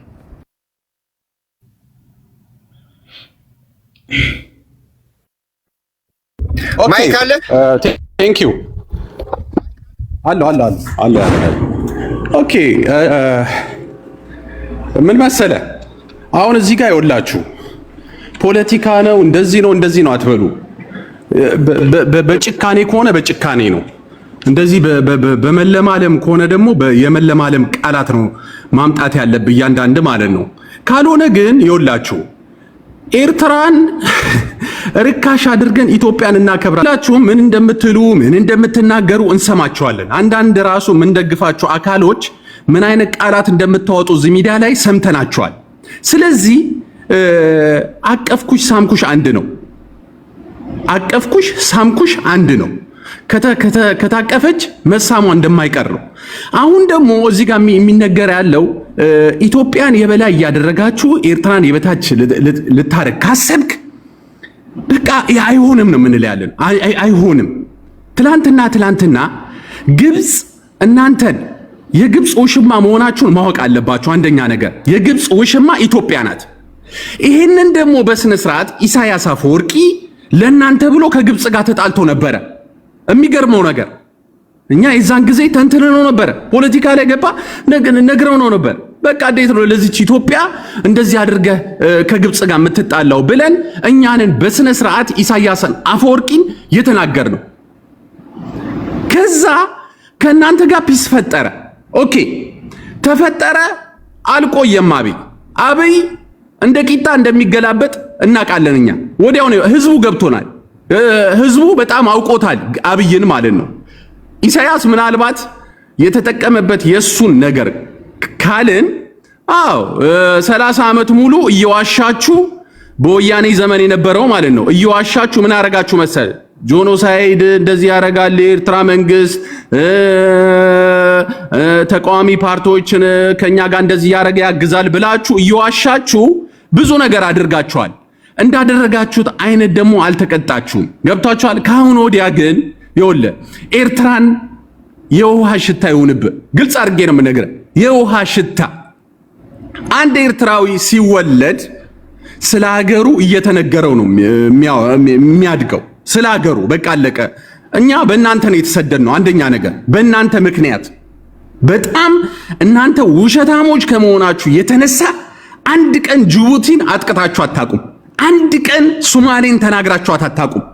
ማይክ አለ ቴንክ ዩ አለ ኦኬ ምን መሰለ አሁን እዚህ ጋር ይወላችሁ ፖለቲካ ነው እንደዚህ ነው አትበሉ በጭካኔ ከሆነ በጭካኔ ነው እንደዚህ በመለማለም ከሆነ ደግሞ የመለማለም ቃላት ነው ማምጣት ያለብህ እያንዳንድ ማለት ነው ካልሆነ ግን ይወላችሁ ኤርትራን ርካሽ አድርገን ኢትዮጵያን እናከብራላችሁ ምን እንደምትሉ ምን እንደምትናገሩ እንሰማቸዋለን አንዳንድ ራሱ ምን ደግፋችሁ አካሎች ምን አይነት ቃላት እንደምታወጡ እዚህ ሚዲያ ላይ ሰምተናቸዋል ስለዚህ አቀፍኩሽ ሳምኩሽ አንድ ነው አቀፍኩሽ ሳምኩሽ አንድ ነው ከታቀፈች መሳሟ እንደማይቀር ነው አሁን ደግሞ እዚህ ጋር የሚነገር ያለው ኢትዮጵያን የበላይ ያደረጋችሁ ኤርትራን የበታች ልታረግ ካሰብክ በቃ አይሆንም ነው ምን ያለን አይሆንም ትላንትና ግብጽ እናንተን የግብጽ ውሽማ መሆናችሁን ማወቅ አለባችሁ አንደኛ ነገር የግብጽ ውሽማ ኢትዮጵያ ናት ይሄንን ደግሞ በስነ ስርዓት ኢሳያስ አፈወርቂ ለእናንተ ብሎ ከግብጽ ጋር ተጣልቶ ነበረ የሚገርመው ነገር እኛ የዛን ጊዜ ተንትነው ነበር ፖለቲካ ላይ ገባ ነግረው ነው ነበር በቃ እንዴት ነው ለዚች ኢትዮጵያ እንደዚህ አድርገ ከግብጽ ጋር የምትጣላው ብለን እኛንን በስነ ስርዓት ኢሳያስን አፈወርቂን የተናገር ነው ከዛ ከናንተ ጋር ፒስ ፈጠረ ኦኬ ተፈጠረ አልቆየም አብይ እንደ ቂጣ እንደሚገላበጥ እናቃለን እኛ ወዲያው ነው ህዝቡ ገብቶናል ህዝቡ በጣም አውቆታል አብይን ማለት ነው ኢሳያስ ምናልባት የተጠቀመበት የሱን ነገር ካልን 30 ዓመት ሙሉ እየዋሻችሁ በወያኔ ዘመን የነበረው ማለት ነው እየዋሻችሁ ምን አረጋችሁ መሰለ ጆኖሳይድ እንደዚህ ያደርጋል የኤርትራ መንግስት ተቃዋሚ ፓርቲዎችን ከኛ ጋር እንደዚህ ያደርጋ ያግዛል ብላችሁ እየዋሻችሁ ብዙ ነገር አድርጋችኋል። እንዳደረጋችሁት አይነት ደግሞ አልተቀጣችሁም። ገብታችኋል። ካሁን ወዲያ ግን ይኸውልህ ኤርትራን የውሃ ሽታ ይሁንብህ። ግልጽ አድርጌ ነው የምነግርህ። የውሃ ሽታ አንድ ኤርትራዊ ሲወለድ ስለ ሀገሩ እየተነገረው ነው የሚያድገው። ስለ ሀገሩ በቃ አለቀ። እኛ በእናንተ ነው የተሰደድነው። አንደኛ ነገር በእናንተ ምክንያት በጣም እናንተ ውሸታሞች ከመሆናችሁ የተነሳ አንድ ቀን ጅቡቲን አጥቅታችሁ አታውቁም። አንድ ቀን ሶማሌን ተናግራችኋት አታውቁም።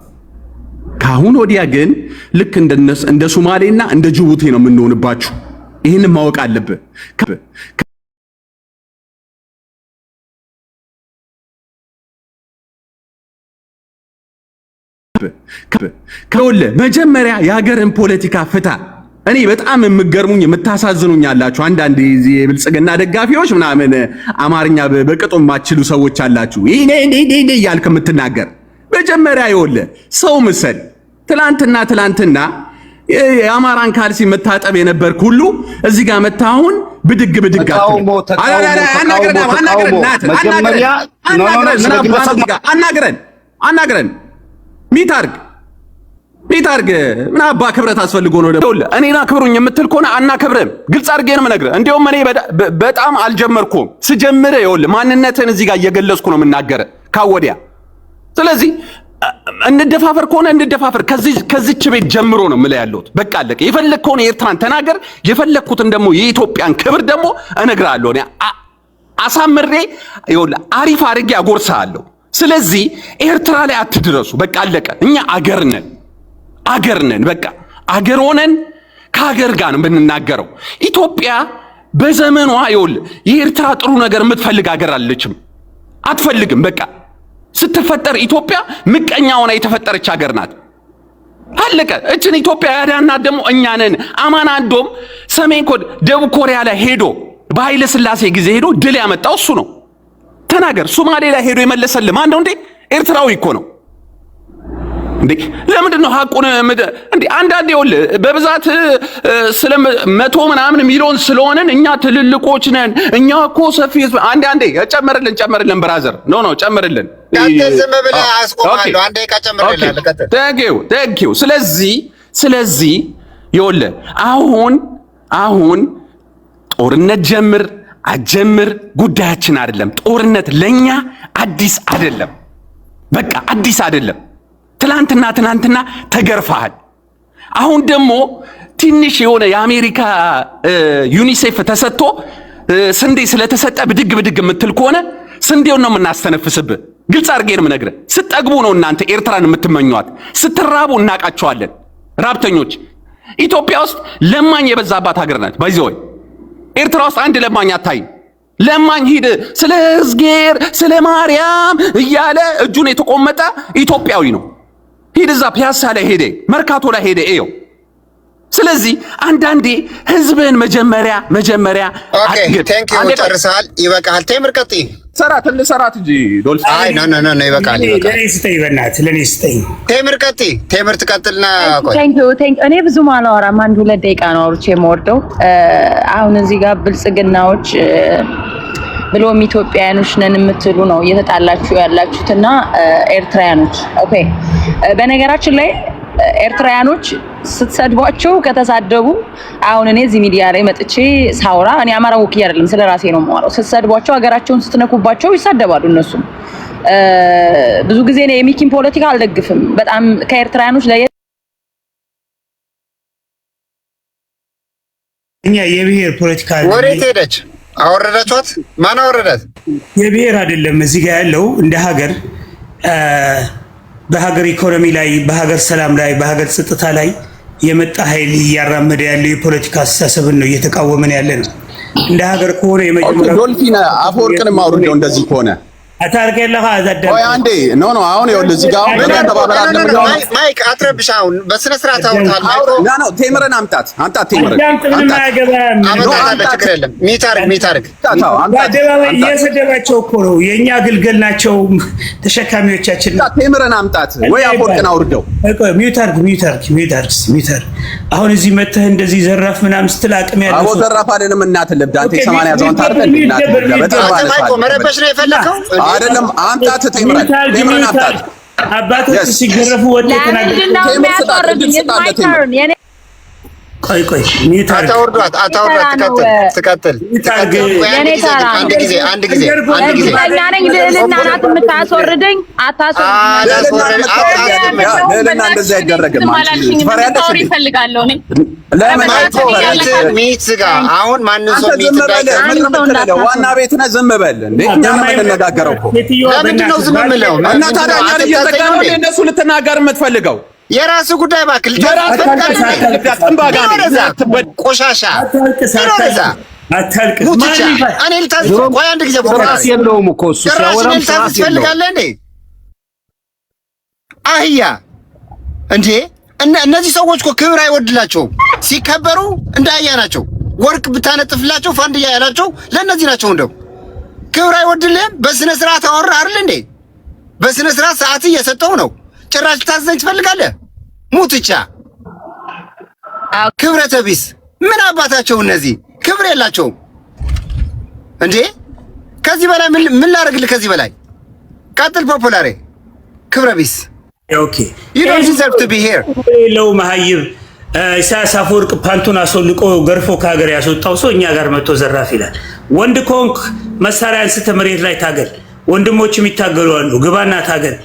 ካሁን ወዲያ ግን ልክ እንደ ሶማሌና እንደ ጅቡቲ ነው የምንሆንባችሁ። ይህን ማወቅ አለብህ። ከወለ መጀመሪያ የሀገርን ፖለቲካ ፍታ። እኔ በጣም የምገርሙኝ የምታሳዝኑኝ አላችሁ። አንዳንድ የብልጽግና ደጋፊዎች ምናምን አማርኛ በቅጡ የማትችሉ ሰዎች አላችሁ። ይሄ እያልክ የምትናገር መጀመሪያ ይወለ ሰው ምሰል። ትላንትና የአማራን ካልሲ መታጠብ የነበርክ ሁሉ እዚህ ጋር መታሁን ብድግ አናግረን ሚታርግ ምን አባ ክብረት አስፈልጎ ነው ደግሞ እኔና ክብሩኝ የምትል ከሆነ አናከብርም። ግልጽ አድርጌ ነው የምነግርህ። እንደውም እኔ በጣም አልጀመርኩም። ስጀምር ይኸውልህ ማንነትን እዚህ ጋር እየገለጽኩ ነው የምናገርህ ካወዲያ። ስለዚህ እንደፋፈር ከሆነ እንደፋፈር ከዚች ቤት ጀምሮ ነው የምልህ ያለሁት። በቃ አለቀ። የፈለግከውን የኤርትራን ተናገር፣ የፈለግኩትን ደግሞ የኢትዮጵያን ክብር ደግሞ እነግርሃለሁ። እኔ አሳምሬ ይኸውልህ አሪፍ አድርጌ አጎርሳለሁ። ስለዚህ ኤርትራ ላይ አትድረሱ። በቃ አለቀ። እኛ አገር ነን። በቃ አገር ሆነን ከሀገር ጋር ነው የምንናገረው። ኢትዮጵያ በዘመኗ ይኸውልህ የኤርትራ ጥሩ ነገር የምትፈልግ ሀገር አለችም? አትፈልግም። በቃ ስትፈጠር ኢትዮጵያ ምቀኛ ሆና የተፈጠረች ሀገር ናት። አለቀ። እችን ኢትዮጵያ ያዳናት ደግሞ እኛ ነን። አማና እንደውም ሰሜን ደቡብ ኮሪያ ላይ ሄዶ በኃይለ ሥላሴ ጊዜ ሄዶ ድል ያመጣው እሱ ነው። ተናገር። ሶማሌ ላይ ሄዶ የመለሰልህ ማን ነው እንዴ? ኤርትራዊ እኮ ነው እንዴ። ለምንድን ነው ሐቁን እንዴ? አንዳንዴ ይኸውልህ በብዛት ስለ 100 ምናምን ሚሊዮን ስለሆነን እኛ ትልልቆች ነን። እኛ እኮ ሰፊ አንዴ ጨምርልን ብራዘር። ኖ ጨምርልን። ዝም ብለህ አስቆማለሁ። አንዴ ጨምርልን። ታንክ ዩ። ስለዚህ ይኸውልህ አሁን ጦርነት አጀምር ጉዳያችን አይደለም። ጦርነት ለኛ አዲስ አይደለም። በቃ አዲስ አይደለም። ትላንትና ተገርፈሃል። አሁን ደግሞ ትንሽ የሆነ የአሜሪካ ዩኒሴፍ ተሰጥቶ ስንዴ ስለተሰጠ ብድግ የምትል ከሆነ ስንዴውን ነው የምናስተነፍስብህ። ግልጽ አድርጌ ነው የምነግርህ። ስትጠግቡ ነው እናንተ ኤርትራን የምትመኟት። ስትራቡ እናቃቸዋለን። ራብተኞች ኢትዮጵያ ውስጥ ለማኝ የበዛባት ሀገር ናት። ባይዘው ኤርትራ ውስጥ አንድ ለማኝ አታይም። ለማኝ ሂድ ስለ ሕዝጌር ስለ ማርያም እያለ እጁን የተቆመጠ ኢትዮጵያዊ ነው። ሂድ እዛ ፒያሳ ላይ ሄደ፣ መርካቶ ላይ ሄደ እየው። ስለዚህ አንዳንዴ ህዝብን መጀመሪያ ኦኬ ቴንክ ዩ ጨርሰሃል። ይበቃል። ቴምር ቀጥይ። ሰራት እንጂ ዶልፍ አይ ኖ ይበቃል። ለኔ ስጠኝ፣ በእናትህ ለኔ ስጠኝ። ቴምር ቀጥይ። ቴምር ትቀጥልና ቆይ። ቴንክ ዩ እኔ ብዙም አላወራም። 1-2 ደቂቃ ነው አውርቼ የምወርደው። አሁን እዚህ ጋር ብልጽግናዎች ብሎም ኢትዮጵያውያኖች ነን የምትሉ ነው እየተጣላችሁ ያላችሁትና ኤርትራውያኖች። ኦኬ በነገራችን ላይ ኤርትራውያኖች ስትሰድቧቸው ከተሳደቡ አሁን እኔ እዚህ ሚዲያ ላይ መጥቼ ሳውራ እኔ አማራ ወክዬ አይደለም ስለ ራሴ ነው የማወራው። ስትሰድቧቸው ሀገራቸውን ስትነኩባቸው ይሳደባሉ እነሱም። ብዙ ጊዜ እኔ የሚኪን ፖለቲካ አልደግፍም። በጣም ከኤርትራውያኖች ላይ እኛ የብሔር ፖለቲካ ወዴት ሄደች? አወረዳችኋት? ማን አወረዳት? የብሔር አይደለም እዚህ ጋር ያለው እንደ ሀገር በሀገር ኢኮኖሚ ላይ፣ በሀገር ሰላም ላይ፣ በሀገር ጸጥታ ላይ የመጣ ኃይል እያራመደ ያለው የፖለቲካ አስተሳሰብን ነው እየተቃወመን ያለ ነው። እንደ ሀገር ከሆነ የመጀመሪያው ዶልፊን አፈወርቅንም አውርደው እንደዚህ ከሆነ አታርገለህ አዛደ ወይ አንዴ ኖ አሁን ይኸውልህ እዚህ ጋር ማይክ አትረብሽ። አሁን በስነ ስርዓት አውጣል። ኖ ቴምረን አምጣት ቴምረን ሚታርግ አደባባይ እየሰደባቸው እኮ ነው። የኛ ግልገል ናቸው ተሸካሚዎቻችን። ቴምረን አምጣት ወይ አፎርቅን አውርደው። ሚታርግ አሁን እዚህ መተህ እንደዚህ ዘራፍ ምናምን ስትል አቅም ያለው አቦ ዘራፍ አይደለም። እናት ለብዳንቴ 80 ያዛውን ታርቀን እናት ማይኮ መረበሽ ነው የፈለከው አይደለም። አምጣት ቴምረን አምጣት። አባቶች ሲገረፉ ወደ ተናገሩ። ቆይ አታውርዷት። ትቀጥል። አንድ ጊዜ እኛ ነኝ ልዕልና ናት የምታስወርደኝ። ልዕልና እንደዚህ አይደረግም። ሚት ስጋ አሁን ማንም ሰው ሚት ዋና ቤት ነህ። ዝም በል እንዴ! እኛ ነው የምንነጋገረው እኮ። ለምንድን ነው ዝም የምለው? እና ታዲያ እኛን እየዘጋን ነው እንደሱ ልትናገር የምትፈልገው? የራሱ ጉዳይ ባክል ቆሻሻ አንድ ጊዜ የለውም እኮ እሱ ትፈልጋለህ እንዴ? አህያ እንዴ! እነዚህ ሰዎች እኮ ክብር አይወድላቸውም። ሲከበሩ እንደ አህያ ናቸው። ወርቅ ብታነጥፍላቸው ፋንድያ ያላቸው ለእነዚህ ናቸው። እንደው ክብር አይወድልህም። በስነ ስርዓት አወራህ አይደል እንዴ? በስነ ስርዓት ሰዓት እየሰጠው ነው። ጭራሽ ታዘኝ ትፈልጋለህ? ሙትቻ ክብረተ ቢስ ምን አባታቸው እነዚህ ክብር የላቸውም እንዴ! ከዚህ በላይ ምን ላደርግልህ? ከዚህ በላይ ቀጥል። ፖፑላሬ ክብረ ቢስ ኦኬ you don't deserve to be here ለው መሀይብ ኢሳያስ አፈወርቅ ፓንቱን አስወልቆ ገርፎ ከሀገር ያስወጣው ሰው እኛ ጋር መጥቶ ዘራፍ ይላል። ወንድ ኮንክ መሳሪያ አንስተህ መሬት ላይ ታገል። ወንድሞችም ይታገሉ አሉ። ግባና ታገል።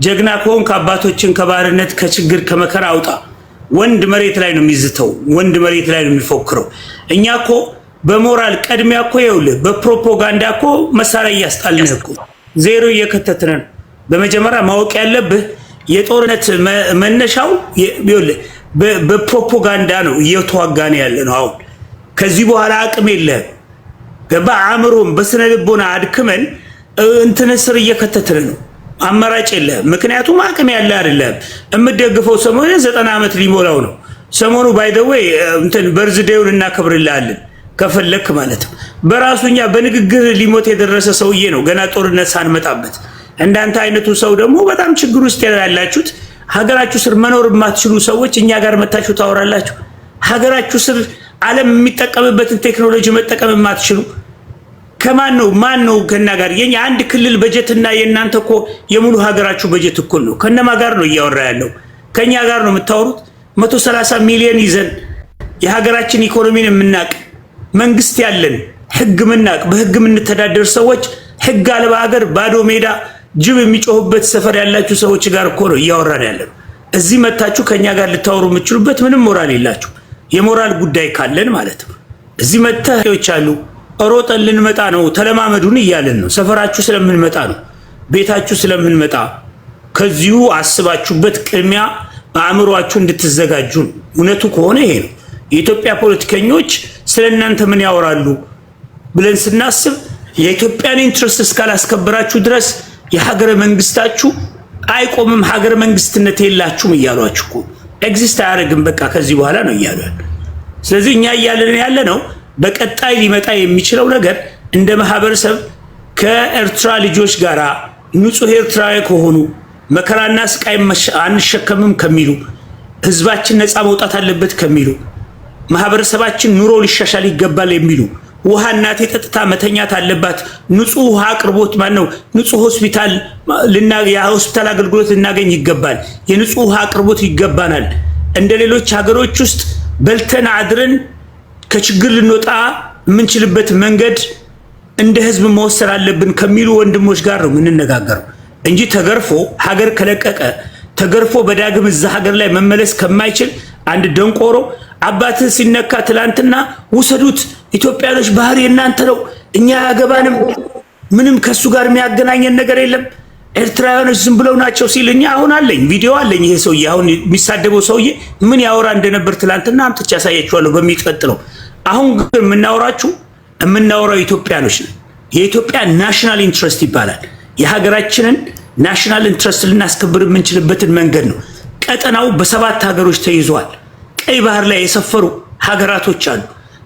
ጀግና ከሆንክ አባቶችን ከባርነት ከችግር ከመከራ አውጣ። ወንድ መሬት ላይ ነው የሚዝተው። ወንድ መሬት ላይ ነው የሚፎክረው። እኛ እኮ በሞራል ቀድሚያ እኮ ይኸውልህ በፕሮፓጋንዳ እኮ መሳሪያ እያስጣልን እኮ ዜሮ እየከተትን ነው። በመጀመሪያ ማወቅ ያለብህ የጦርነት መነሻው ይኸውልህ በፕሮፓጋንዳ ነው እየተዋጋን ያለ ነው። አሁን ከዚህ በኋላ አቅም የለህም። ገባ አእምሮም በስነ ልቦና አድክመን እንትን ስር እየከተትን ነው። አማራጭ የለህም። ምክንያቱም አቅም ያለ አይደለም። የምትደግፈው ሰሞኑ 90 ዓመት ሊሞላው ነው። ሰሞኑ ባይ ዘ ዌይ እንትን በርዝዴውን እናከብርልሃለን ከፈለክ ማለት ነው። በራሱኛ በንግግር ሊሞት የደረሰ ሰውዬ ነው ገና ጦርነት ሳንመጣበት። እንዳንተ አይነቱ ሰው ደግሞ በጣም ችግር ውስጥ ያላችሁት ሀገራችሁ ስር መኖር የማትችሉ ሰዎች እኛ ጋር መታችሁ ታወራላችሁ። ሀገራችሁ ስር ዓለም የሚጠቀምበትን ቴክኖሎጂ መጠቀም የማትችሉ ማን ነው ከና ጋር? የኛ አንድ ክልል በጀት እና የእናንተ እኮ የሙሉ ሀገራችሁ በጀት እኩል ነው። ከነማ ጋር ነው እያወራ ያለው? ከኛ ጋር ነው የምታወሩት? 130 ሚሊዮን ይዘን የሀገራችን ኢኮኖሚን የምናቅ መንግስት ያለን ህግ ምናቅ በህግ የምንተዳደር ሰዎች ህግ አልባ ሀገር ባዶ ሜዳ ጅብ የሚጮህበት ሰፈር ያላችሁ ሰዎች ጋር እኮ ነው እያወራን ያለው። እዚህ መታችሁ ከኛ ጋር ልታወሩ የምትችሉበት ምንም ሞራል የላችሁ። የሞራል ጉዳይ ካለን ማለት ነው። እዚህ መታዎች አሉ ሮጠን ልንመጣ ነው ተለማመዱን እያለን ነው። ሰፈራችሁ ስለምንመጣ ነው። ቤታችሁ ስለምንመጣ ከዚሁ አስባችሁበት ቅድሚያ በአእምሯችሁ እንድትዘጋጁ ነው። እውነቱ ከሆነ ይሄ ነው። የኢትዮጵያ ፖለቲከኞች ስለእናንተ ምን ያወራሉ ብለን ስናስብ የኢትዮጵያን ኢንትረስት እስካላስከበራችሁ ድረስ የሀገረ መንግስታችሁ አይቆምም፣ ሀገረ መንግስትነት የላችሁም እያሏችሁ እኮ ኤግዚስት አያደርግም። በቃ ከዚህ በኋላ ነው እያሉ ያሉ። ስለዚህ እኛ እያለን ያለ ነው በቀጣይ ሊመጣ የሚችለው ነገር እንደ ማህበረሰብ ከኤርትራ ልጆች ጋራ ንጹህ ኤርትራዊ ከሆኑ መከራና ስቃይ አንሸከምም ከሚሉ ህዝባችን ነፃ መውጣት አለበት ከሚሉ ማህበረሰባችን ኑሮ ሊሻሻል ይገባል የሚሉ ውሃ እናቴ ጠጥታ መተኛት አለባት፣ ንጹህ ውሃ አቅርቦት ማነው ንጹህ ሆስፒታል የሆስፒታል አገልግሎት ልናገኝ ይገባል፣ የንጹህ ውሃ አቅርቦት ይገባናል፣ እንደ ሌሎች ሀገሮች ውስጥ በልተን አድረን ከችግር ልንወጣ የምንችልበት መንገድ እንደ ህዝብ መወሰን አለብን ከሚሉ ወንድሞች ጋር ነው የምንነጋገረው እንጂ ተገርፎ ሀገር ከለቀቀ ተገርፎ በዳግም እዛ ሀገር ላይ መመለስ ከማይችል አንድ ደንቆሮ አባትህ ሲነካ ትላንትና ውሰዱት፣ ኢትዮጵያኖች ባህር የናንተ ነው፣ እኛ ያገባንም፣ ምንም ከሱ ጋር የሚያገናኘን ነገር የለም፣ ኤርትራውያኖች ዝም ብለው ናቸው ሲል እኛ አሁን አለኝ ቪዲዮ አለኝ። ይሄ ሰውዬ አሁን የሚሳደበው ሰውዬ ምን ያወራ እንደነበር ትላንትና አምጥቼ ያሳያችኋለሁ በሚቀጥለው። አሁን ግን የምናወራው ኢትዮጵያኖች ነው። የኢትዮጵያ ናሽናል ኢንትረስት ይባላል። የሀገራችንን ናሽናል ኢንትረስት ልናስከብር የምንችልበትን መንገድ ነው። ቀጠናው በሰባት ሀገሮች ተይዟል። ቀይ ባህር ላይ የሰፈሩ ሀገራቶች አሉ።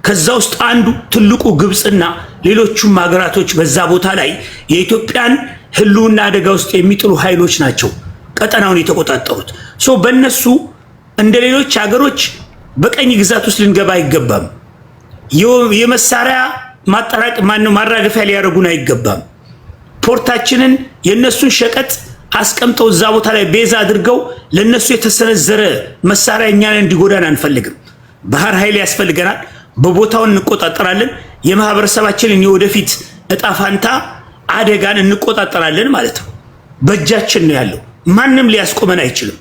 ከዛ ውስጥ አንዱ ትልቁ ግብፅና ሌሎቹም ሀገራቶች በዛ ቦታ ላይ የኢትዮጵያን ህልውና አደጋ ውስጥ የሚጥሉ ኃይሎች ናቸው ቀጠናውን የተቆጣጠሩት። በእነሱ እንደ ሌሎች ሀገሮች በቀኝ ግዛት ውስጥ ልንገባ አይገባም። የመሳሪያ ማራገፊያ ሊያደርጉን አይገባም። ፖርታችንን የነሱን ሸቀጥ አስቀምጠው እዛ ቦታ ላይ ቤዛ አድርገው ለነሱ የተሰነዘረ መሳሪያ እኛን እንዲጎዳን አንፈልግም። ባህር ኃይል ያስፈልገናል። በቦታው እንቆጣጠራለን። የማህበረሰባችንን የወደፊት እጣ ፋንታ አደጋን እንቆጣጠራለን ማለት ነው። በእጃችን ነው ያለው። ማንም ሊያስቆመን አይችልም።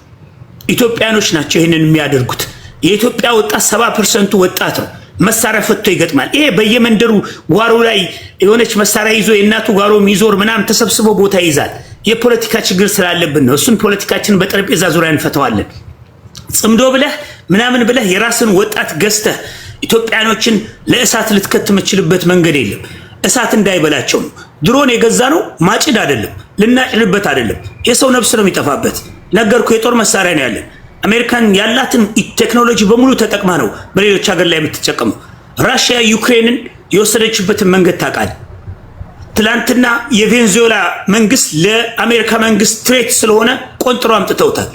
ኢትዮጵያኖች ናቸው ይህንን የሚያደርጉት። የኢትዮጵያ ወጣት 70% ወጣት ነው። መሳሪያ ፈቶ ይገጥማል። ይሄ በየመንደሩ ጓሮ ላይ የሆነች መሳሪያ ይዞ የእናቱ ጓሮ የሚዞር ምናምን ተሰብስቦ ቦታ ይዛል። የፖለቲካ ችግር ስላለብን ነው። እሱን ፖለቲካችንን በጠረጴዛ ዙሪያ እንፈተዋለን። ጽምዶ ብለህ ምናምን ብለህ የራስን ወጣት ገዝተህ ኢትዮጵያኖችን ለእሳት ልትከት የምችልበት መንገድ የለም። እሳት እንዳይበላቸው ነው። ድሮን የገዛ ነው ማጭድ አይደለም፣ ልናጭድበት አይደለም። የሰው ነፍስ ነው የሚጠፋበት። ነገርኩ። የጦር መሳሪያ ነው ያለን። አሜሪካን ያላትን ቴክኖሎጂ በሙሉ ተጠቅማ ነው በሌሎች ሀገር ላይ የምትጠቀመው። ራሽያ ዩክሬንን የወሰደችበትን መንገድ ታውቃለህ። ትላንትና የቬንዙዌላ መንግስት ለአሜሪካ መንግስት ትሬት ስለሆነ ቆንጥሮ አምጥተውታል።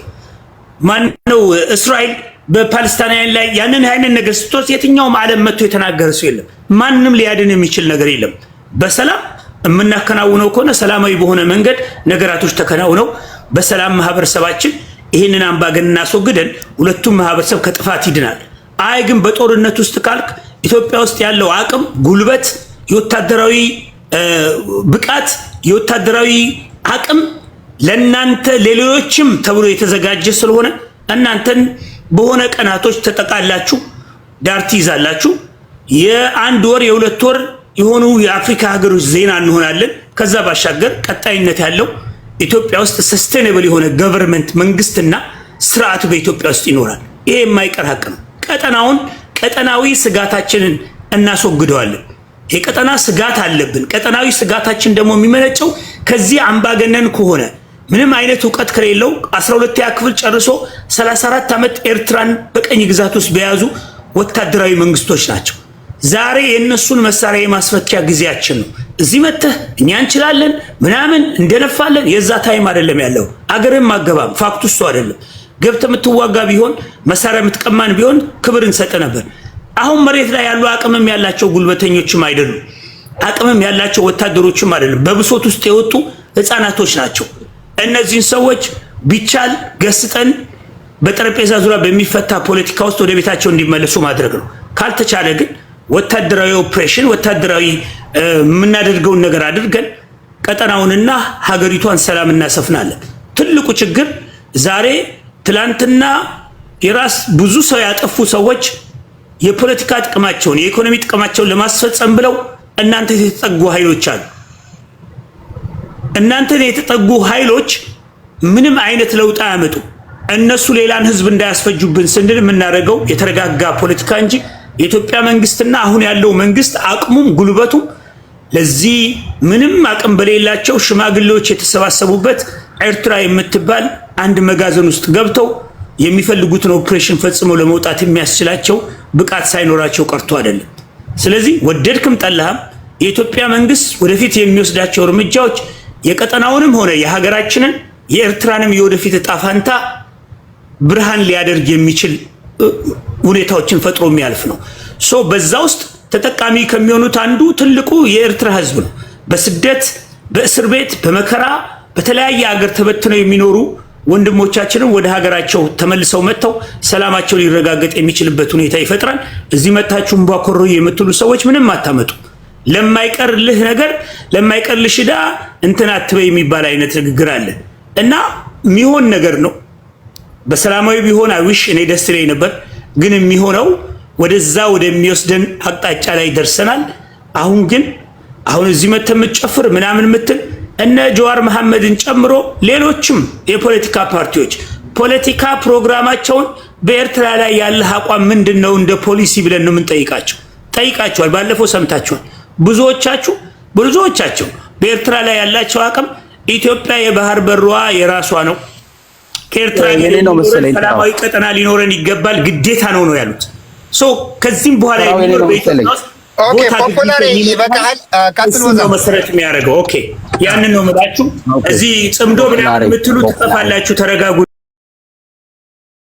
ማነው እስራኤል በፓለስታይን ላይ ያንን አይነት ነገር ስትወስድ የትኛውም ዓለም መጥቶ የተናገረ ሰው የለም። ማንም ሊያድን የሚችል ነገር የለም። በሰላም የምናከናውነው ከሆነ ሰላማዊ በሆነ መንገድ ነገራቶች ተከናውነው በሰላም ማህበረሰባችን ይህንን አምባገነን እናስወግደን ሁለቱም ማህበረሰብ ከጥፋት ይድናል። አይ ግን በጦርነት ውስጥ ካልክ ኢትዮጵያ ውስጥ ያለው አቅም፣ ጉልበት፣ የወታደራዊ ብቃት፣ የወታደራዊ አቅም ለናንተ ለሌሎችም ተብሎ የተዘጋጀ ስለሆነ እናንተን በሆነ ቀናቶች ተጠቃላችሁ ዳር ትይዛላችሁ። የአንድ ወር የሁለት ወር የሆኑ የአፍሪካ ሀገሮች ዜና እንሆናለን። ከዛ ባሻገር ቀጣይነት ያለው ኢትዮጵያ ውስጥ ሰስቴኔብል የሆነ ገቨርንመንት መንግስትና ስርዓት በኢትዮጵያ ውስጥ ይኖራል። ይሄ የማይቀር ሀቅ ነው። ቀጠናዊ ስጋታችንን እናስወግደዋለን። የቀጠና ስጋት አለብን። ቀጠናዊ ስጋታችን ደግሞ የሚመነጨው ከዚህ አምባገነን ከሆነ ምንም አይነት እውቀት ከሌለው 12ኛ ክፍል ጨርሶ 34 ዓመት ኤርትራን በቀኝ ግዛት ውስጥ በያዙ ወታደራዊ መንግስቶች ናቸው። ዛሬ የነሱን መሳሪያ የማስፈኪያ ጊዜያችን ነው። እዚህ መተህ እኛ እንችላለን ምናምን እንደነፋለን። የዛ ታይም አይደለም ያለው። አገርን ማገባም ፋክቱ እሱ አይደለም። ገብተህ የምትዋጋ ቢሆን መሳሪያ የምትቀማን ቢሆን ክብር እንሰጥ ነበር። አሁን መሬት ላይ ያሉ አቅምም ያላቸው ጉልበተኞችም አይደሉም። አቅምም ያላቸው ወታደሮችም አይደሉም። በብሶት ውስጥ የወጡ ህፃናቶች ናቸው። እነዚህን ሰዎች ቢቻል ገስጠን በጠረጴዛ ዙሪያ በሚፈታ ፖለቲካ ውስጥ ወደ ቤታቸው እንዲመለሱ ማድረግ ነው። ካልተቻለ ግን ወታደራዊ ኦፕሬሽን ወታደራዊ የምናደርገውን ነገር አድርገን ቀጠናውንና ሀገሪቷን ሰላም እናሰፍናለን። ትልቁ ችግር ዛሬ ትላንትና የራስ ብዙ ሰው ያጠፉ ሰዎች የፖለቲካ ጥቅማቸውን የኢኮኖሚ ጥቅማቸውን ለማስፈጸም ብለው እናንተ የተጠጉ ኃይሎች አሉ። እናንተ የተጠጉ ኃይሎች ምንም አይነት ለውጥ አያመጡ። እነሱ ሌላን ህዝብ እንዳያስፈጁብን ስንል የምናደርገው የተረጋጋ ፖለቲካ እንጂ የኢትዮጵያ መንግስትና አሁን ያለው መንግስት አቅሙም ጉልበቱም ለዚህ ምንም አቅም በሌላቸው ሽማግሌዎች የተሰባሰቡበት ኤርትራ የምትባል አንድ መጋዘን ውስጥ ገብተው የሚፈልጉትን ኦፕሬሽን ፈጽመው ለመውጣት የሚያስችላቸው ብቃት ሳይኖራቸው ቀርቶ አይደለም። ስለዚህ ወደድክም ጠላህም የኢትዮጵያ መንግስት ወደፊት የሚወስዳቸው እርምጃዎች የቀጠናውንም ሆነ የሀገራችንን የኤርትራንም የወደፊት እጣ ፋንታ ብርሃን ሊያደርግ የሚችል ሁኔታዎችን ፈጥሮ የሚያልፍ ነው። በዛ ውስጥ ተጠቃሚ ከሚሆኑት አንዱ ትልቁ የኤርትራ ህዝብ ነው። በስደት በእስር ቤት በመከራ በተለያየ ሀገር ተበትነው የሚኖሩ ወንድሞቻችንን ወደ ሀገራቸው ተመልሰው መጥተው ሰላማቸው ሊረጋገጥ የሚችልበት ሁኔታ ይፈጥራል። እዚህ መታችሁ እንቧ ኮሮ የምትሉ ሰዎች ምንም አታመጡ። ለማይቀርልህ ነገር ለማይቀርልሽ ዕዳ እንትን አትበይ የሚባል አይነት ንግግር አለ እና የሚሆን ነገር ነው። በሰላማዊ ቢሆን አይዊሽ እኔ ደስ ይለኝ ነበር፣ ግን የሚሆነው ወደዛ ወደሚወስደን አቅጣጫ ላይ ደርሰናል። አሁን እዚህ መተህ የምትጨፍር ምናምን የምትል እነ ጀዋር መሐመድን ጨምሮ ሌሎችም የፖለቲካ ፓርቲዎች ፖለቲካ ፕሮግራማቸውን በኤርትራ ላይ ያለ አቋም ምንድነው እንደ ፖሊሲ ብለን ነው የምንጠይቃቸው። ጠይቃቸዋል። ባለፈው ሰምታችኋል። ብዙዎቻቸው በኤርትራ ላይ ያላቸው አቋም ኢትዮጵያ የባህር በሯ የራሷ ነው። ከኤርትራ ሰላማዊ ቀጠና ሊኖረን ይገባል፣ ግዴታ ነው ያሉት። ከዚህም በኋላ የሚኖር በኢትዮጵያ ውስጥ ኦኬ ፖፑላር ይበቃል። ቀጥሎ ነው መሰረት የሚያደርገው። ኦኬ ያንን ነው የምላችሁ። እዚህ ጽምዶ ምናምን የምትሉ ትጠፋላችሁ። ተረጋጉ።